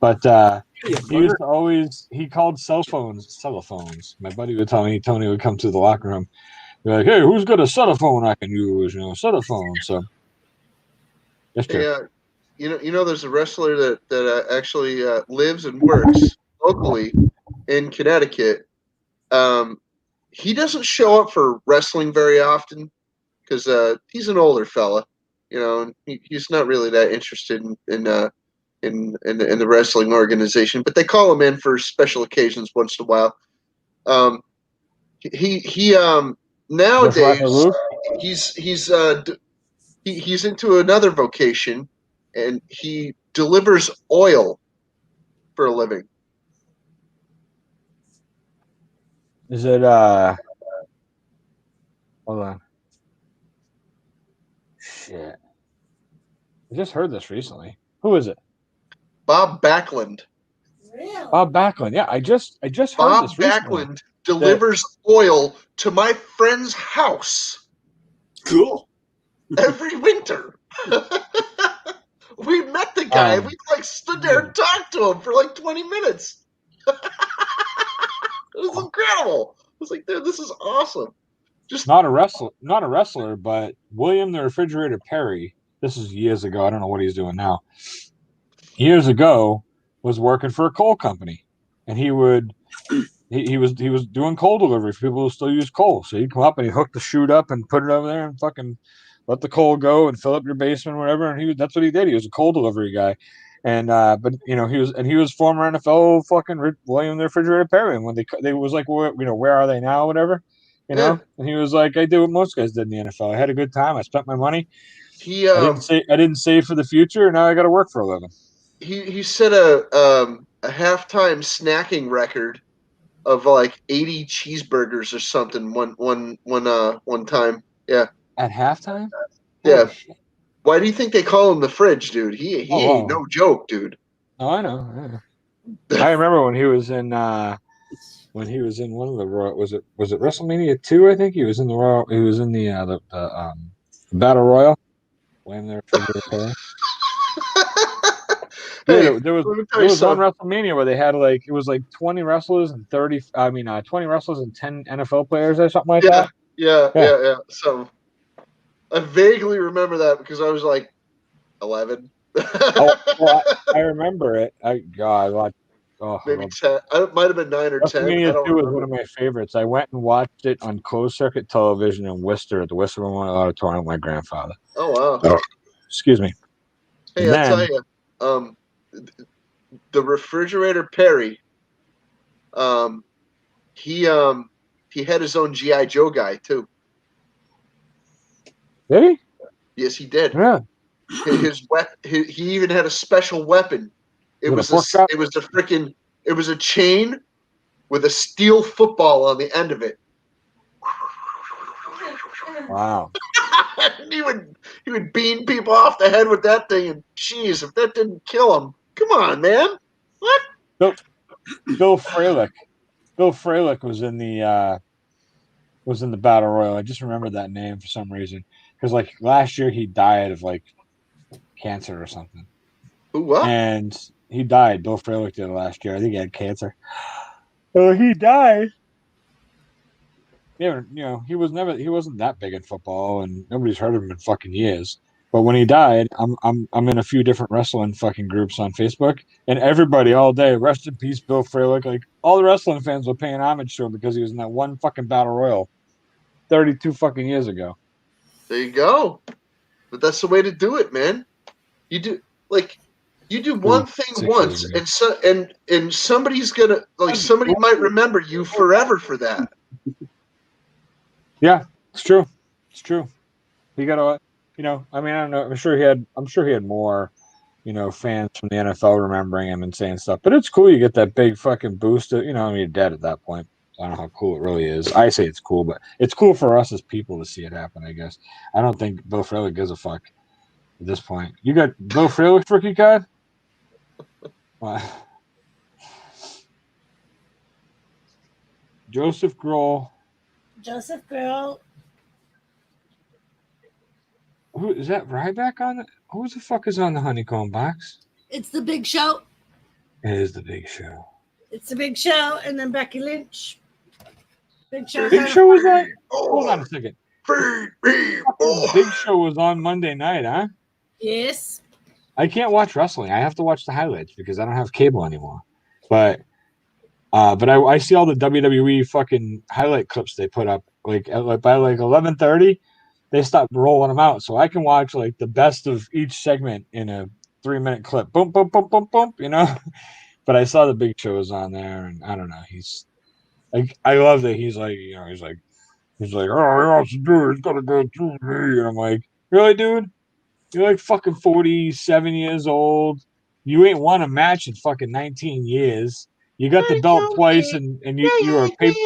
But he used to always, he called cell phones. My buddy would tell me, Tony would come to the locker room, be like, hey, who's got a cell phone I can use? You know, cell phone. So, that's true. Yeah, you know, there's a wrestler that actually lives and works locally in Connecticut. He doesn't show up for wrestling very often because he's an older fella, you know, and he's not really that interested in the wrestling organization. But they call him in for special occasions once in a while. He nowadays he's into another vocation, and he delivers oil for a living. Is it hold on. Shit. I just heard this recently. Who is it? Bob Backlund. Really? Bob Backlund. Yeah, I just heard Bob this recently. Backlund delivers oil to my friend's house Cool. every winter. We met the guy. We stood there and talked to him for 20 minutes. It was incredible. I was like, dude, this is awesome. Just not a wrestler, but William the Refrigerator Perry. This is years ago. I don't know what he's doing now. Years ago, was working for a coal company, and he was doing coal delivery for people who still use coal. So he'd come up and he'd hook the chute up and put it over there and fucking let the coal go and fill up your basement or whatever. And that's what he did. He was a coal delivery guy. And but you know, he was former NFL fucking William the Refrigerator Perry. And when they was like, well, you know, where are they now, whatever, you know? And he was like, I did what most guys did in the NFL. I had a good time. I spent my money. I didn't save for the future, and now I got to work for a living. He set a halftime snacking record of 80 cheeseburgers or something one time. Yeah. At halftime? Yeah. Why do you think they call him the Fridge, dude? He ain't no joke, dude. Oh, I know. I remember when he was in one of the Royal, was it WrestleMania 2? I think he was in the Battle Royal. Blame their figure. Hey, there was one WrestleMania where they had it was 20 wrestlers and 20 wrestlers and 10 NFL players or something like that. Yeah. So I vaguely remember that because I was 11. I remember it. Maybe 10. It might have been 9 or 10. WrestleMania 2 was one of my favorites. I went and watched it on closed circuit television in Worcester at the Worcester Memorial Auditorium with my grandfather. Oh wow! Excuse me. Hey, I'll tell you, the Refrigerator Perry, he had his own G.I. Joe guy too. Did he? Yes, he did. Yeah. He even had a special weapon. It was a chain with a steel football on the end of it. Wow. And he would bean people off the head with that thing, and jeez, if that didn't kill him, come on, man. What? Bill Fralick. Bill Fralick was in the battle royal. I just remembered that name for some reason because like last year he died of like cancer or something, Who? What? and he died. Bill Fralick did last year. I think he had cancer. Oh, he died. Yeah, you know, he wasn't that big in football, and nobody's heard of him in fucking years. But when he died, I'm in a few different wrestling fucking groups on Facebook, and everybody all day, rest in peace, Bill Fralick. Like all the wrestling fans were paying homage to him because he was in that one fucking battle royal 32 fucking years ago. There you go. But that's the way to do it, man. You do one thing 6 once, years ago. and somebody's gonna somebody might remember you forever for that. Yeah, it's true. It's true. He got a, you know, I mean, I don't know. I'm sure he had more, you know, fans from the NFL remembering him and saying stuff. But it's cool. You get that big fucking boost. You know, I mean, you're dead at that point. I don't know how cool it really is. I say it's cool, but it's cool for us as people to see it happen, I guess. I don't think Bill Fralick gives a fuck at this point. You got Bill Fralick's rookie card? What? Joseph Grohl. Joseph Girl. Who is that? Ryback on it? Who the fuck is on the honeycomb box? It's the Big Show. It is the Big Show. It's the Big Show, and then Becky Lynch. Big Show. Big Show was on. Hold on a second. Feed me, boy. Big Show was on Monday night, huh? Yes. I can't watch wrestling. I have to watch the highlights because I don't have cable anymore. But I see all the WWE fucking highlight clips they put up. Like by like 11:30, they stop rolling them out, so I can watch like the best of each segment in a 3-minute clip. Boom, boom, boom, boom, boom. You know. But I saw the Big Show was on there, and I don't know. He's like, I love that he's like, you know, he's like, oh, he wants to do it. He's got to go through me, and I'm like, really, dude? You're like fucking 47 years old. You ain't won a match in fucking 19 years. You got the belt twice, and you were a paper.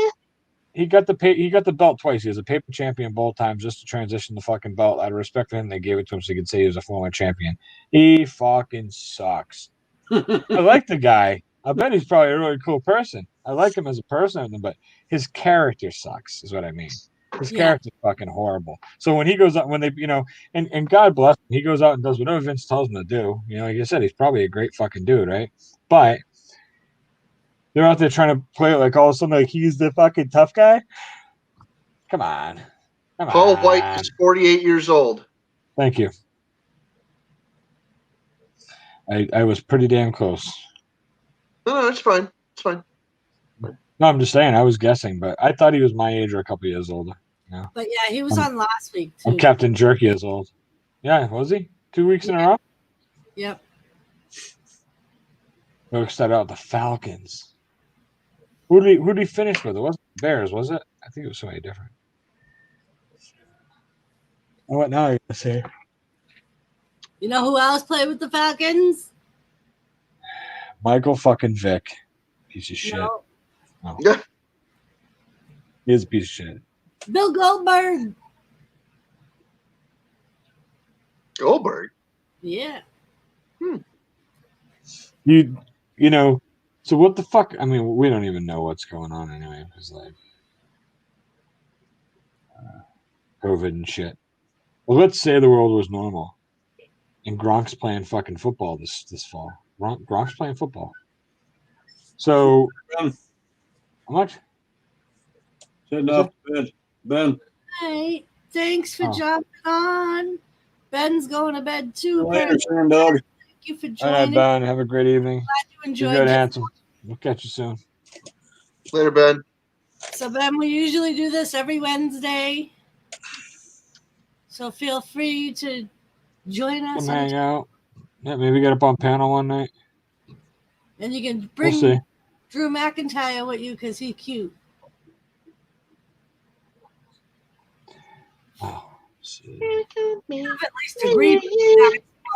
He got the belt twice. He was a paper champion both times just to transition the fucking belt. Out of respect for him, they gave it to him so he could say he was a former champion. He fucking sucks. I like the guy. I bet he's probably a really cool person. I like him as a person, but his character sucks, is what I mean. His character's fucking horrible. So when he goes out, when they, you know, and God bless him, he goes out and does whatever Vince tells him to do. You know, like I said, he's probably a great fucking dude, right? But they're out there trying to play it like all of a sudden like he's the fucking tough guy. Come on. Paul White is 48 years old. Thank you. I was pretty damn close. No, it's fine. It's fine. No, I'm just saying I was guessing, but I thought he was my age or a couple years older. Yeah. But yeah, he was on last week too. I'm Captain Jerky years old. Yeah, was he? 2 weeks in a row? Yep. We started out the Falcons. Who did he finish with? It wasn't Bears, was it? I think it was somebody different. Oh, what now? You gonna say? You know who else played with the Falcons? Michael fucking Vick. Piece of shit. No. No. Yeah. He is a piece of shit. Bill Goldberg. Goldberg. Yeah. You know, so what the fuck? I mean, we don't even know what's going on anyway. Because like COVID and shit. Well, let's say the world was normal, and Gronk's playing fucking football this fall. Gronk's playing football. So, how much? Sitting up, Ben. Hey, thanks for Oh. jumping on. Ben's going to bed too. Later, Sand Dog. Thank you for All right, joining. Ben. Have a great evening. Glad you Be enjoyed good, it. handsome. We'll catch you soon. Later, Ben. So Ben, we usually do this every Wednesday. So feel free to join us. Come hang out. Yeah, maybe get up on panel one night. And you can We'll bring see. Drew McIntyre with you because he's cute. Oh, see. At least agree.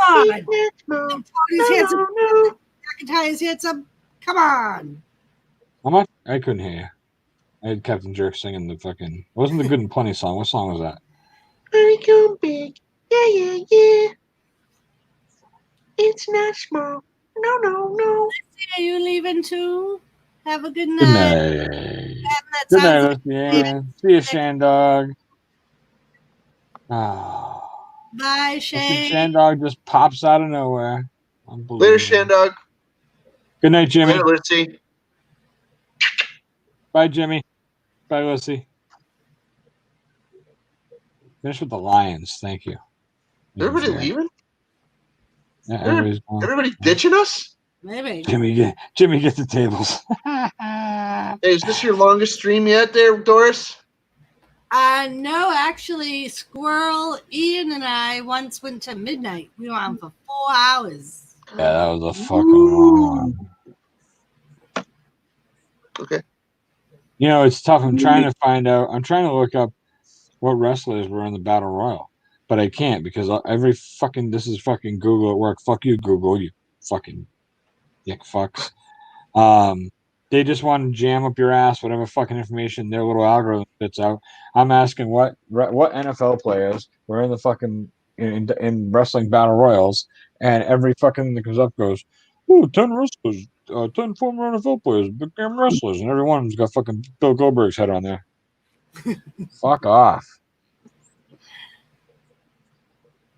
Come on. Tony's handsome. McIntyre's handsome. Come on. How much? I couldn't hear you. I had Captain Jerk singing the fucking. It wasn't the Good and Plenty song. What song was that? Honeycomb big. Yeah, yeah, yeah. It's not small. No. Are you leaving too? Have a good night. Good night. That Good night, sounds Lucy Ann. See you, Shandog. Oh. Bye, Lucy Shane. Shandog just pops out of nowhere. Later, Unbelievable. Shandog. Good night, Jimmy. Later, Lucy. Bye, Jimmy. Bye, Lucy. Finish with the Lions. Thank you. Everybody leaving? Yeah, everybody's going. Everybody ditching us? Maybe. Jimmy, get the tables. Hey, is this your longest stream yet there, Doris? No, actually, Squirrel, Ian, and I once went to midnight. We were on for 4 hours. Yeah, that was a fucking long one. Okay. You know, it's tough. I'm trying to look up what wrestlers were in the Battle Royal, but I can't because this is fucking Google at work. Fuck you, Google, you fucking dick fucks. They just want to jam up your ass whatever fucking information their little algorithm spits out. I'm asking what NFL players were in the fucking in wrestling battle royals, and every fucking thing that comes up goes, "Ooh, 10 wrestlers, 10 former NFL players became wrestlers," and every one of them's got fucking Bill Goldberg's head on there. Fuck off.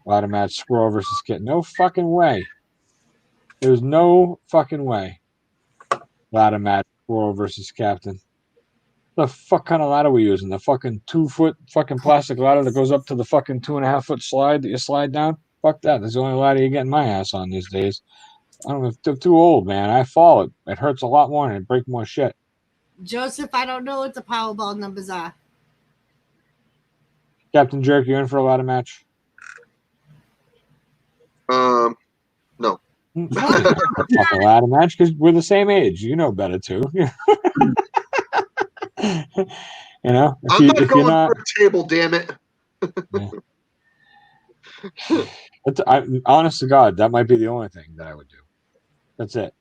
Ladder match: Squirrel versus Kit. No fucking way. There's no fucking way. Ladder match: Squirrel versus Captain. The fuck kind of ladder we using? The fucking 2-foot fucking plastic ladder that goes up to the fucking 2.5-foot slide that you slide down? Fuck that. That's the only ladder you're getting my ass on these days. I don't know. They're too old, man. I fall. It hurts a lot more and it breaks more shit. Joseph, I don't know what the Powerball numbers are. Captain Jerk, you in for a ladder match? No. Fucking ladder match because we're the same age. You know better too. You know, I'm not going for a table, damn it. Honest to God, that might be the only thing that I would do. That's it.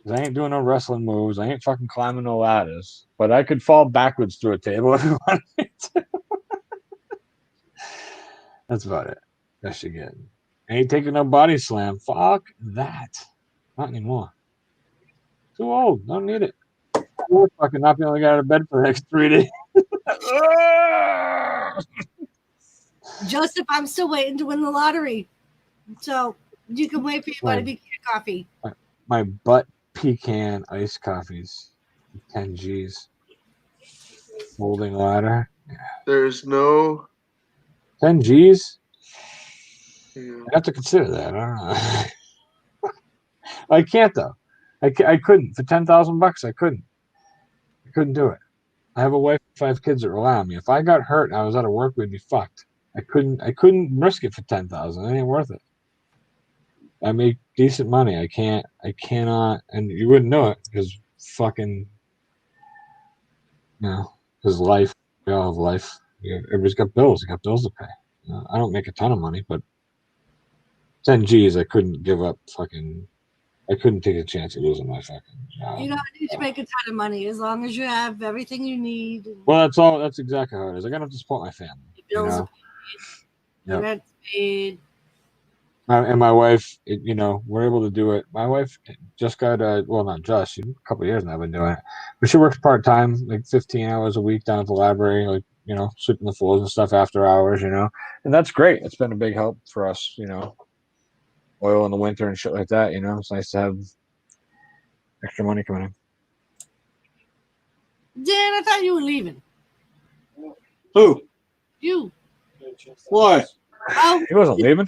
'Cause I ain't doing no wrestling moves. I ain't fucking climbing no ladders. But I could fall backwards through a table if you wanted me to. That's about it. Best you get. Ain't taking no body slam. Fuck that. Not anymore. Too old. Don't need it. We're fucking not the only guy out of bed for the next 3 days. Joseph, I'm still waiting to win the lottery. So you can wait for your buddy to get coffee. My butt pecan iced coffees. 10 G's. Folding ladder. There's no. 10 G's? Yeah. I have to consider that. I don't know. I can't though. I couldn't for $10,000. I couldn't do it. I have a wife and 5 kids that rely on me. If I got hurt and I was out of work, we'd be fucked. I couldn't risk it for $10,000. It ain't worth it. I make decent money. I cannot, and you wouldn't know it because fucking, because life. We all have life. Everybody's got bills. They got bills to pay. I don't make a ton of money, but 10 G's, I couldn't give up fucking. I couldn't take a chance of losing my fucking job. You don't need to make a ton of money as long as you have everything you need. Well, that's all. That's exactly how it is. I gotta have to support my family. Bills are paid. Yep. Rent's paid. And my wife, we're able to do it. My wife just got not just, a couple of years now I've been doing it, but she works part time, like 15 hours a week down at the library, like sweeping the floors and stuff after hours, and that's great. It's been a big help for us, oil in the winter and shit like that. It's nice to have extra money coming in. Dan, I thought you were leaving. Who? You. Why? Oh, He wasn't leaving.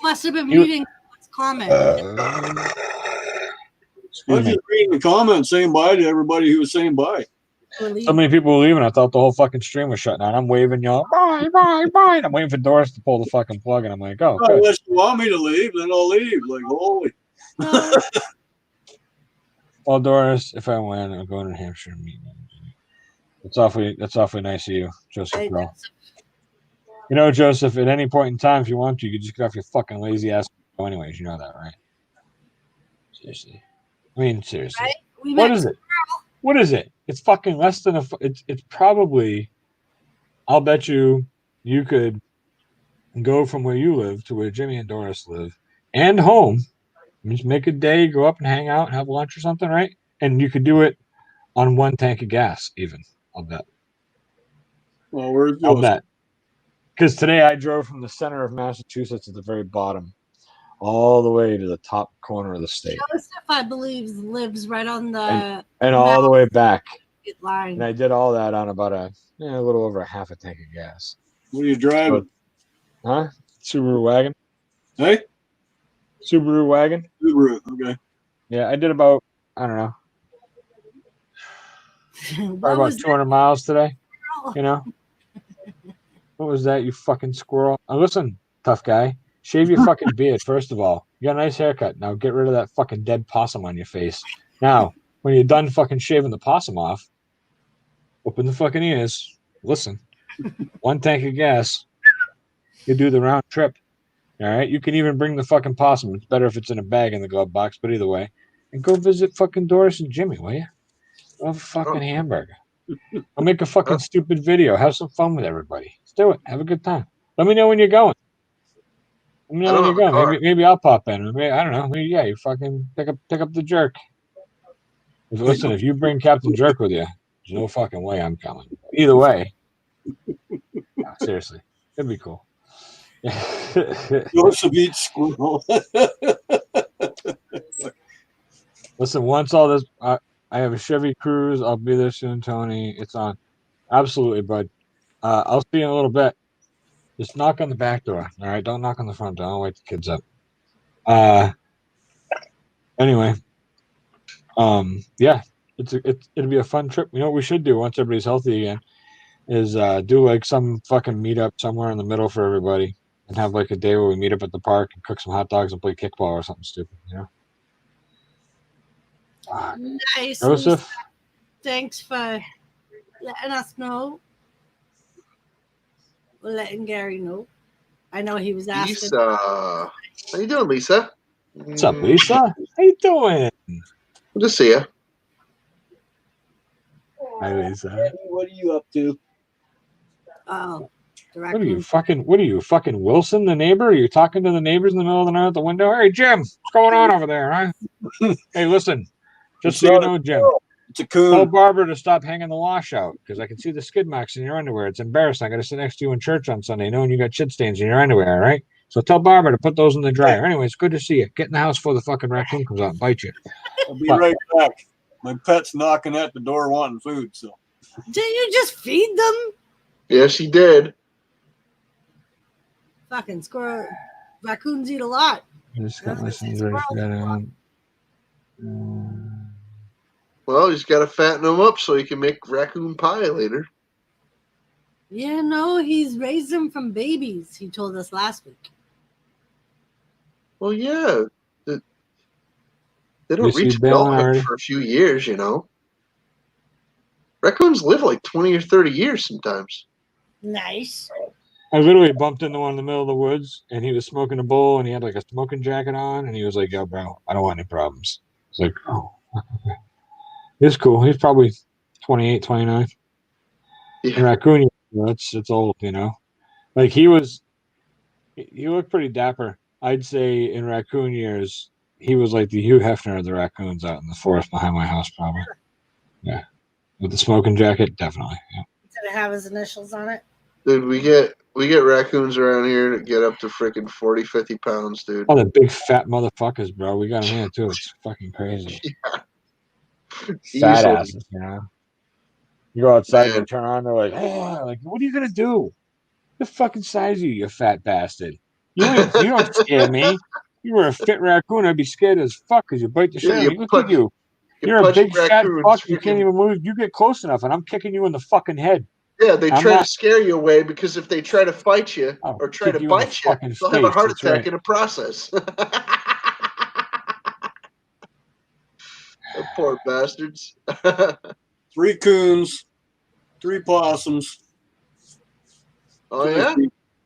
must have been reading someone's comment. I was just reading the comments saying bye to everybody who was saying bye. So many people were leaving. I thought the whole fucking stream was shutting down. I'm waving y'all, bye, bye, bye. And I'm waiting for Doris to pull the fucking plug, and I'm like, oh, good. Unless you want me to leave, then I'll leave. Like, holy. Well, Doris, if I win, I'm going to New Hampshire and meeting you. That's awfully nice of you, Joseph Girl. Joseph, at any point in time, if you want to, you could just get off your fucking lazy ass anyways. You know that, right? Seriously. I mean, seriously. Right? What is it? What is it? It's fucking less than it's probably. I'll bet you could go from where you live to where Jimmy and Doris live and home. Just make a day, go up and hang out and have lunch or something, right? And you could do it on one tank of gas, even. I'll bet. Well, where's I'll Joseph? bet. Because today I drove from the center of Massachusetts at the very bottom all the way to the top corner of the state. Joseph, I believe, lives right on the And all the way back. line. And I did all that on about a little over a half a tank of gas. What are you driving? Huh? Subaru wagon? Hey? Subaru wagon? Subaru. Okay. Yeah, I did about, I don't know, What probably about was 200 miles today. that? You know? What was that, you fucking squirrel? Now listen, tough guy. Shave your fucking beard, first of all. You got a nice haircut. Now get rid of that fucking dead possum on your face. Now, when you're done fucking shaving the possum off, open the fucking ears. Listen. One tank of gas. You do the round trip. All right? You can even bring the fucking possum. It's better if it's in a bag in the glove box, but either way. And go visit fucking Doris and Jimmy, will you? Go have a fucking hamburger. I'll make a fucking stupid video. Have some fun with everybody. Let's do it. Have a good time. Let me know when you're going. Let me know when you're going. Maybe I'll pop in. Maybe, I don't know. Maybe, yeah, you fucking pick up the jerk. Listen, if you bring Captain Jerk with you, there's no fucking way I'm coming. Either way. No, seriously. It'd be cool. Joseph eats squirrel. Listen, once all this, I have a Chevy Cruze. I'll be there soon, Tony. It's on. Absolutely, bud. I'll see you in a little bit. Just knock on the back door. All right, don't knock on the front door. I'll wake the kids up. Anyway, yeah, it'll be a fun trip. You know what we should do once everybody's healthy again is do like some fucking meetup somewhere in the middle for everybody, and have like a day where we meet up at the park and cook some hot dogs and play kickball or something stupid. You know. Nice. Joseph. Lisa. Thanks for letting us know. Letting Gary know. I know he was asking. Lisa. How you doing, Lisa? What's up, Lisa? How you doing? Good to see you. Hi, Lisa. What are you up to? Oh, the What are you raccoon. fucking Wilson, the neighbor? Are you talking to the neighbors in the middle of the night at the window? Hey, Jim, what's going on over there, huh? Hey, listen, just so you know, Jim, It's a tell coon. Barbara to stop hanging the wash out because I can see the skid marks in your underwear. It's embarrassing. I got to sit next to you in church on Sunday knowing you got shit stains in your underwear, all right? So tell Barbara to put those in the dryer. Anyway, it's good to see you. Get in the house before the fucking raccoon comes out and bites you. I'll be right back. My pet's knocking at the door wanting food, so. Didn't you just feed them? Yes, he did. Fucking squirrel. Raccoons eat a lot. I just got my That's son's what ready it's for Well, he's got to fatten him up so he can make raccoon pie later. Yeah, no, he's raised them from babies, he told us last week. Well, yeah. They don't You see reach Bill adulthood already? for a few years, you know. Raccoons live like 20 or 30 years sometimes. Nice. I literally bumped into one in the middle of the woods, and he was smoking a bowl, and he had like a smoking jacket on, and he was like, "Yo, bro, I don't want any problems." It's like, oh, okay. It's cool. He's probably 28, 29. Yeah. And raccoon, it's old, you know. Like he looked pretty dapper. I'd say in raccoon years, he was like the Hugh Hefner of the raccoons out in the forest behind my house, probably. Yeah, with the smoking jacket, definitely. Yeah. Did it have his initials on it? Dude, we get raccoons around here that get up to freaking 40, 50 pounds, dude. Oh, the big fat motherfuckers, bro. We got them here too. It's fucking crazy. Fat Easily. asses, you know. You go outside and Man. you turn on, they're like, "Oh, like, what are you gonna do? The fucking size of you fat bastard. You don't scare me. You were a fit raccoon, I'd be scared as fuck because you bite the shit Yeah, out of me. Look at you. You're a pudgy big fat raccoons fuck. You can't freaking- even move. You get close enough, and I'm kicking you in the fucking head. Yeah, they I'm try not- to scare you away because if they try to fight you I'll or try kick to you in the bite you, fucking they'll have a face, heart that's attack right. in the process. The poor bastards. 3 coons, 3 possums. Oh, yeah?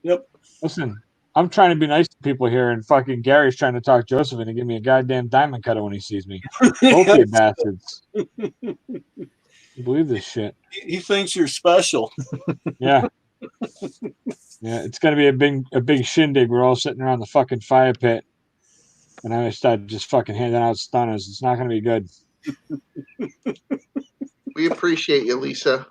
Yep. Listen, I'm trying to be nice to people here, and fucking Gary's trying to talk Joseph into give me a goddamn diamond cutter when he sees me. Both you bastards. believe this shit. He thinks you're special. Yeah. Yeah, it's gonna be a big shindig. We're all sitting around the fucking fire pit, and I start just fucking handing out stunners. It's not gonna be good. We appreciate you, Lisa.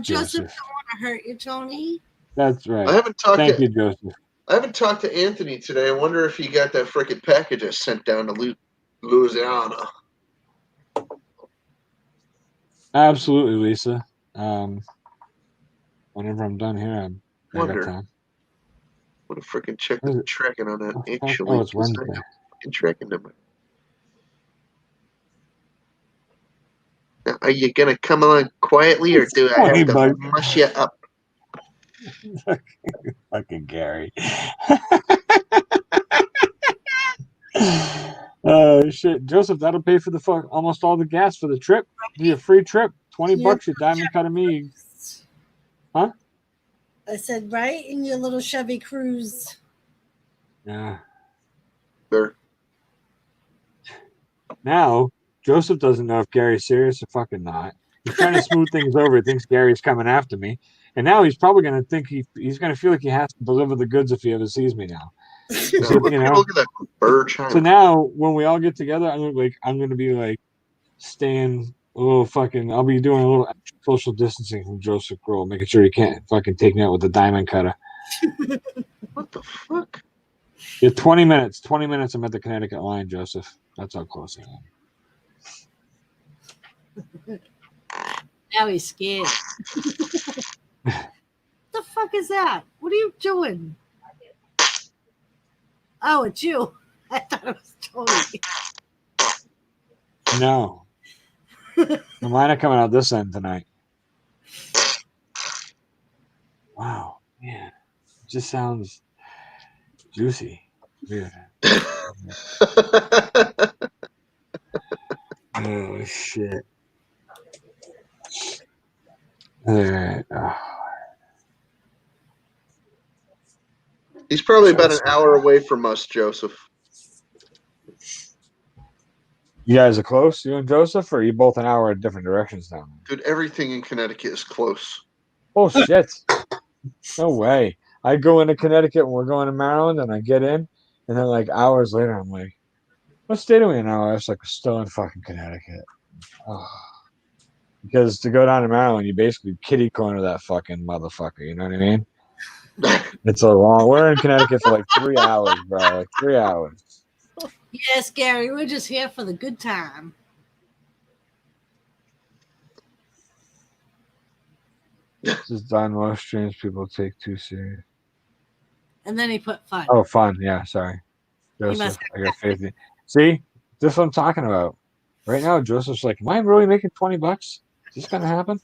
Joseph, don't want to hurt you, Tony. That's right. I haven't talked Thank to you, Joseph. I haven't talked to Anthony today. I wonder if he got that frickin' package I sent down to Louisiana. Absolutely, Lisa. Whenever I'm done here, I got Wonder. time. What a frickin' check the tracking on that actually. Oh, it's Wednesday. Fucking tracking number. Now, are you gonna come along quietly, or do I have to mush you up? Fucking Gary. Oh shit, Joseph, that'll pay for the fuck almost all the gas for the trip. Be a free trip. $20 your diamond cut of me. Huh? I said, right in your little Chevy Cruze. Yeah. There. Now Joseph doesn't know if Gary's serious or fucking not. He's trying to smooth things over. He thinks Gary's coming after me. And now he's probably going to think he's going to feel like he has to deliver the goods if he ever sees me now. Look at that bird chime. So now when we all get together, I'm going to be like staying a little fucking. I'll be doing a little social distancing from Joseph Grohl, making sure he can't fucking take me out with the diamond cutter. What the fuck? Yeah, 20 minutes. 20 minutes. I'm at the Connecticut line, Joseph. That's how close I am. Now he's scared. The fuck is that? What are you doing? Oh, it's you. I thought it was Tony. No. Mine are coming out this end tonight. Wow. Man. It just sounds juicy. Weird. Oh, shit. All right. He's probably about an hour away from us, Joseph. You guys are close, you and Joseph, or are you both an hour in different directions now? Dude, everything in Connecticut is close. Oh, shit. No way. I go into Connecticut when we're going to Maryland, and I get in, and then like hours later, I'm like, what state are we in now? I was like, we're still in fucking Connecticut. Oh. Because to go down to Maryland, you basically kitty corner that fucking motherfucker. You know what I mean? It's a long. We're in Connecticut for like 3 hours, bro. Like 3 hours. Yes, Gary, we're just here for the good time. This is Don. Most strange people take too serious. And then he put fun. Oh, fun. Yeah, sorry. Joseph, I got faith in. See, this is what I'm talking about. Right now, Joseph's like, am I really making $20? Is this going to happen?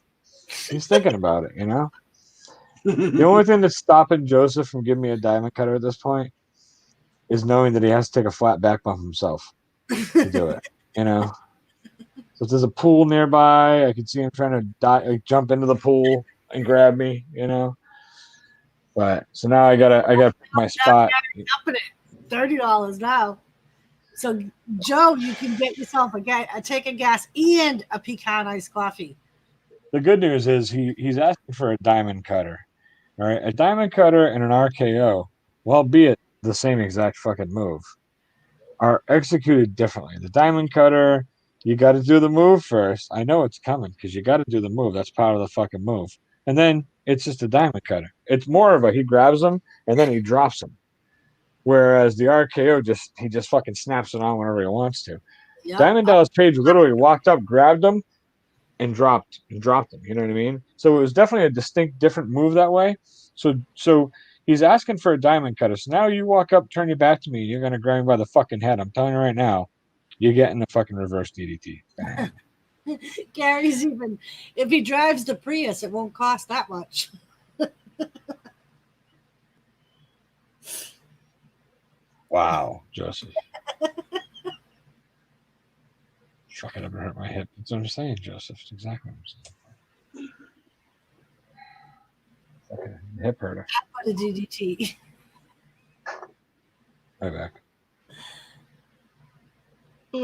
He's thinking about it, you know? The only thing that's stopping Joseph from giving me a diamond cutter at this point is knowing that he has to take a flat back bump himself to do it, you know? So if there's a pool nearby, I can see him trying to jump into the pool and grab me, you know? But so now I gotta pick my spot. Up it, $30 now. So Joe, you can get yourself a tank of gas and a pecan iced coffee. The good news is he's asking for a diamond cutter. All right, a diamond cutter and an RKO, well, be it the same exact fucking move, are executed differently. The diamond cutter, you got to do the move first. I know it's coming because you got to do the move. That's part of the fucking move. And then it's just a diamond cutter. It's more of he grabs them and then he drops them. Whereas the RKO he just fucking snaps it on whenever he wants to. Yep. Diamond Dallas Page literally walked up, grabbed them, and dropped them. You know what I mean? So it was definitely a distinct, different move that way. So he's asking for a diamond cutter. So now you walk up, turn your back to me, you're gonna grab me by the fucking head. I'm telling you right now, you're getting the fucking reverse DDT. Gary's even if he drives the Prius, it won't cost that much. Wow, Joseph. Fucking ever hurt my hip. That's what I'm saying, Joseph. It's exactly what I'm saying. Okay, hip herder. What a DDT. Right back. I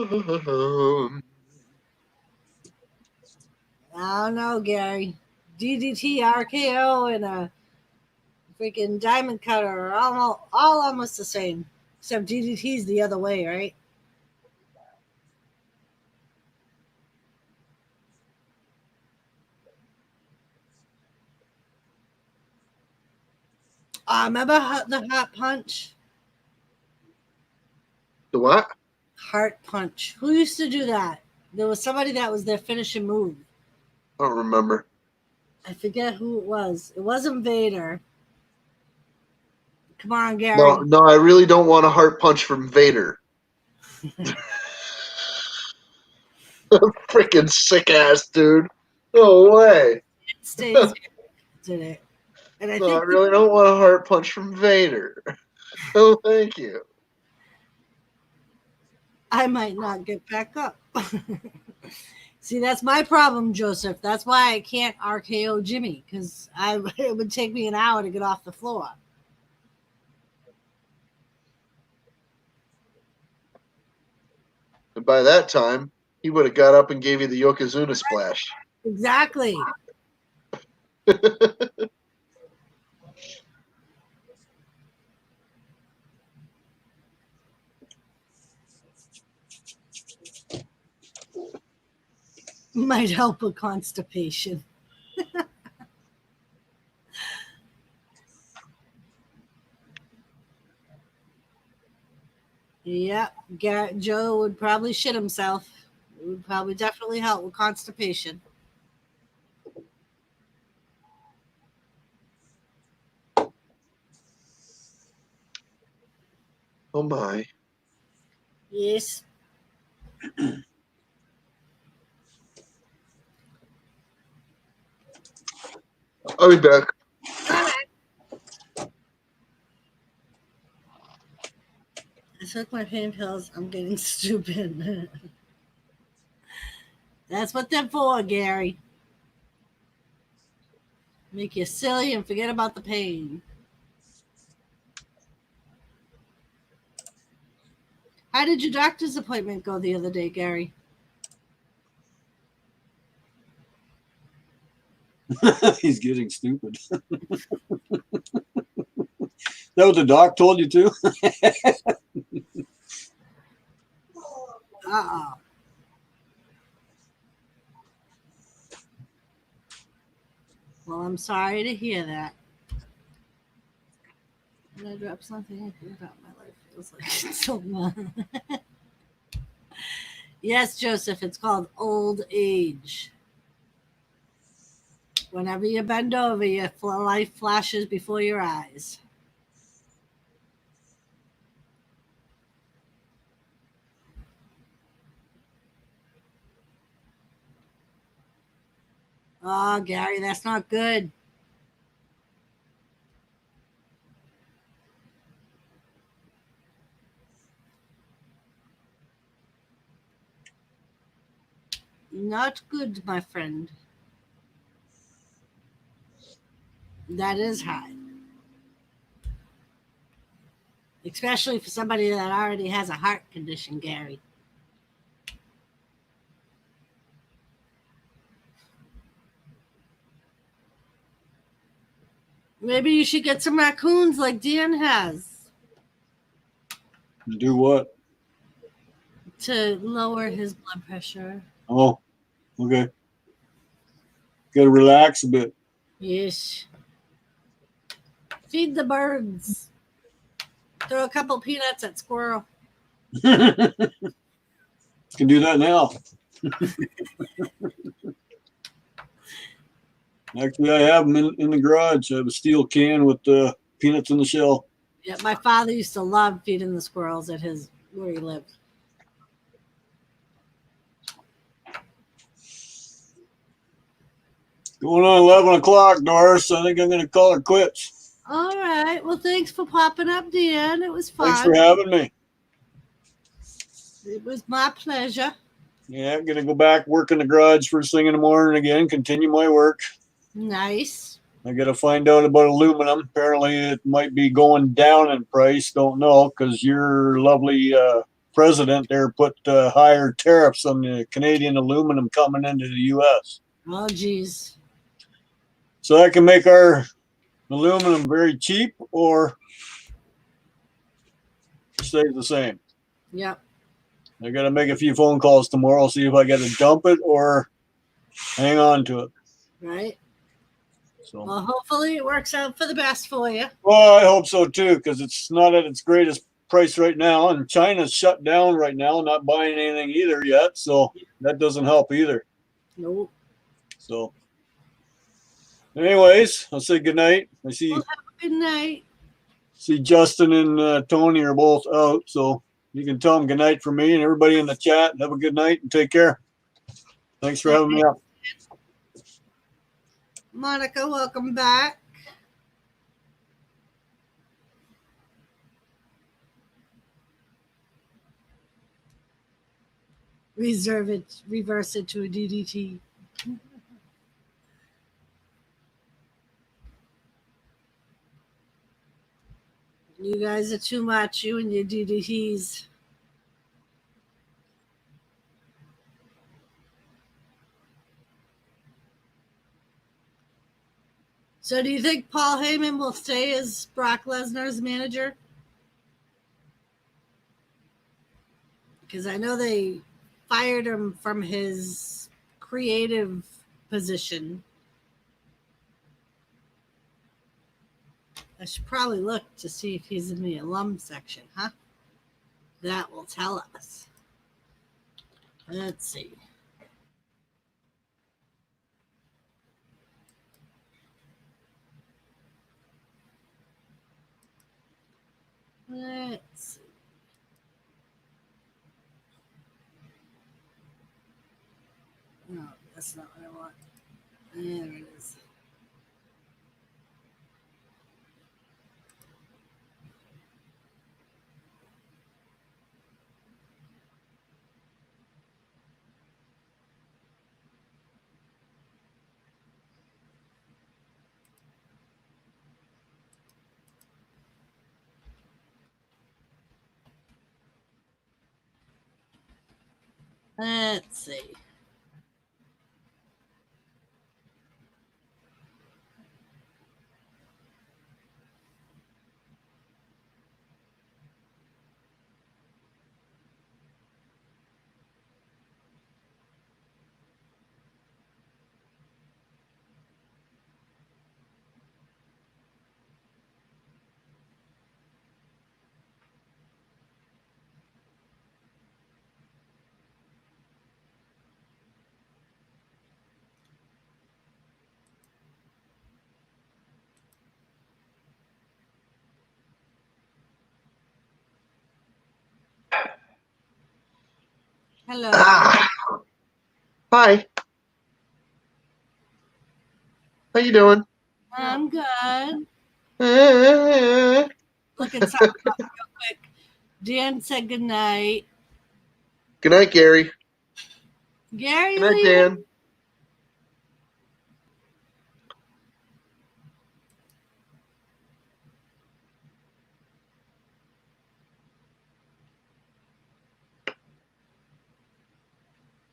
don't know, Gary. DDT, RKO, and a freaking diamond cutter are all almost the same. Except DDT's the other way, right? Remember the heart punch? The what? Heart punch. Who used to do that? There was somebody that was their finishing move. I don't remember. I forget who it was. It wasn't Vader. Come on, Gary. No, I really don't want a heart punch from Vader. Freaking sick ass dude. No way. Stays did it. And I No, think I really don't want a heart punch from Vader. Oh, thank you. I might not get back up. See, that's my problem, Joseph. That's why I can't RKO Jimmy, because it would take me an hour to get off the floor. And by that time, he would have got up and gave you the Yokozuna splash. Exactly. Might help with constipation. Yep, Joe would probably shit himself. It would probably definitely help with constipation. Oh my. Yes. I'll be back. I took my pain pills. I'm getting stupid. That's what they're for, Gary. Make you silly and forget about the pain. How did your doctor's appointment go the other day, Gary? He's getting stupid. That what the doc told you to? Uh-oh. Well, I'm sorry to hear that. Did I drop something? I forgot my life feels like it's so long. Yes, Joseph, it's called old age. Whenever you bend over, your life flashes before your eyes. Oh, Gary, that's not good. Not good, my friend. That is high. Especially for somebody that already has a heart condition, Gary. Maybe you should get some raccoons like Dan has Do what? to lower his blood pressure. Oh, okay. Got to relax a bit. Yes. Feed the birds. Throw a couple peanuts at squirrel. Can do that now. Actually, I have them in the garage. I have a steel can with peanuts in the shell. Yeah, my father used to love feeding the squirrels at where he lived. Going on 11 o'clock, Doris. I think I'm going to call her quits. All right. Well, thanks for popping up, Dan. It was fun. Thanks for having me. It was my pleasure. Yeah, I'm going to go back, work in the garage first thing in the morning again, continue my work. Nice. I got to find out about aluminum. Apparently, it might be going down in price. Don't know because your lovely president there put higher tariffs on the Canadian aluminum coming into the U.S. Oh, geez. So that can make our aluminum very cheap or stay the same. Yep. I got to make a few phone calls tomorrow, see if I got to dump it or hang on to it. Right. So, Well, hopefully it works out for the best for you. well, I hope so too, because it's not at its greatest price right now, and China's shut down right now, not buying anything either yet. So that doesn't help either. Nope. So, anyways, I'll say goodnight. I see Well, have a good night. Justin and Tony are both out, so you can tell them goodnight for me and everybody in the chat. Have a good night and take care. Thanks for having me up. Monica, welcome back. Reverse it to a DDT. You guys are too much, you and your DDTs. So do you think Paul Heyman will stay as Brock Lesnar's manager? Because I know they fired him from his creative position. I should probably look to see if he's in the alum section, huh? That will tell us. Let's see. Let's see. No, that's not what I want. There it is. Let's see. Hello. Hi. How you doing? I'm good. Good Look at something up real quick. Dan said good night. night, Gary. Gary, Good night, leaving? Dan.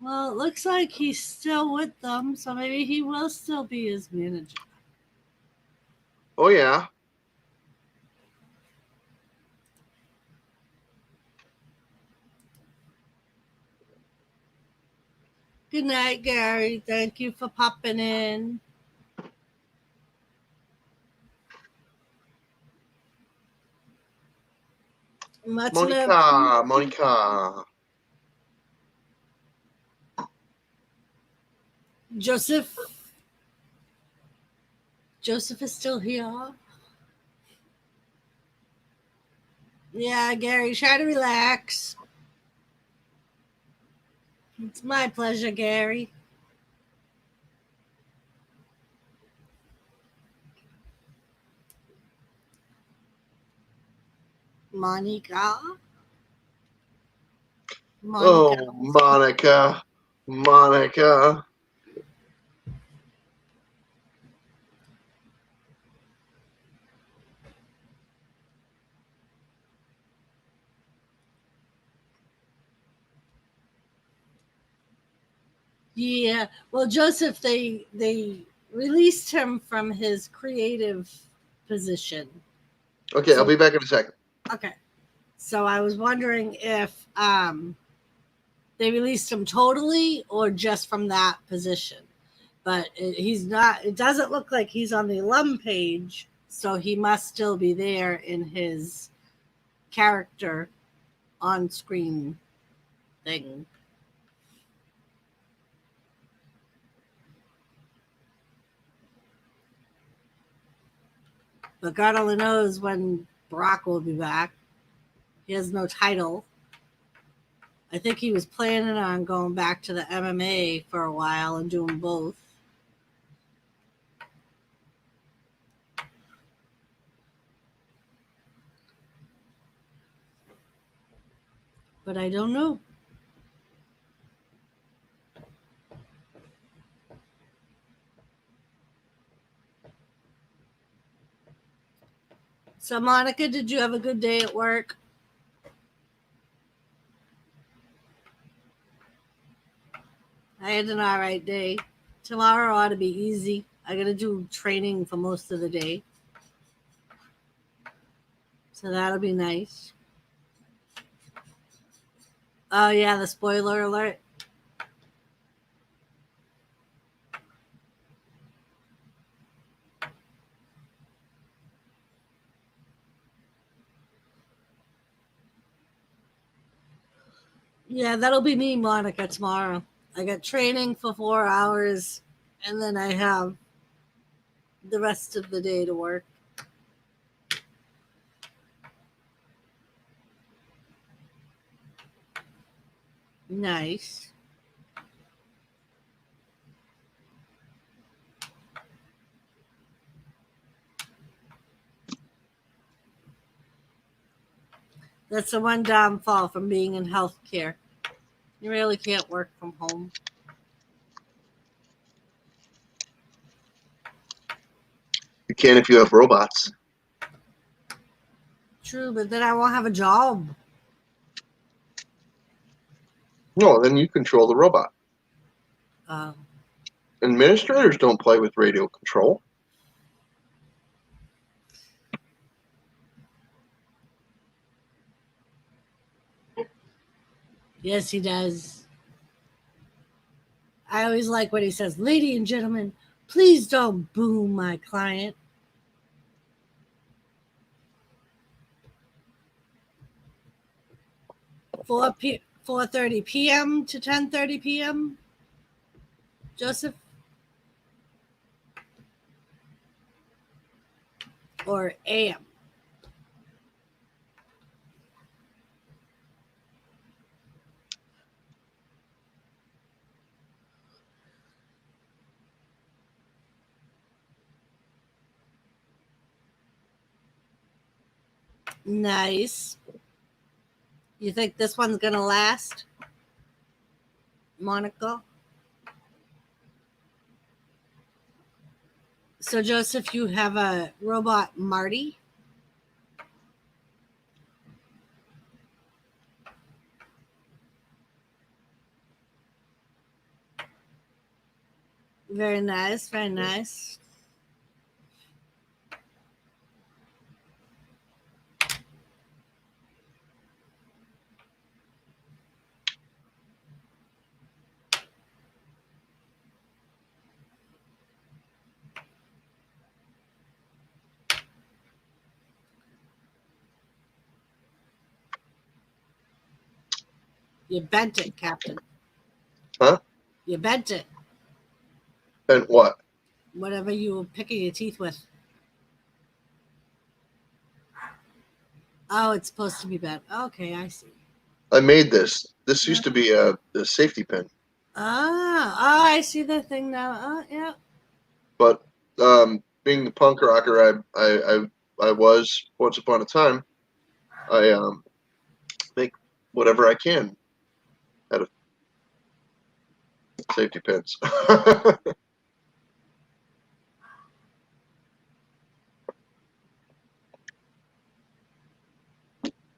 Well, it looks like he's still with them, so maybe he will still be his manager. Oh yeah. Good night, Gary. Thank you for popping in. Much love. Monica. Joseph is still here. Yeah, Gary, try to relax. It's my pleasure, Gary. Monica. Oh, Monica. Yeah. Well, Joseph, they released him from his creative position. Okay, I'll be back in a second. Okay. So I was wondering if they released him totally or just from that position. But he's not. It doesn't look like he's on the alum page, so he must still be there in his character on screen thing. But God only knows when Barack will be back. He has no title. I think he was planning on going back to the MMA for a while and doing both. But I don't know. So, Monica, did you have a good day at work? I had an all right day. Tomorrow ought to be easy. I got to do training for most of the day. So that'll be nice. Oh, yeah, the spoiler alert. Yeah, that'll be me, Monica, tomorrow. I got training for 4 hours, and then I have the rest of the day to work. Nice. That's the one downfall from being in healthcare. You really can't work from home. You can if you have robots. True, but then I won't have a job. No, then you control the robot. Um, Administrators don't play with radio control. yes, he does. I always like when he says, "Ladies and gentlemen, please don't boo my client." Four 4:30 p.m. to 10:30 p.m. Joseph, or a.m. Nice. You think this one's gonna last, Monica? So, Joseph, you have a robot, Marty. Very nice, very nice. You bent it, Captain. Huh? You bent it. And what? Whatever you were picking your teeth with. Oh, it's supposed to be bent. Okay, I see. I made this. This used to be a safety pin, I see the thing now. Oh, yeah. but being the punk rocker I was once upon a time, I make whatever I can out of safety pins.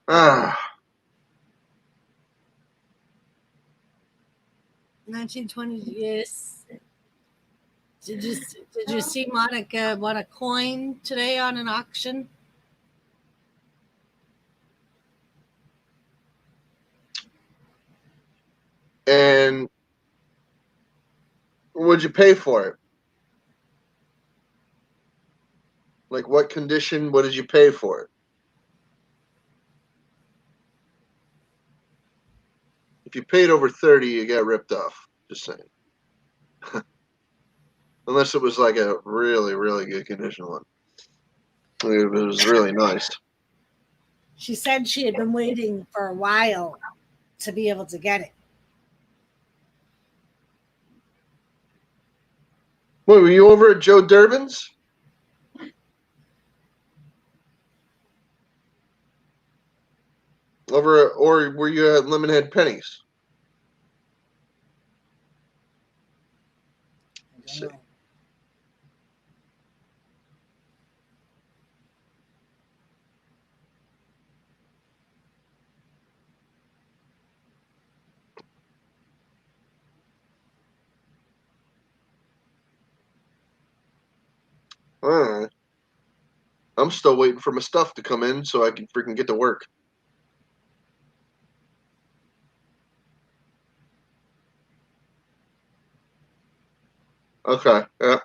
ah, 1920. Yes. Did you see Monica won a coin today on an auction? And what'd you pay for it? Like what condition? What did you pay for it? If you paid over 30, you got ripped off. Just saying. Unless it was like a really, really good condition one. It was really nice. She said she had been waiting for a while to be able to get it. Wait, were you over at Joe Durbin's? Or were you at Lemonhead Pennies? I don't know. I'm still waiting for my stuff to come in so I can freaking get to work. Okay, yeah.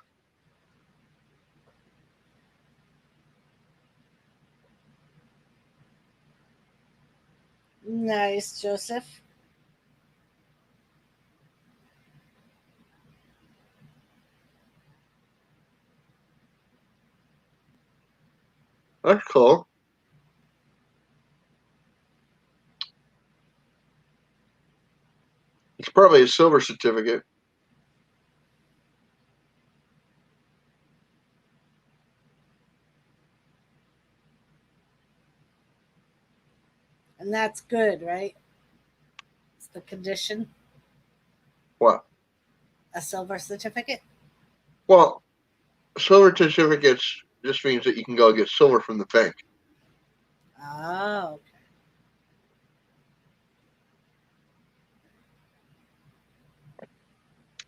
Nice, Joseph. That's cool. It's probably a silver certificate. And that's good, right? It's the condition, What? a silver certificate. Well, silver certificates just means that you can go get silver from the bank. Oh, okay.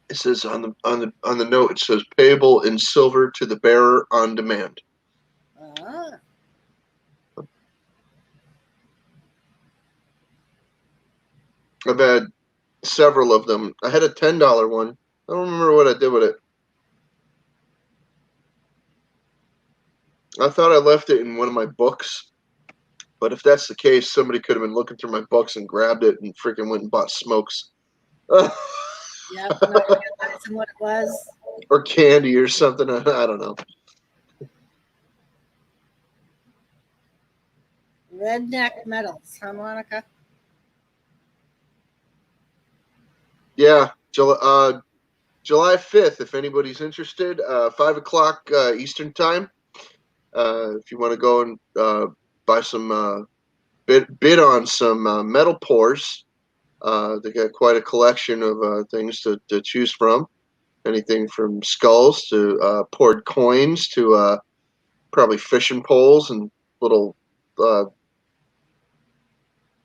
It says on the note, it says payable in silver to the bearer on demand. Ah, I've had several of them. I had a $10 one. I don't remember what I did with it. I thought I left it in one of my books, but if that's the case, somebody could have been looking through my books and grabbed it and freaking went and bought smokes. yep. Not realizing what it was. Or candy or something. I don't know. Redneck medals, huh, Monica? Yeah, July 5th, if anybody's interested, 5 o'clock Eastern time. If you want to go and buy some, bid on some metal pours. They got quite a collection of things to choose from. Anything from skulls to poured coins to probably fishing poles and little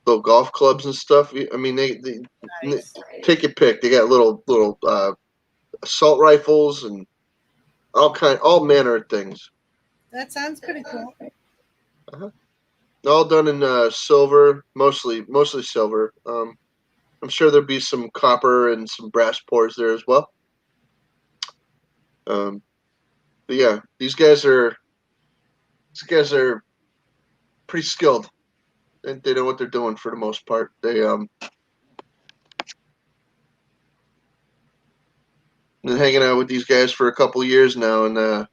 golf clubs and stuff. I mean, they Nice. take your pick. They got little assault rifles and all manner of things. That sounds pretty cool. All done in silver, mostly silver. I'm sure there'll be some copper and some brass pours there as well. But yeah, these guys are pretty skilled. They know what they're doing for the most part. Been hanging out with these guys for a couple years now, and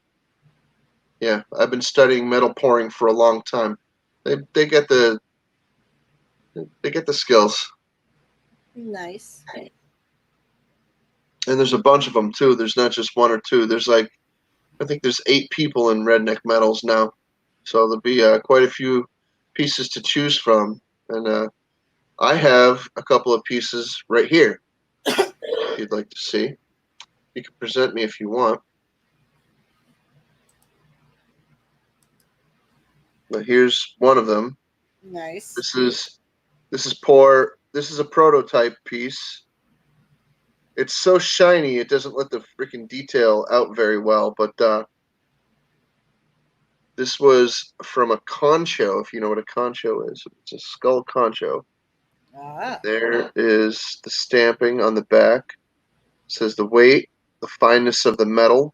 yeah, I've been studying metal pouring for a long time. They get the skills, Nice. and there's a bunch of them too. There's not just one or two. There's I think there's 8 people in Redneck Metals now, so there'll be quite a few pieces to choose from, and I have a couple of pieces right here. If you'd like to see, you can present me if you want. But here's one of them. Nice. This is a prototype piece. It's so shiny, it doesn't let the freaking detail out very well. But this was from a concho, if you know what a concho is. It's a skull concho. Ah, There is the stamping on the back. It says the weight, the fineness of the metal,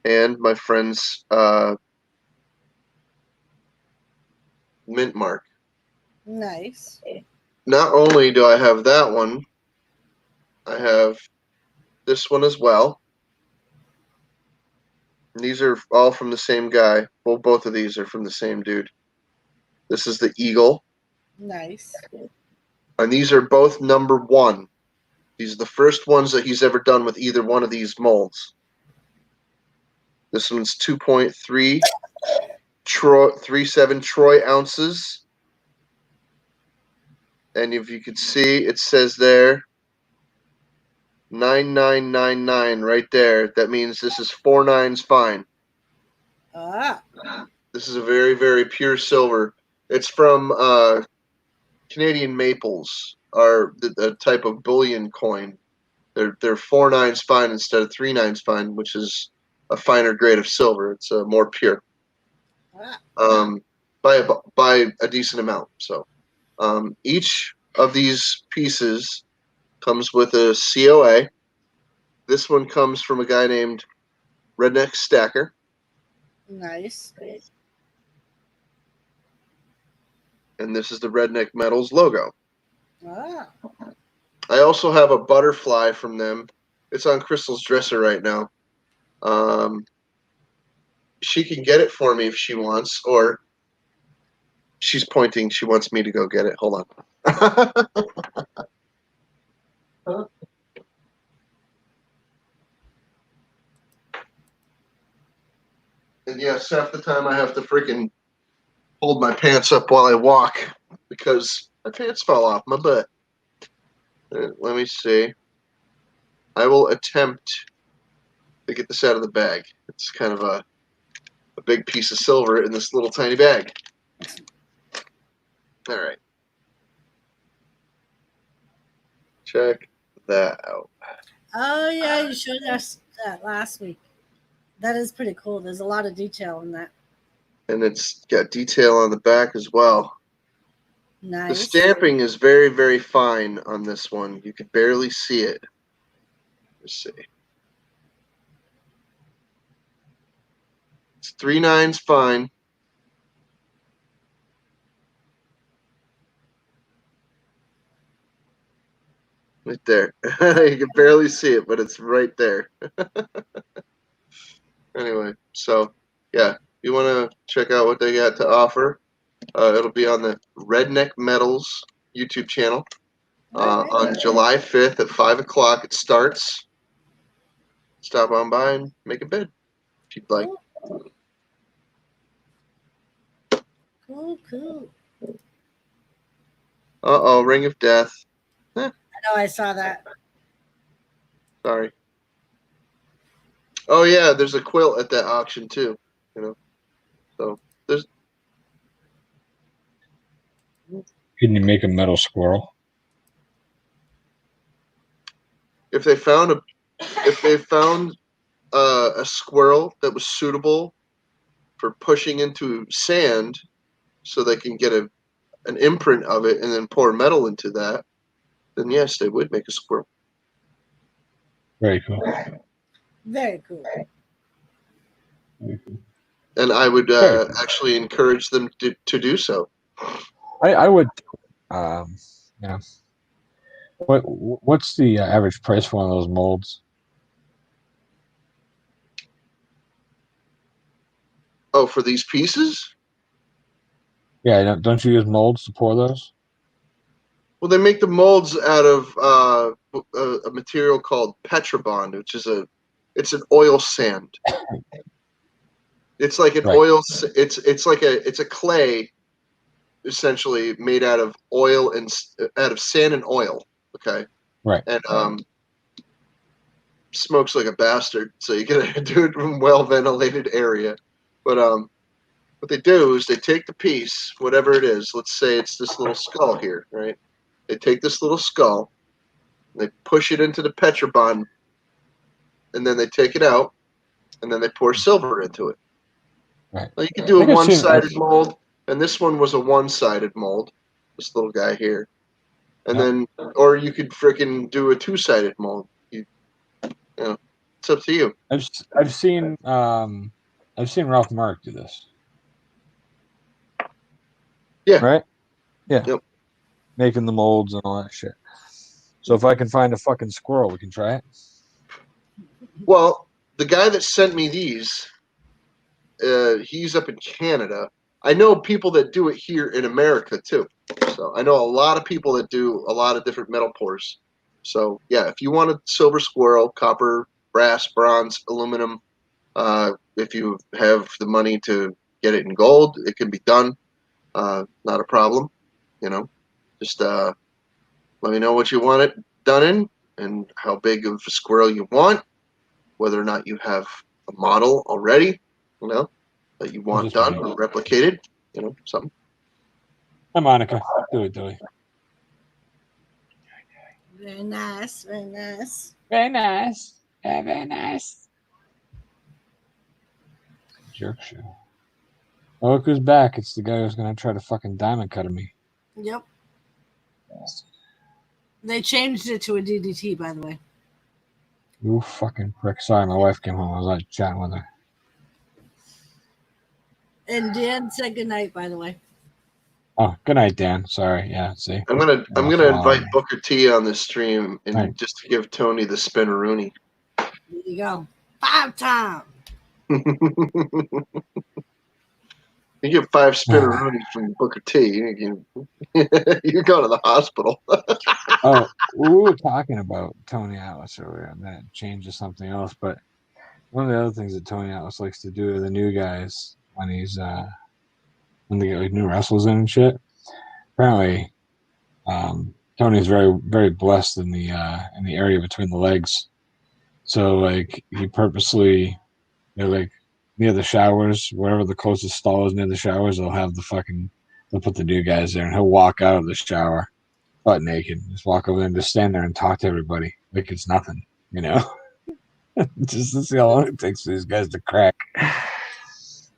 and my friend's mint mark. nice. Not only do I have that one, I have this one as well. And these are all from the same guy. Well, both of these are from the same dude. This is the Eagle, Nice. and these are both number 1. These are the first ones that he's ever done with either one of these molds. This one's 2.3 37 troy ounces. And if you could see, it says there 9999 right there. That means this is 4 nines fine. Ah, This is a very, very pure silver. It's from Canadian maples, are the type of bullion coin. They're 4 nines fine instead of 3 nines fine, which is a finer grade of silver. It's more pure, ah. by a decent amount. So each of these pieces comes with a COA. This one comes from a guy named Redneck Stacker. Nice. And this is the Redneck Metals logo. Ah, I also have a butterfly from them. It's on Crystal's dresser right now. She can get it for me if she wants, or she's pointing. She wants me to go get it. Hold on. And yes, half the time I have to freaking hold my pants up while I walk because my pants fell off my butt. Let me see. I will attempt to get this out of the bag. It's kind of a big piece of silver in this little tiny bag. All right. Check that out. oh yeah, you showed us that last week. That is pretty cool. There's a lot of detail in that. And it's got detail on the back as well. The Nice. stamping is very, very fine on this one. You could barely see it. Let's see. It's 3 nines fine. Right there. You can barely see it, but it's right there. Anyway, so yeah, you want to check out what they got to offer. It'll be on the Redneck Metals YouTube channel on July 5th at 5 o'clock. It starts. Stop on by and make a bid if you'd like. Cool. Uh-oh, Ring of Death. I know I saw that. Sorry. Oh yeah, there's a quilt at that auction too. You know, so there's. Can you make a metal squirrel? If they found a squirrel that was suitable for pushing into sand, so they can get an imprint of it and then pour metal into that, then yes, they would make a squirrel. Very cool. Very cool. And I would Very cool. actually encourage them to do so. I would, yeah. What's the average price for one of those molds? Oh, for these pieces? Yeah, don't you use molds to pour those? Well, they make the molds out of a material called Petrobond, which is it's an oil sand. It's like an Right. oil. It's a clay, essentially made out of oil and out of sand and oil. Okay. Right. And smokes like a bastard. So you gotta do it from well ventilated area. But what they do is they take the piece, whatever it is. Let's say it's this little skull here, right? They take this little skull, They push it into the Petrobond, and then they take it out, and then they pour silver into it. Right. Well, you can do I a think I've seen- one-sided mold, and this one was a one-sided mold. This little guy here, and Yeah. then, or you could freaking do a two-sided mold. You know, it's up to you. I've seen Ralph Mark do this. Yeah. Right? Yeah. Yep. Making the molds and all that shit. So if I can find a fucking squirrel, we can try it. Well, the guy that sent me these, he's up in Canada. I know people that do it here in America too. So I know a lot of people that do a lot of different metal pours. So yeah, if you want a silver squirrel, copper, brass, bronze, aluminum, if you have the money to get it in gold, it can be done. Not a problem. You know, just let me know what you want it done in and how big of a squirrel you want, whether or not you have a model already, you know, that you want Just done me. or replicated, you know, something. Hi, Monica. Do it, Dilly. Very nice. Very nice. Very nice. Very nice. Jerk show. Oh, look who's back. It's the guy who's going to try to fucking diamond cut me. Yep. They changed it to a DDT, by the way. You fucking prick. Sorry, my wife came home. I was like chatting with her. And Dan said goodnight, by the way. Oh, good night, Dan. Sorry. Yeah, see. I'm gonna invite Booker T on this stream and Right. just to give Tony the spinneroonie. There you go. 5 times. You get 5 spinneroonies from Booker T. You go to the hospital. Oh, we were talking about Tony Atlas earlier, and then it changed to something else. But one of the other things that Tony Atlas likes to do to the new guys when he's when they get like new wrestlers in and shit. Apparently, Tony's very, very blessed in the area between the legs. So like he purposely, like near the showers, wherever the closest stall is near the showers, they'll put the new guys there, and he'll walk out of the shower butt naked, just walk over there and just stand there and talk to everybody like it's nothing, you know. Just to see how long it takes for these guys to crack.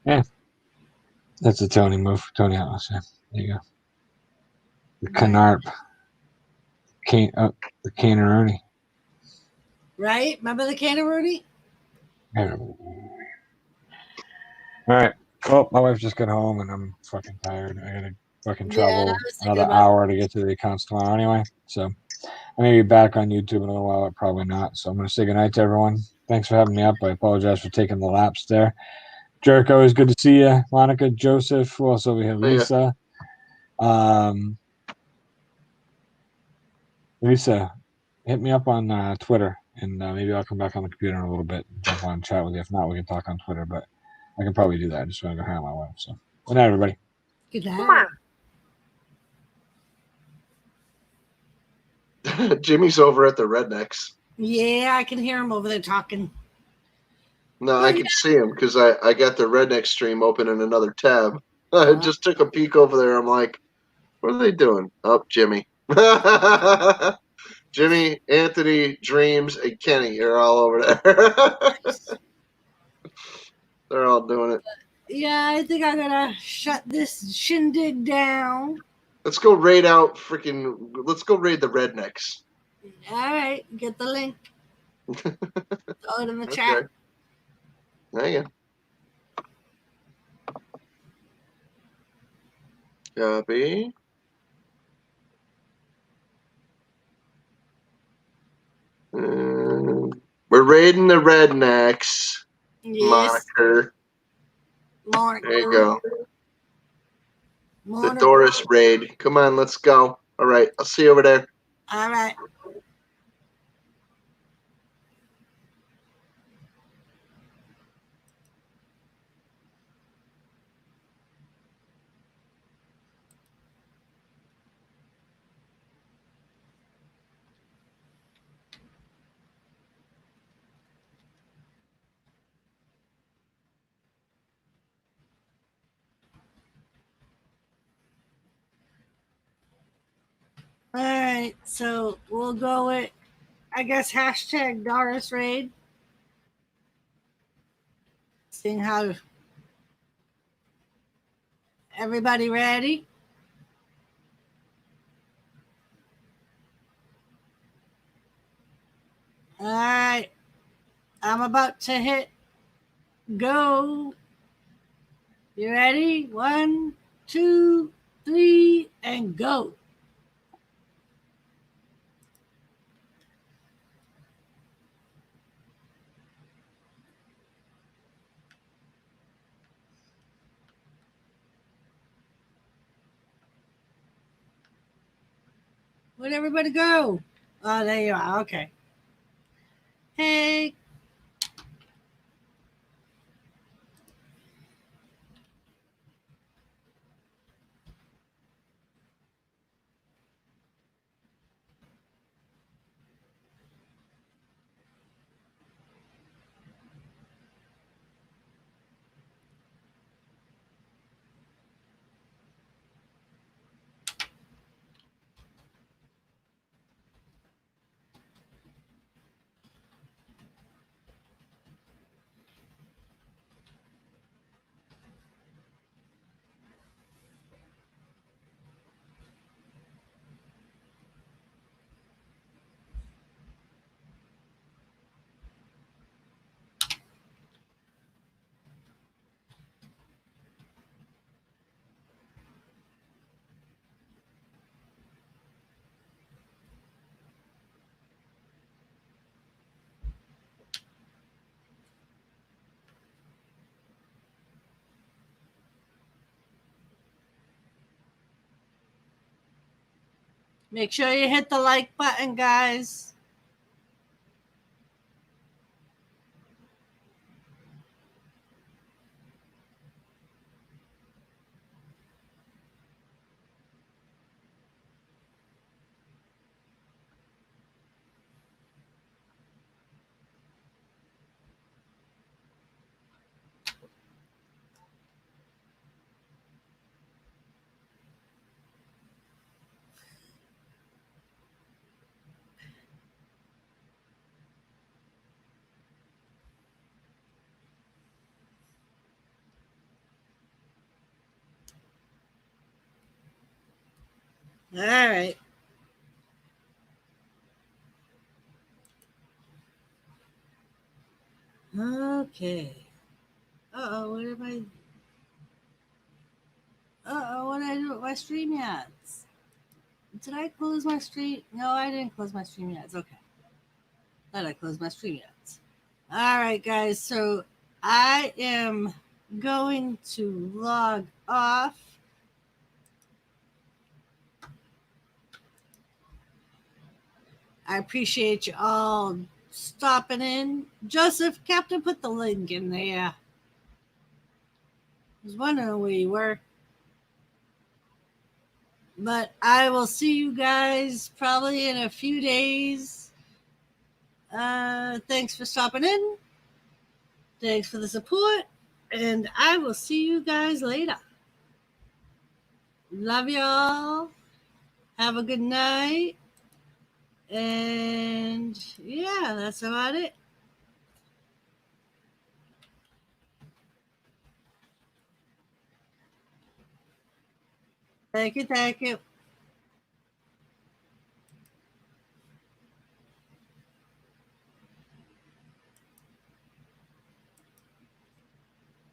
Yeah, that's a Tony move. Tony Atlas. Yeah, there you go. The Canarp, the Canaroni. Right? Remember the Canaroonie? All right. Well, my wife just got home and I'm fucking tired. I gotta fucking travel I was thinking another about hour to get to the accounts tomorrow anyway. So I may be back on YouTube in a little while, but probably not. So I'm gonna say goodnight to everyone. Thanks for having me up. I apologize for taking the laps there. Jericho, always good to see you. Monica, Joseph, who else over here? Lisa. Lisa, hit me up on Twitter, and maybe I'll come back on the computer in a little bit and jump on and chat with you. If not, we can talk on Twitter, but I can probably do that. I just want to go hang out with my wife. So, good night, everybody. Good night. Jimmy's over at the Rednecks. Yeah, I can hear him over there talking. No, I can see him because I got the Redneck stream open in another tab. I just took a peek over there. I'm like, what are they doing? Oh, Jimmy. Jimmy, Anthony, Dreams, and Kenny are all over there. They're all doing it. Yeah, I think I'm gonna shut this shindig down. Let's go raid out let's go raid the Rednecks. All right, get the link. Throw it in the chat. Okay. There you go. Copy. We're raiding the Rednecks. Yes, Moniker. Mark. There you go. The Doris raid. Come on, let's go. All right, I'll see you over there. All right. All right, so we'll go with I guess hashtag Doris Raid. Seeing how everybody ready? All right. I'm about to hit go. You ready? 1, 2, 3, and go. Where'd everybody go? Oh, there you are. Okay. Hey. Make sure you hit the like button, guys. All right. Okay. Uh-oh, what am I? Uh-oh, what did I do with my stream ads? Did I close my stream? No, I didn't close my stream ads. Okay. Thought I closed my stream ads. All right, guys. So I am going to log off. I appreciate you all stopping in. Joseph, Captain, put the link in there. I was wondering where you were. But I will see you guys probably in a few days. Thanks for stopping in. Thanks for the support. And I will see you guys later. Love y'all. Have a good night. And yeah, that's about it. Thank you. Thank you.